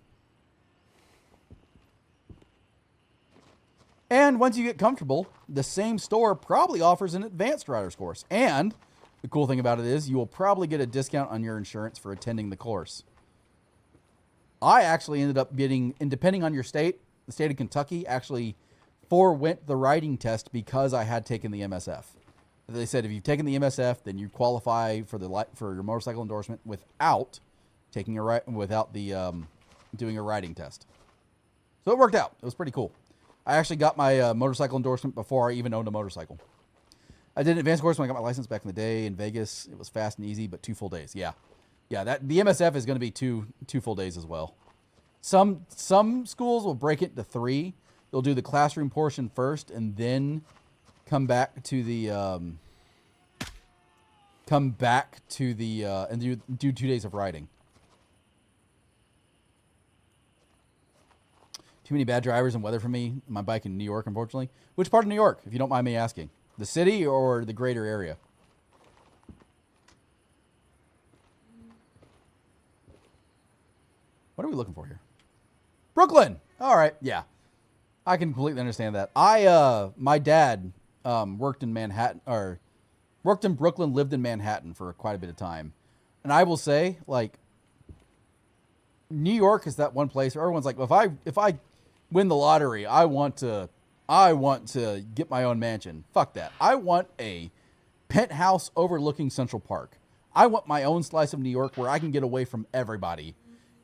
S2: And once you get comfortable, the same store probably offers an advanced rider's course. And the cool thing about it is you will probably get a discount on your insurance for attending the course. I actually ended up getting, and depending on your state, the state of Kentucky actually forewent the riding test because I had taken the MSF. They said if you've taken the MSF, then you qualify for your motorcycle endorsement without taking doing a riding test. So it worked out. It was pretty cool. I actually got my motorcycle endorsement before I even owned a motorcycle. I did an advanced course when I got my license back in the day in Vegas. It was fast and easy, but 2 full days. Yeah. The MSF is going to be two full days as well. Some schools will break it to 3. They'll do the classroom portion first and then come back to the and do 2 days of riding. Too many bad drivers and weather for me. My bike in New York, unfortunately. Which part of New York, if you don't mind me asking? The city or the greater area? What are we looking for here? Brooklyn. All right. Yeah. I can completely understand that. My dad worked in Brooklyn, lived in Manhattan for quite a bit of time. And I will say, New York is that one place where everyone's like, well, if I win the lottery, I want to get my own mansion. Fuck that. I want a penthouse overlooking Central Park. I want my own slice of New York where I can get away from everybody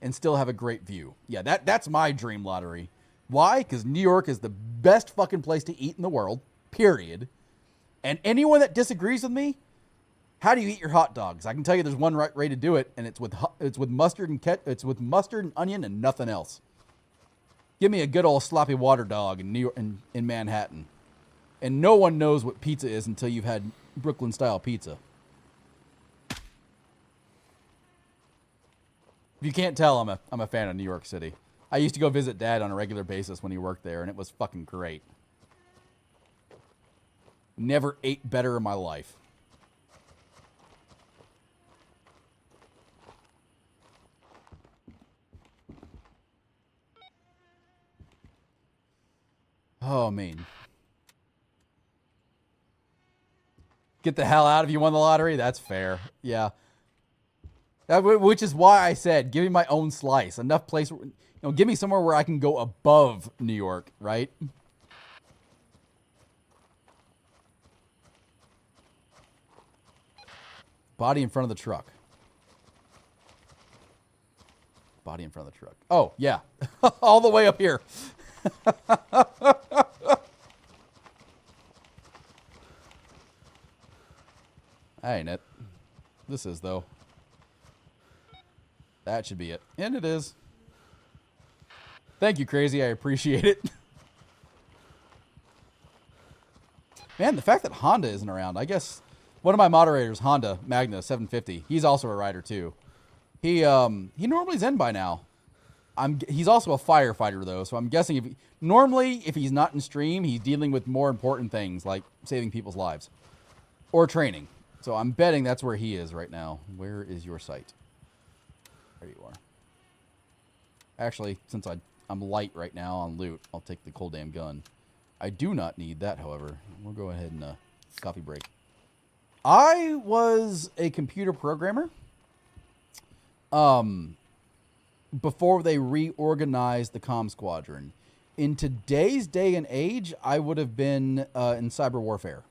S2: and still have a great view. Yeah, that's my dream lottery. Why? Because New York is the best fucking place to eat in the world, period. And anyone that disagrees with me, how do you eat your hot dogs? I can tell you there's one right way to do it, and it's with mustard and onion and nothing else. Give me a good old sloppy water dog in New York, in Manhattan. And no one knows what pizza is until you've had Brooklyn style pizza. If you can't tell, I'm a fan of New York City. I used to go visit Dad on a regular basis when he worked there, and it was fucking great. Never ate better in my life. Oh, man. Get the hell out if you won the lottery? That's fair. Yeah. Which is why I said, give me my own slice. Enough place, give me somewhere where I can go above New York, right? Body in front of the truck. Body in front of the truck. Oh, yeah. All the way up here. That ain't it. This is, though. That should be it. And it is. Thank you, Crazy. I appreciate it. Man, the fact that Honda isn't around. I guess one of my moderators, Honda Magna 750, he's also a rider, too. He normally is in by now. He's also a firefighter, though, so I'm guessing if he's not in stream, he's dealing with more important things, like saving people's lives. Or training. So I'm betting that's where he is right now. Where is your site? There you are. Actually, since I'm light right now on loot, I'll take the cold damn gun. I do not need that, however. We'll go ahead and coffee break. I was a computer programmer. before they reorganized the comm squadron. In today's day and age, I would have been in cyber warfare.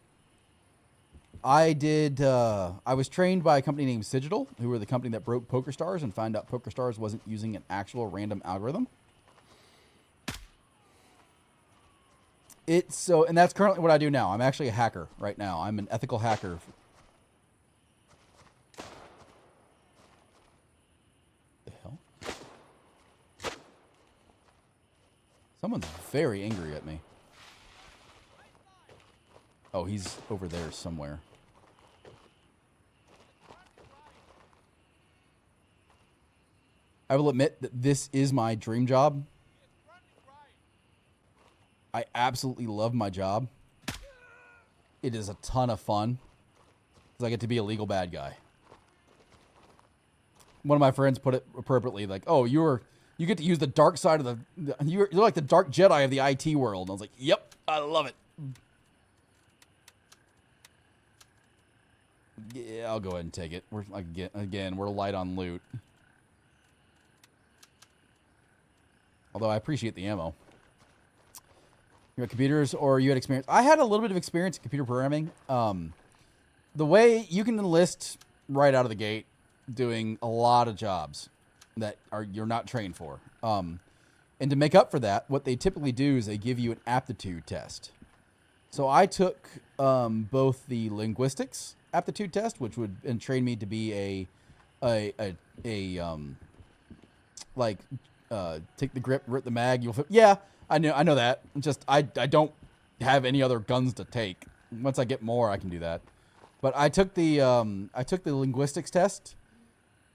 S2: I was trained by a company named Sigital, who were the company that broke PokerStars and found out PokerStars wasn't using an actual random algorithm. And that's currently what I do now. I'm actually a hacker right now. I'm an ethical hacker. The hell? Someone's very angry at me. Oh, he's over there somewhere. I will admit that this is my dream job. I absolutely love my job. It is a ton of fun because I get to be a legal bad guy. One of my friends put it appropriately, like, "Oh, you get to use the dark side of you're like the dark Jedi of the IT world." And I was like, "Yep, I love it." Yeah, I'll go ahead and take it. We're we're light on loot. Although I appreciate the ammo. You had computers or you had experience? I had a little bit of experience in computer programming. The way you can enlist right out of the gate doing a lot of jobs that you're not trained for. And to make up for that, what they typically do is they give you an aptitude test. So I took both the linguistics aptitude test, which would train me to be take the grip, rip the mag. Yeah, I know that. Just I don't have any other guns to take. Once I get more, I can do that. But I took the linguistics test,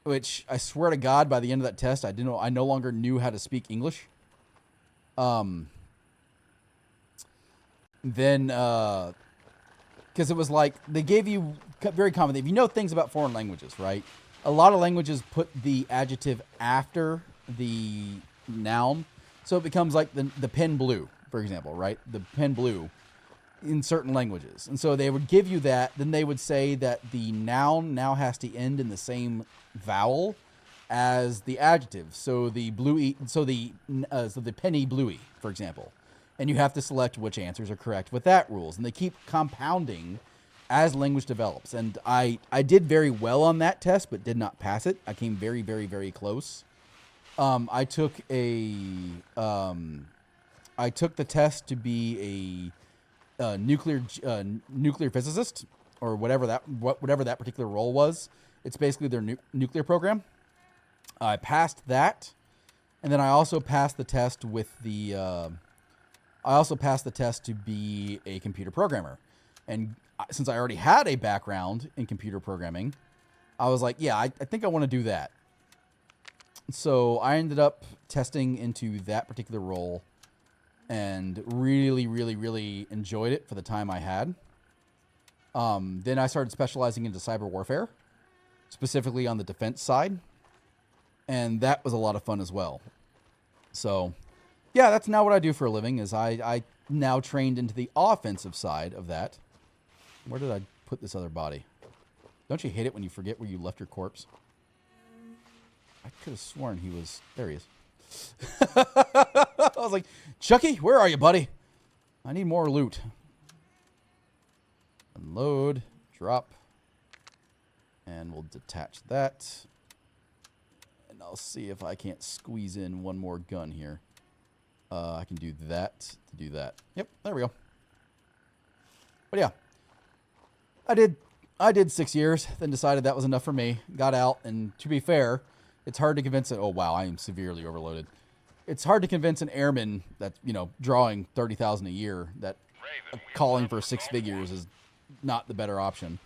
S2: which I swear to God, by the end of that test, I no longer knew how to speak English. Then because it was like they gave you very commonly, if you know things about foreign languages, right? A lot of languages put the adjective after the noun, so it becomes like the pen blue, for example, right? The pen blue in certain languages. And so they would give you that, then they would say that the noun now has to end in the same vowel as the adjective. So the bluey, so the penny bluey, for example. And you have to select which answers are correct with that rules. And they keep compounding as language develops. And I did very well on that test, but did not pass it. I came very, very, very close. I took the test to be a nuclear physicist, or whatever that particular role was. It's basically their nuclear program. I passed that, and then I also passed the test with the. I also passed the test to be a computer programmer, and since I already had a background in computer programming, I was like, yeah, I think I want to do that. So I ended up testing into that particular role and really, really, really enjoyed it for the time I had. Then I started specializing into cyber warfare, specifically on the defense side. And that was a lot of fun as well. So, yeah, that's now what I do for a living, is I now trained into the offensive side of that. Where did I put this other body? Don't you hate it when you forget where you left your corpse? I could have sworn he was... There he is. I was like, Chucky, where are you, buddy? I need more loot. Unload. Drop. And we'll detach that. And I'll see if I can't squeeze in one more gun here. I can do that to do that. Yep, there we go. But yeah. I did 6 years, then decided that was enough for me. Got out, and to be fair, it's hard to convince it. Oh, wow, I am severely overloaded. It's hard to convince an airman that's, drawing $30,000 a year that calling for 6 figures is not the better option.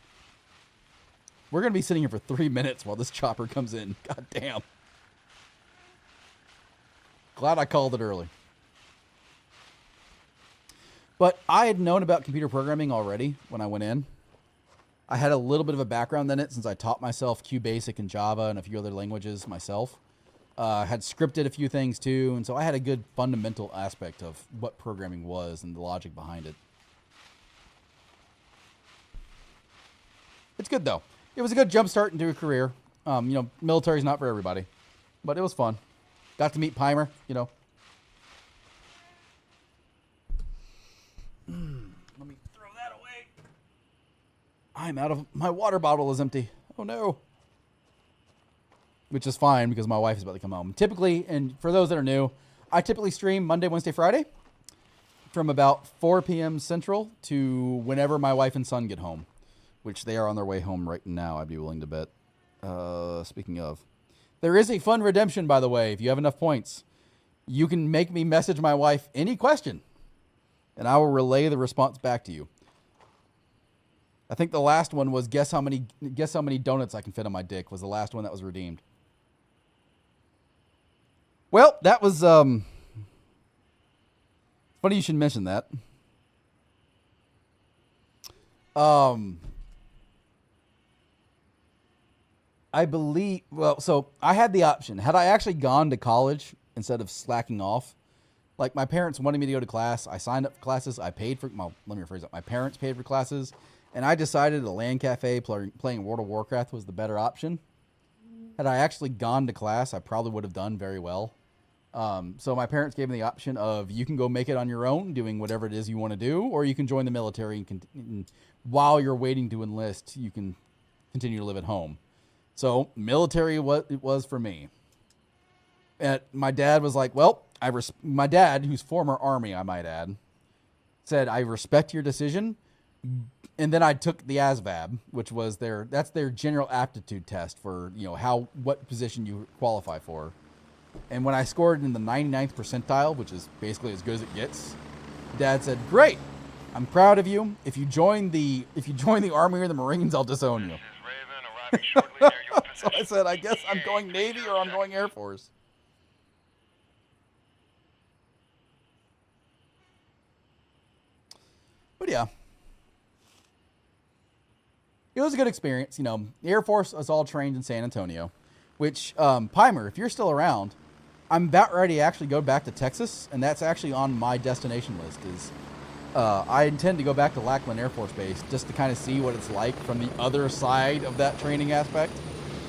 S2: We're going to be sitting here for 3 minutes while this chopper comes in. God damn. Glad I called it early. But I had known about computer programming already when I went in. I had a little bit of a background in it since I taught myself QBasic and Java and a few other languages myself. Had scripted a few things too, and so I had a good fundamental aspect of what programming was and the logic behind it. It's good though. It was a good jump start into a career. Military's not for everybody, but it was fun. Got to meet Pimer, you know. Let me throw that away. I'm out of... My water bottle is empty. Oh, no. Which is fine because my wife is about to come home. Typically, and for those that are new, I typically stream Monday, Wednesday, Friday from about 4 p.m. Central to whenever my wife and son get home, which they are on their way home right now, I'd be willing to bet. Speaking of, there is a fun redemption, by the way. If you have enough points, you can make me message my wife any question, and I will relay the response back to you. I think the last one was guess how many donuts I can fit on my dick was the last one that was redeemed. Well, that was funny you should mention that. I believe, well, so I had the option. Had I actually gone to college instead of slacking off, like my parents wanted me to go to class, I signed up for classes, I paid for, well, let me rephrase that. My parents paid for classes, and I decided a LAN cafe playing World of Warcraft was the better option. Had I actually gone to class, I probably would have done very well. So my parents gave me the option of you can go make it on your own doing whatever it is you want to do, or you can join the military and while you're waiting to enlist, you can continue to live at home. So military what it was for me. And my dad was like, well, my dad, who's former Army, I might add, said, I respect your decision. And then I took the ASVAB, which was that's their general aptitude test for, you know, what position you qualify for. And when I scored in the 99th percentile, which is basically as good as it gets, Dad said, great, I'm proud of you. If you join the Army or the Marines, I'll disown you. So I said, I guess I'm going Navy or I'm going Air Force. But yeah. It was a good experience. You know, the Air Force was all trained in San Antonio, which, Pimer, if you're still around, I'm about ready to actually go back to Texas, and that's actually on my destination list. I intend to go back to Lackland Air Force Base just to kind of see what it's like from the other side of that training aspect.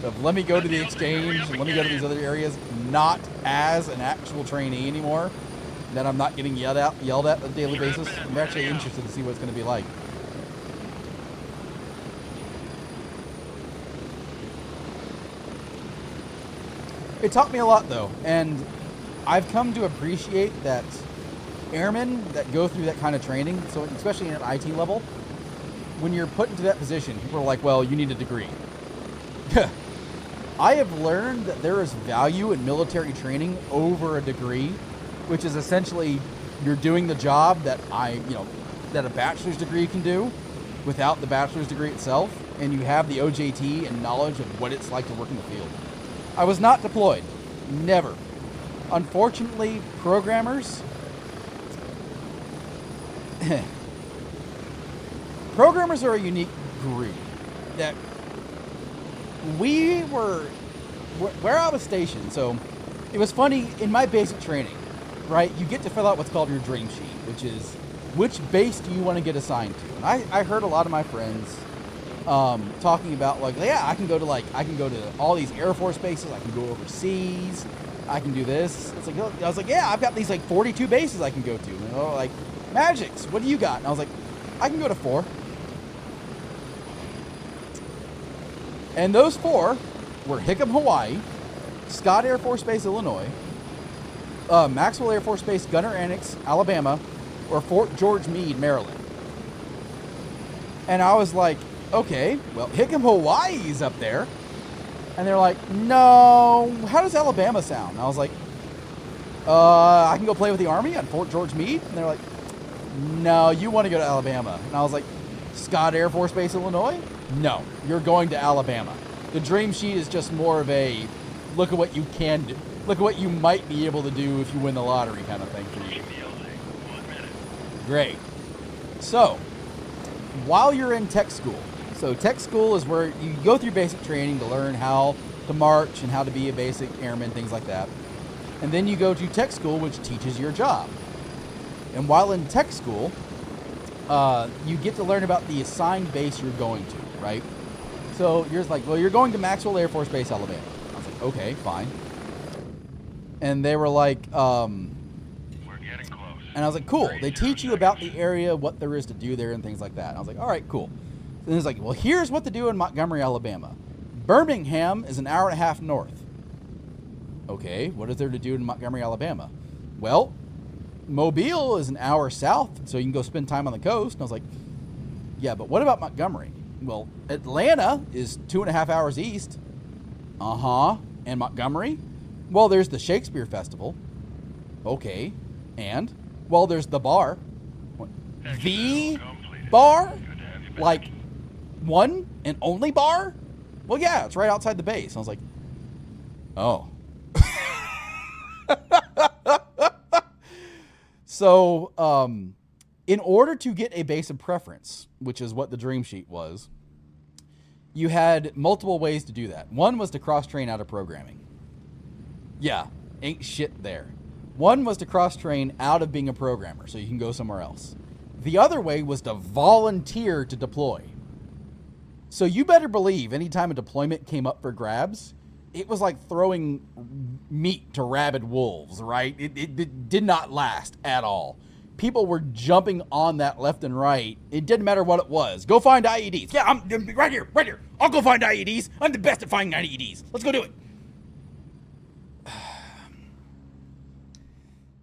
S2: Of let me go to the exchange and let me go to these other areas, not as an actual trainee anymore, that I'm not getting yelled at on a daily basis. I'm actually interested to see what it's going to be like. It taught me a lot, though, and I've come to appreciate that airmen that go through that kind of training, so especially at IT level, when you're put into that position, people are like, well, you need a degree. I have learned that there is value in military training over a degree, which is essentially you're doing the job that that a bachelor's degree can do without the bachelor's degree itself, and you have the OJT and knowledge of what it's like to work in the field. I was not deployed. Never. Unfortunately, programmers are a unique group. That we were where I was stationed. So it was funny in my basic training, right? You get to fill out what's called your dream sheet, which is which base do you want to get assigned to. And I heard a lot of my friends talking about like, yeah, I can go to all these Air Force bases. I can go overseas. I can do this. It's like, I was like, yeah, I've got these like 42 bases I can go to. And they're like, Magics, what do you got? And I was like, I can go to 4. And those 4 were Hickam, Hawaii, Scott Air Force Base, Illinois, Maxwell Air Force Base, Gunner Annex, Alabama, or Fort George Meade, Maryland. And I was like, okay, well, Hickam, Hawaii is up there. And they're like, no, how does Alabama sound? And I was like, I can go play with the Army on Fort George Meade. And they're like, no, you want to go to Alabama. And I was like, Scott Air Force Base, Illinois? No, you're going to Alabama. The dream sheet is just more of a look at what you can do. Look at what you might be able to do if you win the lottery kind of thing for you. Great. So, while you're in tech school, so tech school is where you go through basic training to learn how to march and how to be a basic airman, things like that. And then you go to tech school, which teaches your job. And while in tech school, you get to learn about the assigned base you're going to, right? So you're like, well, you're going to Maxwell Air Force Base, Alabama. I was like, okay, fine. And they were like,
S3: We're getting close.
S2: and I was like, cool. They teach you about the area, what there is to do there, and things like that. And I was like, all right, cool. And it's like, well, here's what to do in Montgomery, Alabama. Birmingham is an hour and a half north. Okay, what is there to do in Montgomery, Alabama? Well, Mobile is an hour south, so you can go spend time on the coast. And I was like, yeah, but what about Montgomery? Well, Atlanta is 2.5 hours east. Uh-huh. And Montgomery? Well, there's the Shakespeare Festival. Okay. And? Well, there's the bar. The bar? Like, one and only bar? Well, yeah, it's right outside the base. I was like, oh. So, in order to get a base of preference, which is what the dream sheet was, you had multiple ways to do that. One was to cross-train out of programming. Yeah, ain't shit there. One was to cross-train out of being a programmer, so you can go somewhere else. The other way was to volunteer to deploy. So you better believe anytime a deployment came up for grabs, it was like throwing meat to rabid wolves, right? It did not last at all. People were jumping on that left and right. It didn't matter what it was. Go find IEDs. Yeah, I'm right here. I'll go find IEDs. I'm the best at finding IEDs. Let's go do it.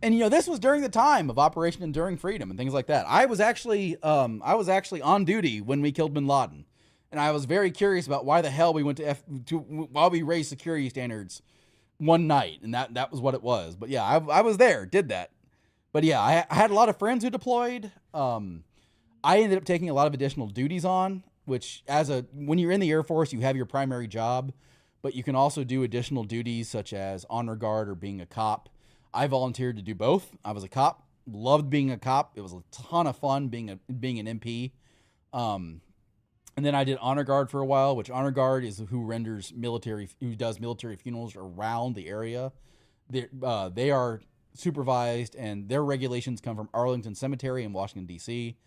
S2: And this was during the time of Operation Enduring Freedom and things like that. I was actually on duty when we killed bin Laden. And I was very curious about why the hell we went while we raised security standards one night. And that was what it was. But yeah, I was there, did that. But yeah, I had a lot of friends who deployed. I ended up taking a lot of additional duties on, which when you're in the Air Force, you have your primary job, but you can also do additional duties such as honor guard or being a cop. I volunteered to do both. I was a cop, loved being a cop. It was a ton of fun being an MP. And then I did honor guard for a while, which honor guard is who does military funerals around the area. They are supervised, and their regulations come from Arlington Cemetery in Washington, D.C.,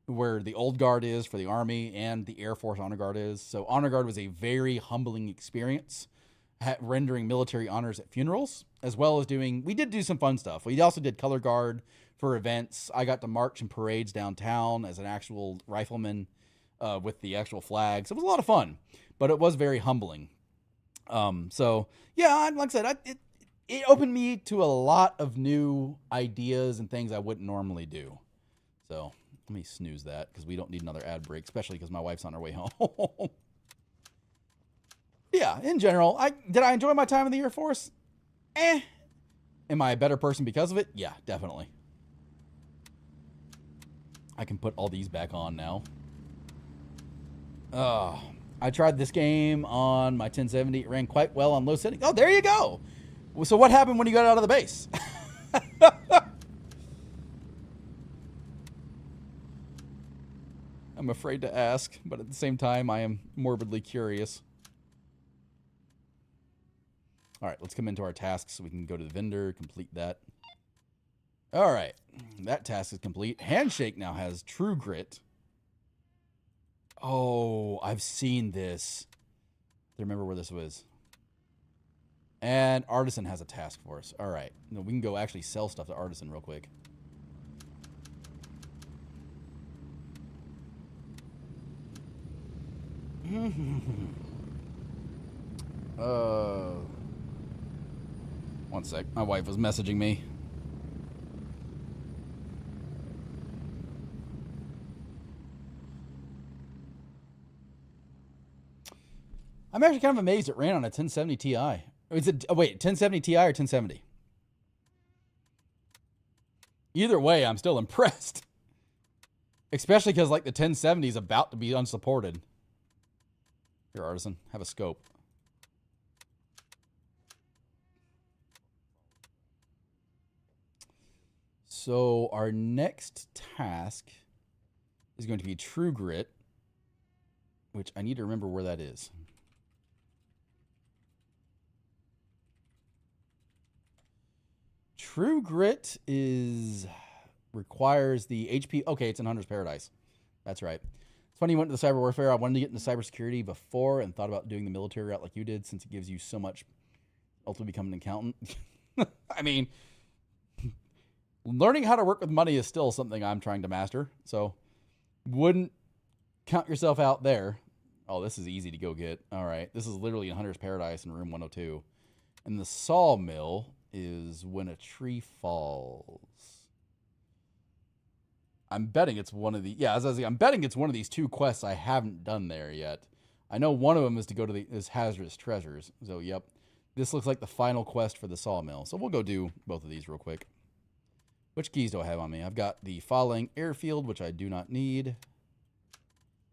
S2: where the old guard is for the Army and the Air Force honor guard is. So honor guard was a very humbling experience, rendering military honors at funerals, as well as we did do some fun stuff. We also did color guard for events. I got to march in parades downtown as an actual rifleman with the actual flags. It was a lot of fun, but it was very humbling. So yeah, like I said, it opened me to a lot of new ideas and things I wouldn't normally do. So let me snooze that because we don't need another ad break, especially because my wife's on her way home. Yeah, in general, did I enjoy my time in the Air Force? Am I a better person because of it? Yeah, definitely. I can put all these back on now. I tried this game on my 1070. It ran quite well on low settings. Oh, there you go. So what happened when you got out of the base? I'm afraid to ask, but at the same time, I am morbidly curious. All right, let's come into our tasks so we can go to the vendor, complete that. All right, that task is complete. Handshake now has True Grit. Oh, I've seen this. I remember where this was. And Artisan has a task for us. All right. No, we can go actually sell stuff to Artisan real quick. One sec. My wife was messaging me. I'm actually kind of amazed it ran on a 1070 Ti. Wait, 1070 Ti or 1070? Either way, I'm still impressed. Especially because, like, the 1070 is about to be unsupported. Here, Artisan, have a scope. So, our next task is going to be True Grit, which I need to remember where that is. True Grit requires the HP. Okay, it's in Hunter's Paradise. That's right. It's funny you went to the cyber warfare. I wanted to get into cybersecurity before and thought about doing the military route like you did, since it gives you so much. Ultimately become an accountant. I mean, learning how to work with money is still something I'm trying to master. So wouldn't count yourself out there. Oh, this is easy to go get. All right. This is literally in Hunter's Paradise in room 102. And the sawmill is when a tree falls. I'm betting it's one of the... Yeah, as I was saying, I'm betting it's one of these 2 quests I haven't done there yet. I know one of them is to go to is Hazardous Treasures. So, yep. This looks like the final quest for the sawmill. So we'll go do both of these real quick. Which keys do I have on me? I've got the falling airfield, which I do not need.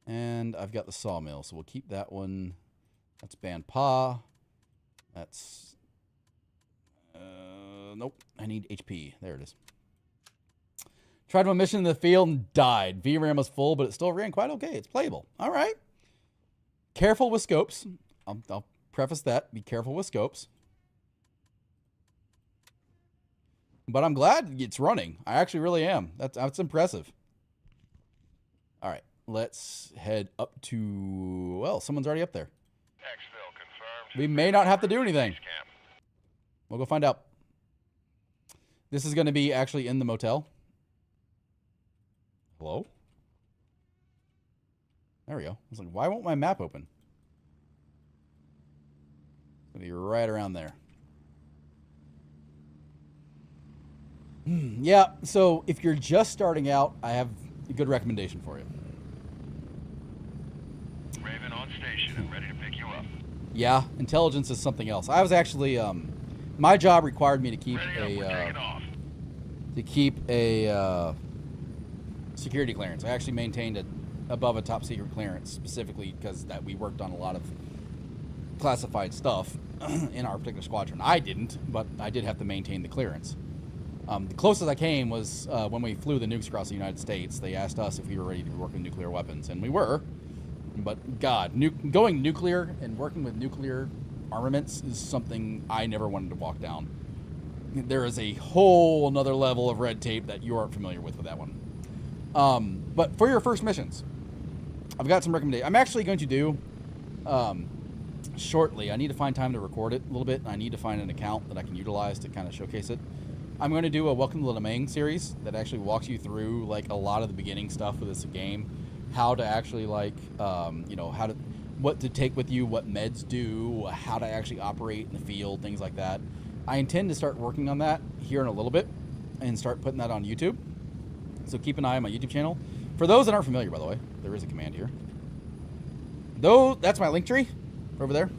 S2: And I've got the sawmill, so we'll keep that one. That's Banpa. That's... nope, I need HP. There it is. Tried one mission in the field and died. VRAM was full, but it still ran quite okay. It's playable. All right. Careful with scopes. I'll preface that. Be careful with scopes. But I'm glad it's running. I actually really am. That's impressive. All right. Let's head up to... Well, someone's already up there.
S3: Exfil confirmed.
S2: We may not have to do anything. We'll go find out. This is going to be actually in the motel. Hello? There we go. I was like, why won't my map open? It's going to be right around there. Yeah, so if you're just starting out, I have a good recommendation for you.
S3: Raven on station and ready to pick you up.
S2: Yeah, intelligence is something else. I was actually, my job required me to keep a security clearance. I actually maintained it above a top secret clearance specifically because that we worked on a lot of classified stuff in our particular squadron. I didn't, but I did have to maintain the clearance. The closest I came was when we flew the nukes across the United States. They asked us if we were ready to work with nuclear weapons, and we were. But God, going nuclear and working with nuclear armaments is something I never wanted to walk down. There is a whole another level of red tape that you aren't familiar with that one. But for your first missions, I've got some recommendations. I'm actually going to do shortly. I need to find time to record it a little bit, and I need to find an account that I can utilize to kind of showcase it. I'm going to do a Welcome to Lemme series that actually walks you through like a lot of the beginning stuff with this game, how to actually like, what to take with you, what meds do, how to actually operate in the field, things like that. I intend to start working on that here in a little bit and start putting that on YouTube. So keep an eye on my YouTube channel. For those that aren't familiar, by the way, there is a command here. Though that's my link tree over there.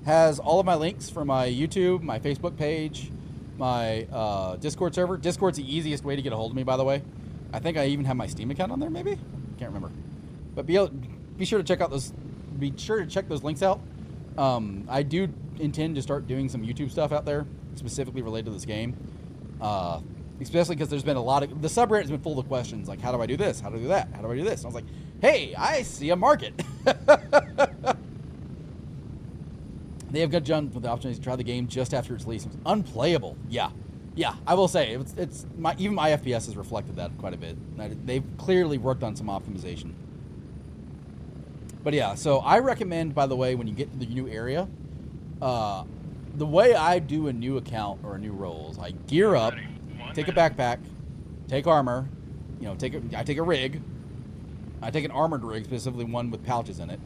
S2: Has all of my links for my YouTube, my Facebook page, my Discord server. Discord's the easiest way to get a hold of me, by the way. I think I even have my Steam account on there, maybe? Can't remember. But be sure to check out those. Be sure to check those links out. I do intend to start doing some YouTube stuff out there, specifically related to this game. Especially because there's been a lot of... The subreddit has been full of questions, like, how do I do this? How do I do that? How do I do this? And I was like, hey, I see a market. They have got done with the opportunity to try the game just after its release. It was unplayable. Yeah, I will say even my FPS has reflected that quite a bit. They've clearly worked on some optimization. But yeah, so I recommend, by the way, when you get to the new area, the way I do a new account or a new role is I gear up, take a backpack, take armor, I take a rig, I take an armored rig, specifically one with pouches in it,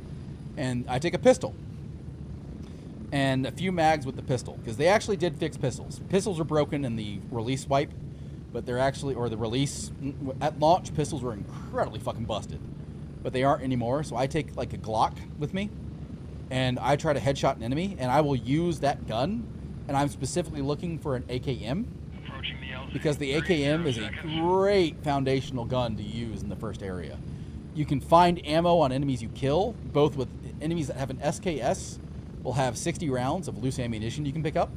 S2: and I take a pistol. And a few mags with the pistol, because they actually did fix pistols. Pistols were broken in the release wipe, but they're actually, or the release, at launch, pistols were incredibly fucking busted. But they aren't anymore, so I take like a Glock with me, and I try to headshot an enemy, and I will use that gun, and I'm specifically looking for an AKM, because the AKM is a great foundational gun to use in the first area. You can find ammo on enemies you kill, both with enemies that have an SKS, will have 60 rounds of loose ammunition you can pick up,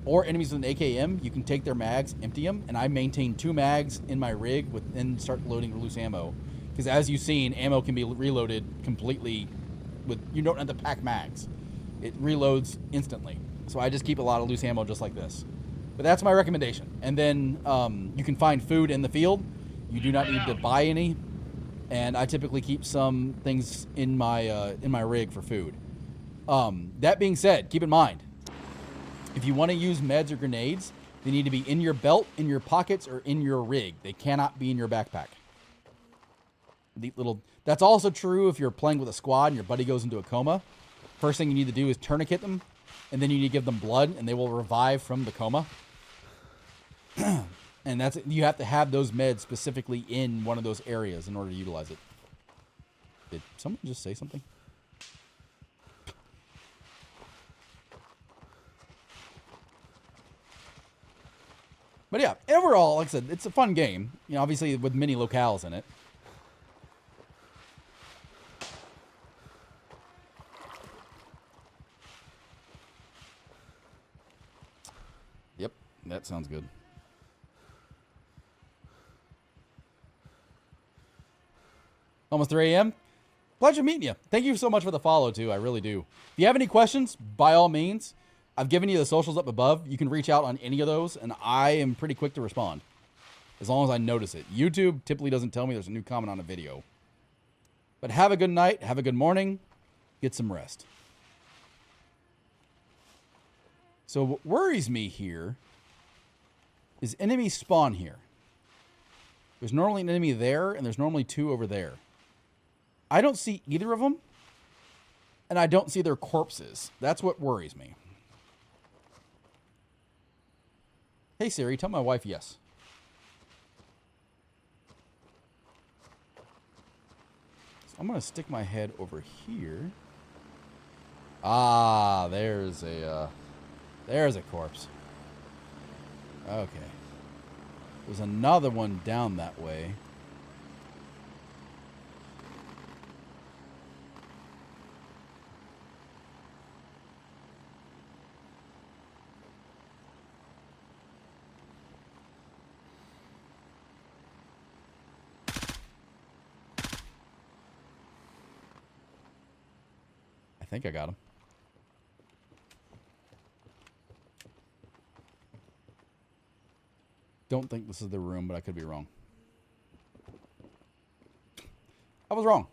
S2: or enemies with an AKM, you can take their mags, empty them, and I maintain 2 mags in my rig and start loading loose ammo. Because as you've seen, ammo can be reloaded completely you don't have to pack mags. It reloads instantly. So I just keep a lot of loose ammo just like this. But that's my recommendation. And then you can find food in the field. You do not need to buy any. And I typically keep some things in my rig for food. That being said, keep in mind, If you want to use meds or grenades, they need to be in your belt, in your pockets, or in your rig. They cannot be in your backpack. That's also true if you're playing with a squad and your buddy goes into a coma. First thing you need to do is tourniquet them, and then you need to give them blood, and they will revive from the coma. And you have to have those meds specifically in one of those areas in order to utilize it. Did someone just say something? But yeah, overall, like I said, it's a fun game. You know, obviously with many locales in it. Yep, that sounds good. Almost 3 a.m. Pleasure meeting you. Thank you so much for the follow, too. I really do. If you have any questions, by all means, I've given you the socials up above. You can reach out on any of those, and I am pretty quick to respond. As long as I notice it. YouTube typically doesn't tell me there's a new comment on a video. But have a good night. Have a good morning. Get some rest. So what worries me here is enemies spawn here. There's normally an enemy there, and there's normally 2 over there. I don't see either of them, and I don't see their corpses. That's what worries me. Hey Siri, tell my wife yes. So I'm going to stick my head over here. Ah, there's a corpse. Okay. There's another one down that way. I think I got him. Don't think this is the room, but I could be wrong. I was wrong.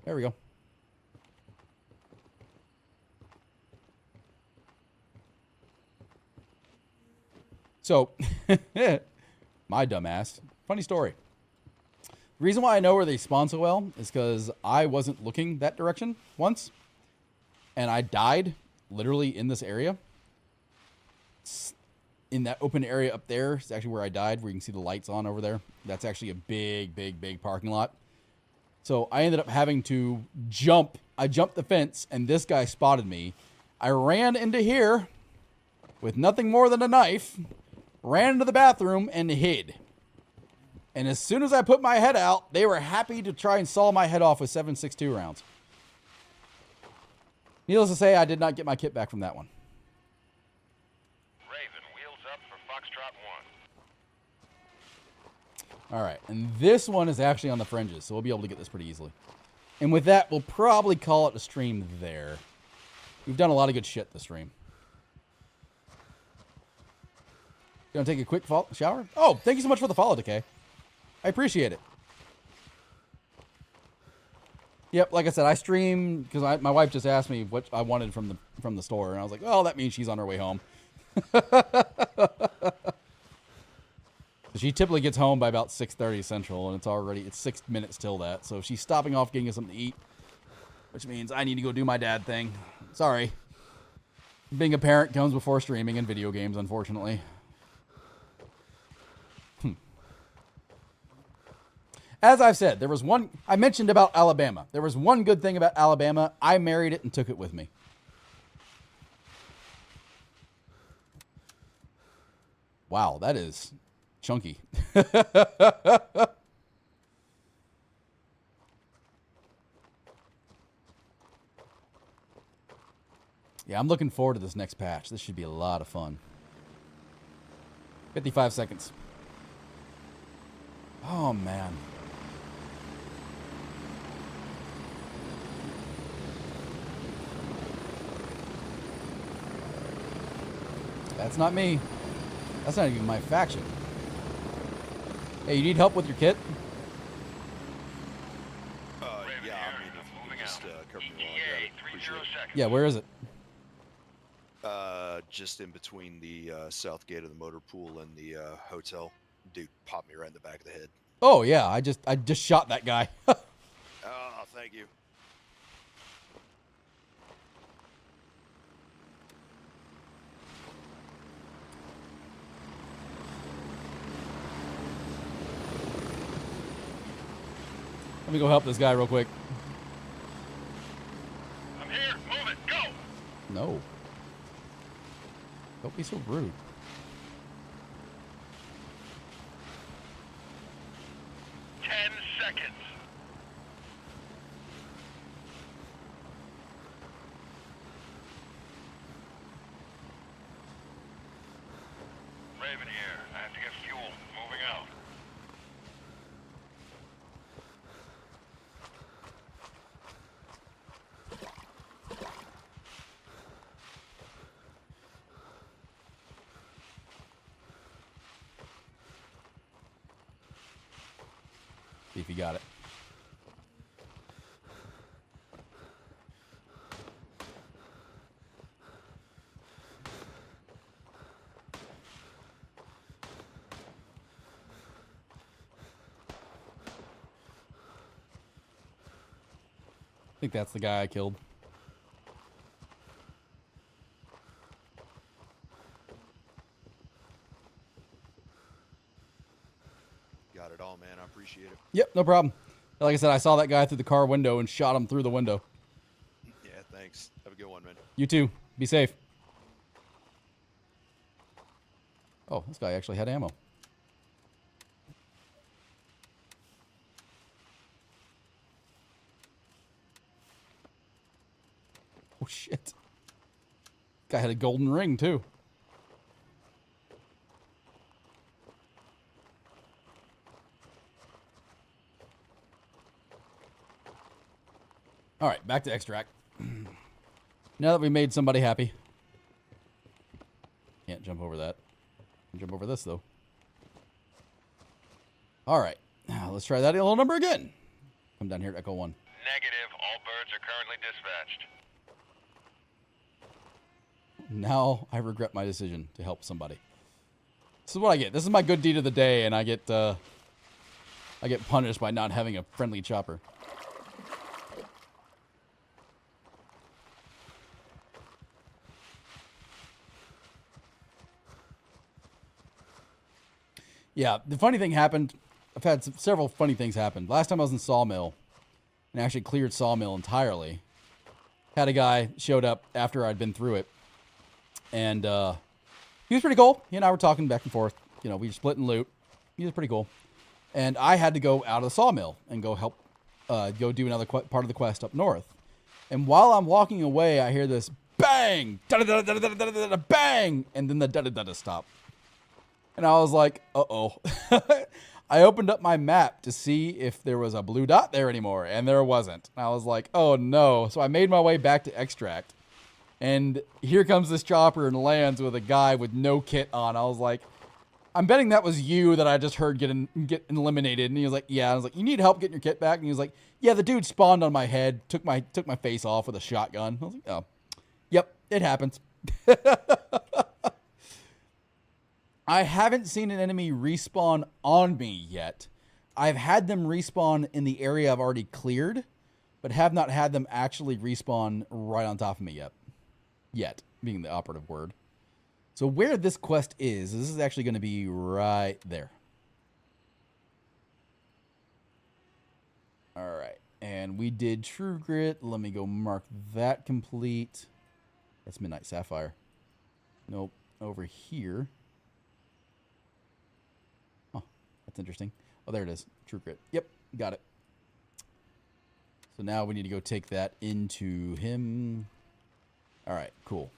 S2: There we go. So, my dumbass. Funny story. The reason why I know where they spawn so well is because I wasn't looking that direction once. And I died literally in this area. In that open area up there is actually where I died, where you can see the lights on over there. That's actually a big parking lot. So I ended up having to jump. I jumped the fence, and this guy spotted me. I ran into here with nothing more than a knife, ran into the bathroom, and hid. And as soon as I put my head out, they were happy to try and saw my head off with 7.62 rounds. Needless to say, I did not get my kit back from that one.
S3: Raven, wheels up for Foxtrot 1.
S2: All right, and this one is actually on the fringes, so we'll be able to get this pretty easily. And with that, we'll probably call it a stream there. We've done a lot of good shit this stream. Gonna take a quick shower? Oh, thank you so much for the follow, Decay. I appreciate it. Yep, like I said, I stream because my wife just asked me what I wanted from the store, and I was like, "Oh, that means she's on her way home." She typically gets home by about 6:30 Central, and it's 6 minutes till that. So she's stopping off getting us something to eat, which means I need to go do my dad thing. Sorry, being a parent comes before streaming and video games, unfortunately. As I've said, I mentioned about Alabama. There was one good thing about Alabama. I married it and took it with me. Wow, that is chunky. Yeah, I'm looking forward to this next patch. This should be a lot of fun. 55 seconds. Oh, man. That's not me. That's not even my faction. Hey, you need help with your kit?
S3: Raven
S4: Yeah,
S3: here,
S4: I mean, if you
S3: moving
S4: could just
S3: out.
S4: cover me while I
S3: ETA,
S4: got it,
S3: 30
S4: appreciate it.
S3: seconds.
S2: Yeah, where is it?
S4: just in between the south gate of the motor pool and the hotel. Dude popped me right in the back of the head.
S2: Oh yeah, I just shot that guy.
S4: Oh, thank you.
S2: Let me go help this guy real quick.
S3: I'm here. Move it. Go.
S2: No. Don't be so rude.
S3: Seconds. Raven here. I have to get fuel. Moving out.
S2: See if you got it. I think that's the guy I killed.
S4: Got it all, man. I appreciate it.
S2: Yep, no problem. Like I said, I saw that guy through the car window and shot him through the window.
S4: Yeah, thanks. Have a good one, man.
S2: You too. Be safe. Oh, this guy actually had ammo. Oh, shit. Guy had a golden ring, too. All right, back to extract. Now that we made somebody happy. Can't jump over that. Can jump over this, though. All right. Now let's try that little number again. Come down here to Echo 1.
S3: Negative. All birds are currently dispatched.
S2: Now I regret my decision to help somebody. This is what I get. This is my good deed of the day, and I get punished by not having a friendly chopper. Yeah, the funny thing happened. I've had several funny things happen. Last time I was in Sawmill, and actually cleared Sawmill entirely. Had a guy showed up after I'd been through it, and he was pretty cool. He and I were talking back and forth. You know, we were splitting loot. He was pretty cool, and I had to go out of the Sawmill and go help, go do another part of the quest up north. And while I'm walking away, I hear this bang, bang, and then the da-da-da-da stop. And I was like, uh-oh. I opened up my map to see if there was a blue dot there anymore, and there wasn't. And I was like, oh, no. So I made my way back to extract, and here comes this chopper and lands with a guy with no kit on. I was like, I'm betting that was you that I just heard get eliminated. And he was like, yeah. I was like, you need help getting your kit back? And he was like, yeah, the dude spawned on my head, took my face off with a shotgun. I was like, oh, yep, it happens. I haven't seen an enemy respawn on me yet. I've had them respawn in the area I've already cleared, but have not had them actually respawn right on top of me yet. Yet, being the operative word. So where this quest is, this is actually going to be right there. All right. And we did True Grit. Let me go mark that complete. That's Midnight Sapphire. Nope. Over here. That's interesting. Oh, there it is. True Grit. Yep, got it. So now we need to go take that into him. All right, cool.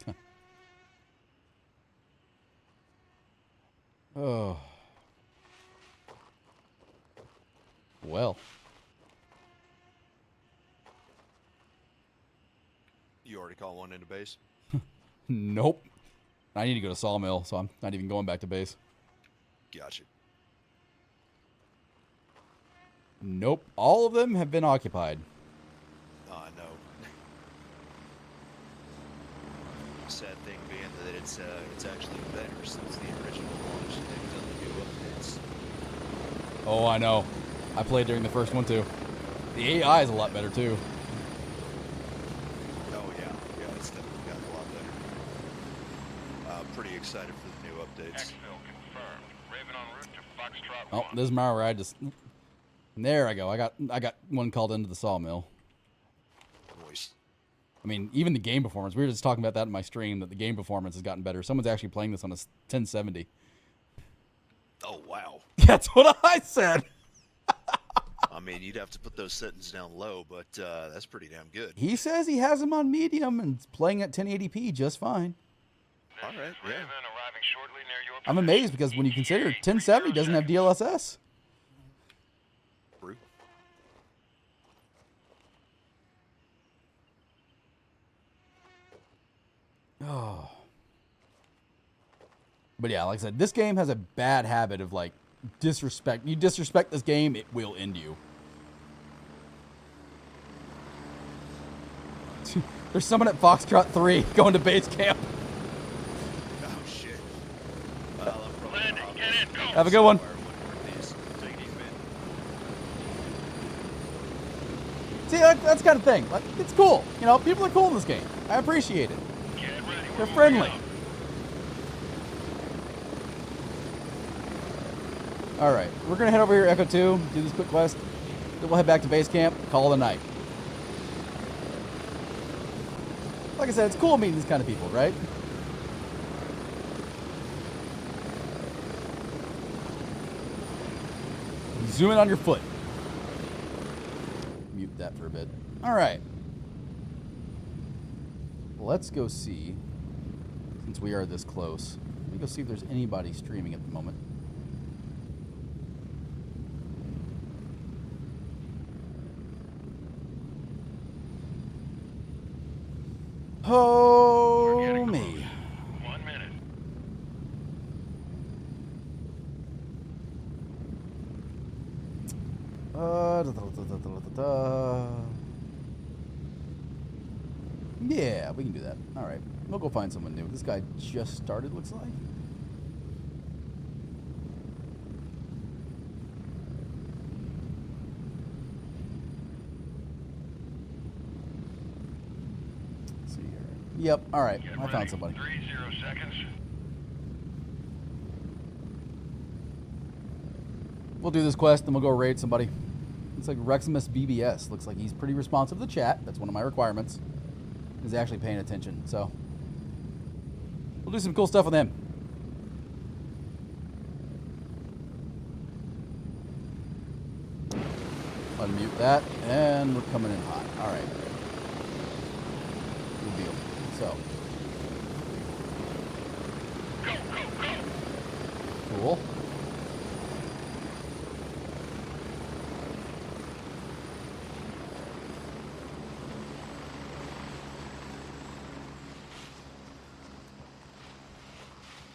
S2: Huh. Oh. Well.
S4: You already call one into base?
S2: Nope. I need to go to Sawmill, so I'm not even going back to base.
S4: Gotcha.
S2: Nope. All of them have been occupied.
S4: Oh, I know. Sad thing being that it's actually better since the original launch. They've done the new updates.
S2: Oh, I know. I played during the first one, too. The AI is a lot better, too.
S4: Oh yeah, it's definitely gotten a lot better. Pretty excited for the new updates.
S3: Exfil confirmed. Raven en route to Foxtrot
S2: Oh,
S3: 1.
S2: this is my ride. Just there I go. I got one called into the sawmill.
S4: Voice.
S2: I mean, even the game performance. We were just talking about that in my stream, that the game performance has gotten better. Someone's actually playing this on a 1070.
S4: Oh wow.
S2: That's what I said.
S4: I mean, you'd have to put those settings down low, but that's pretty damn good.
S2: He says he has them on medium and playing at 1080p just fine.
S4: All right,
S3: Raven
S4: yeah.
S3: arriving shortly near your
S2: I'm
S3: position.
S2: amazed because when you consider 1070 doesn't have DLSS.
S4: True.
S2: Oh. But yeah, like I said, this game has a bad habit of like disrespect. You disrespect this game, it will end you. There's someone at Foxtrot 3 going to base camp.
S4: Oh shit. Well, I'm probably
S3: Landing,
S4: gonna
S3: get in, go!
S2: Have a good one.
S4: Take it easy, man.
S2: See, that's the kind of thing. Like, it's cool. You know, people are cool in this game. I appreciate it.
S3: Get ready.
S2: They're
S3: we're
S2: friendly.
S3: moving up.
S2: All right, we're gonna head over here, Echo 2, do this quick quest. Then we'll head back to base camp, call it a night. Like I said, it's cool meeting these kind of people, right? Zoom in on your foot. Mute that for a bit. All right. Let's go see, since we are this close, let me go see if there's anybody streaming at the moment. Oh, me.
S3: 1 minute.
S2: Yeah, we can do that. All right. We'll go find someone new. This guy just started, looks like. Let's see here. Yep. All right.
S3: Get
S2: I
S3: ready.
S2: found somebody.
S3: 30 seconds.
S2: We'll do this quest, then we'll go raid somebody. Looks like Reximus BBS. Looks like he's pretty responsive to the chat. That's one of my requirements. He's actually paying attention. So we'll do some cool stuff with him. Unmute that, and we're coming in hot. All right. Good deal. So.
S3: Go, go, go!
S2: Cool.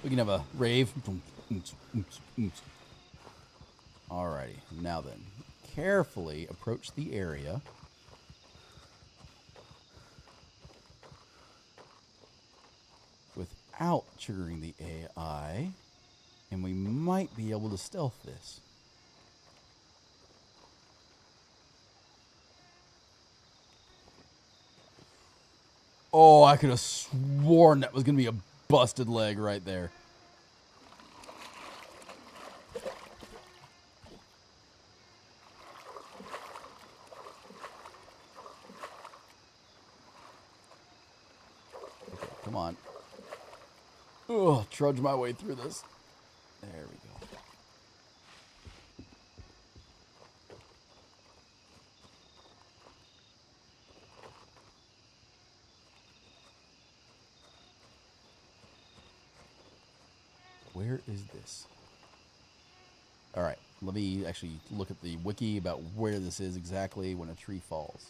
S2: We can have a rave. Alrighty, now then, carefully approach the area. Without triggering the AI, and we might be able to stealth this. Oh, I could have sworn that was going to be a busted leg right there. Okay, come on. Oh, trudge my way through this. There we go. Where is this? All right, let me actually look at the wiki about where this is exactly when a tree falls.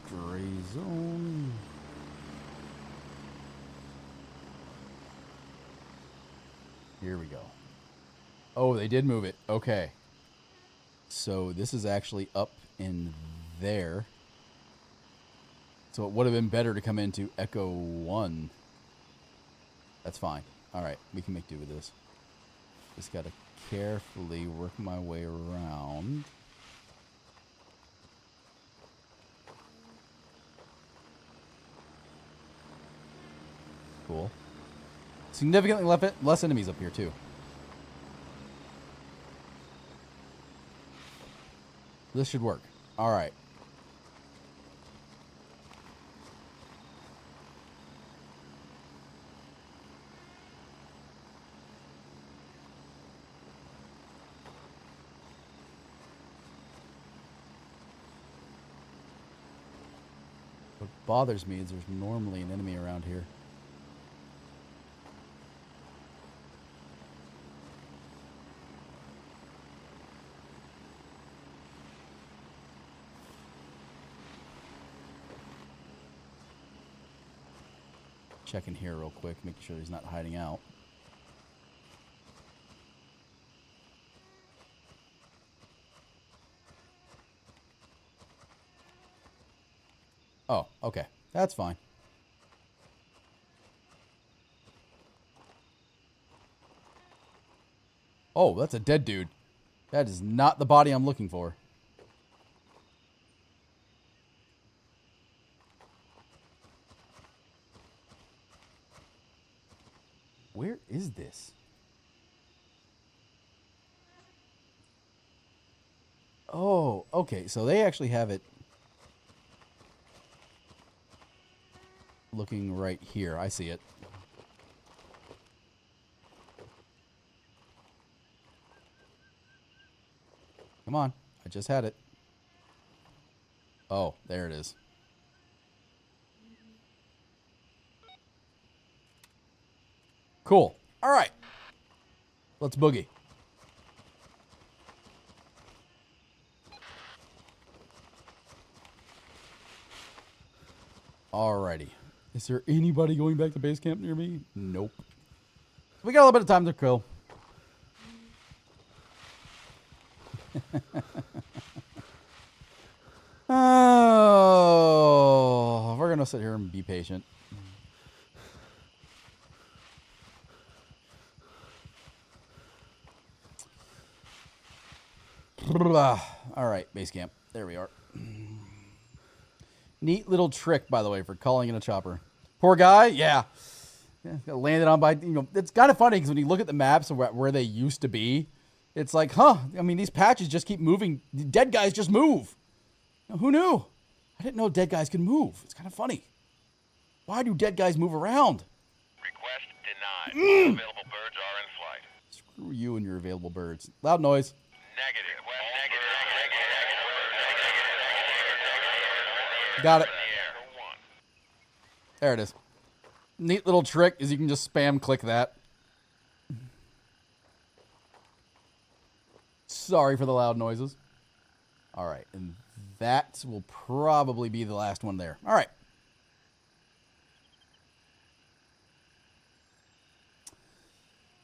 S2: Gray zone. Here we go. Oh, they did move it. Okay. So this is actually up in there. So it would have been better to come into Echo 1. That's fine. All right, we can make do with this. Just got to carefully work my way around. Cool. Significantly less enemies up here, too. This should work. All right. What bothers me is there's normally an enemy around here. Checking here real quick, making sure he's not hiding out. Oh, okay. That's fine. Oh, that's a dead dude. That is not the body I'm looking for. Where is this? Oh, okay. So they actually have it looking right here. I see it. Come on. I just had it. Oh, there it is. Cool. All right. Let's boogie. Alrighty. Is there anybody going back to base camp near me? Nope. We got a little bit of time to kill. Oh, we're going to sit here and be patient. All right, base camp. There we are. Neat little trick, by the way, for calling in a chopper. Poor guy, yeah. Got landed on by, you know, it's kind of funny because when you look at the maps of where they used to be, it's like, huh, I mean, these patches just keep moving. The dead guys just move. Now, who knew? I didn't know dead guys could move. It's kind of funny. Why do dead guys move around?
S3: Request denied. All available birds are in flight.
S2: Screw you and your available birds. Loud noise.
S3: Negative.
S2: Got it. There it is. Neat little trick is you can just spam click that. Sorry for the loud noises. All right, and that will probably be the last one there. All right.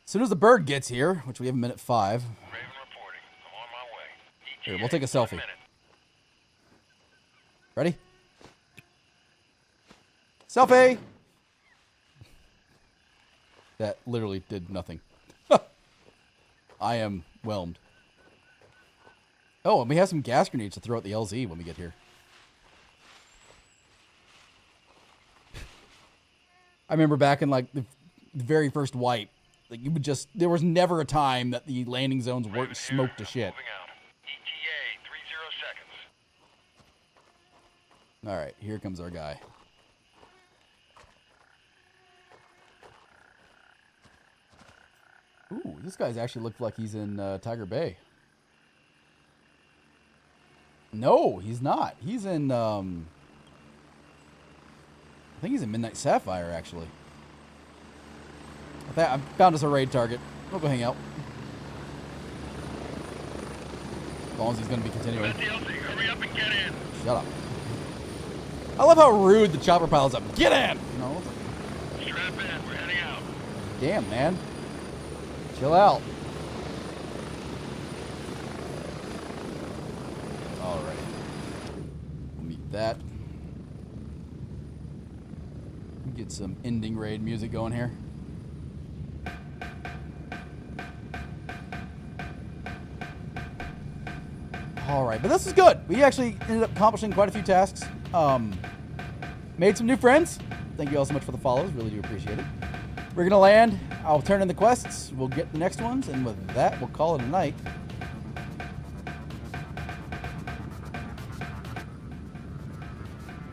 S2: As soon as the bird gets here, which we have a minute 5.
S3: Raven reporting. I'm on my way.
S2: Here, we'll take a selfie. Ready? Selfie! That literally did nothing. I am whelmed. Oh, and we have some gas grenades to throw at the LZ when we get here. I remember back in like the very first wipe, like you would just, there was never a time that the landing zones weren't smoked to shit.
S3: Moving out. ETA 30 seconds.
S2: All right, here comes our guy. Ooh, this guy's actually looked like he's in Tiger Bay. No, he's not. He's in, I think he's in Midnight Sapphire, actually. I found us a raid target. We'll go hang out. As long as he's going to be continuing.
S3: Hurry up and get in.
S2: Shut up. I love how rude the chopper piles up. Get in! No.
S3: Strap in. We're heading out.
S2: Damn, man. Chill out. Alright. We'll meet that. Get some ending raid music going here. Alright, but this is good. We actually ended up accomplishing quite a few tasks. Made some new friends. Thank you all so much for the follows. Really do appreciate it. We're going to land. I'll turn in the quests. We'll get the next ones. And with that, we'll call it a night.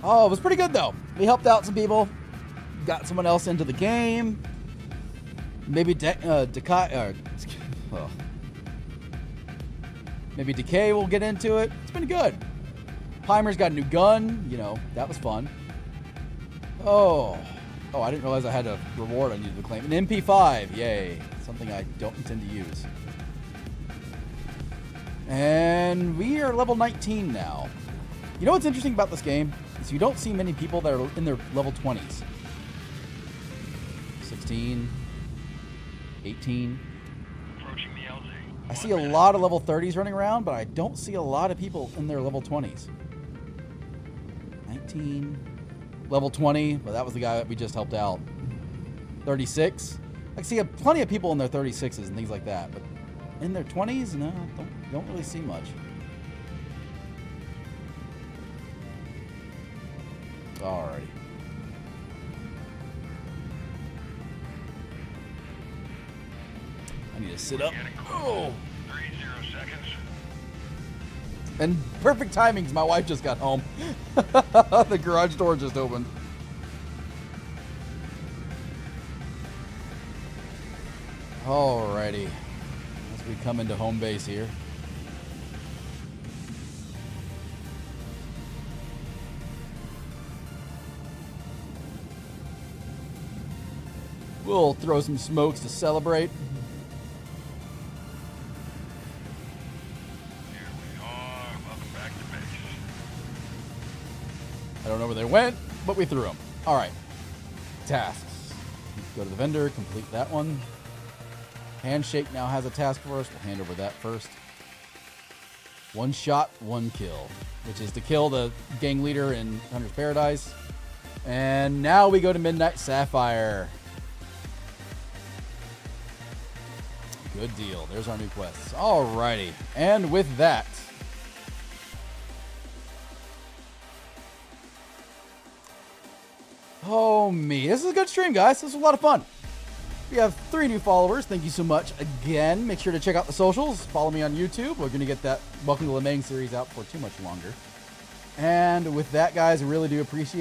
S2: Oh, it was pretty good, though. We helped out some people. Got someone else into the game. Maybe Maybe Decay will get into it. It's been good. Heimer's got a new gun. You know, that was fun. Oh, I didn't realize I had a reward I needed to claim. An MP5. Yay. Something I don't intend to use. And we are level 19 now. You know what's interesting about this game? Is you don't see many people that are in their level 20s. 16, 18.
S3: Approaching the LZ.
S2: I see a lot of level 30s running around, but I don't see a lot of people in their level 20s. 19, level 20, well, that was the guy that we just helped out. 36. I see plenty of people in their 36s and things like that, but in their 20s, no, don't really see much. Alrighty. I need to sit up. Oh!
S3: 30 seconds.
S2: And perfect timing because my wife just got home. The garage door just opened. Alrighty. As we come into home base here. We'll throw some smokes to celebrate.
S3: Here we are. Welcome back to base.
S2: I don't know where they went, but we threw them. All right. Tasks. Go to the vendor, complete that one. Handshake now has a task for us. We'll hand over that first. One shot, one kill, which is to kill the gang leader in Hunter's Paradise. And now we go to Midnight Sapphire. Good deal. There's our new quests. Alrighty. And with that, oh me. This is a good stream, guys. This was a lot of fun. We have 3 new followers. Thank you so much again. Make sure to check out the socials. Follow me on YouTube. We're going to get that Welcome to Lemme series out for too much longer. And with that, guys, I really do appreciate it.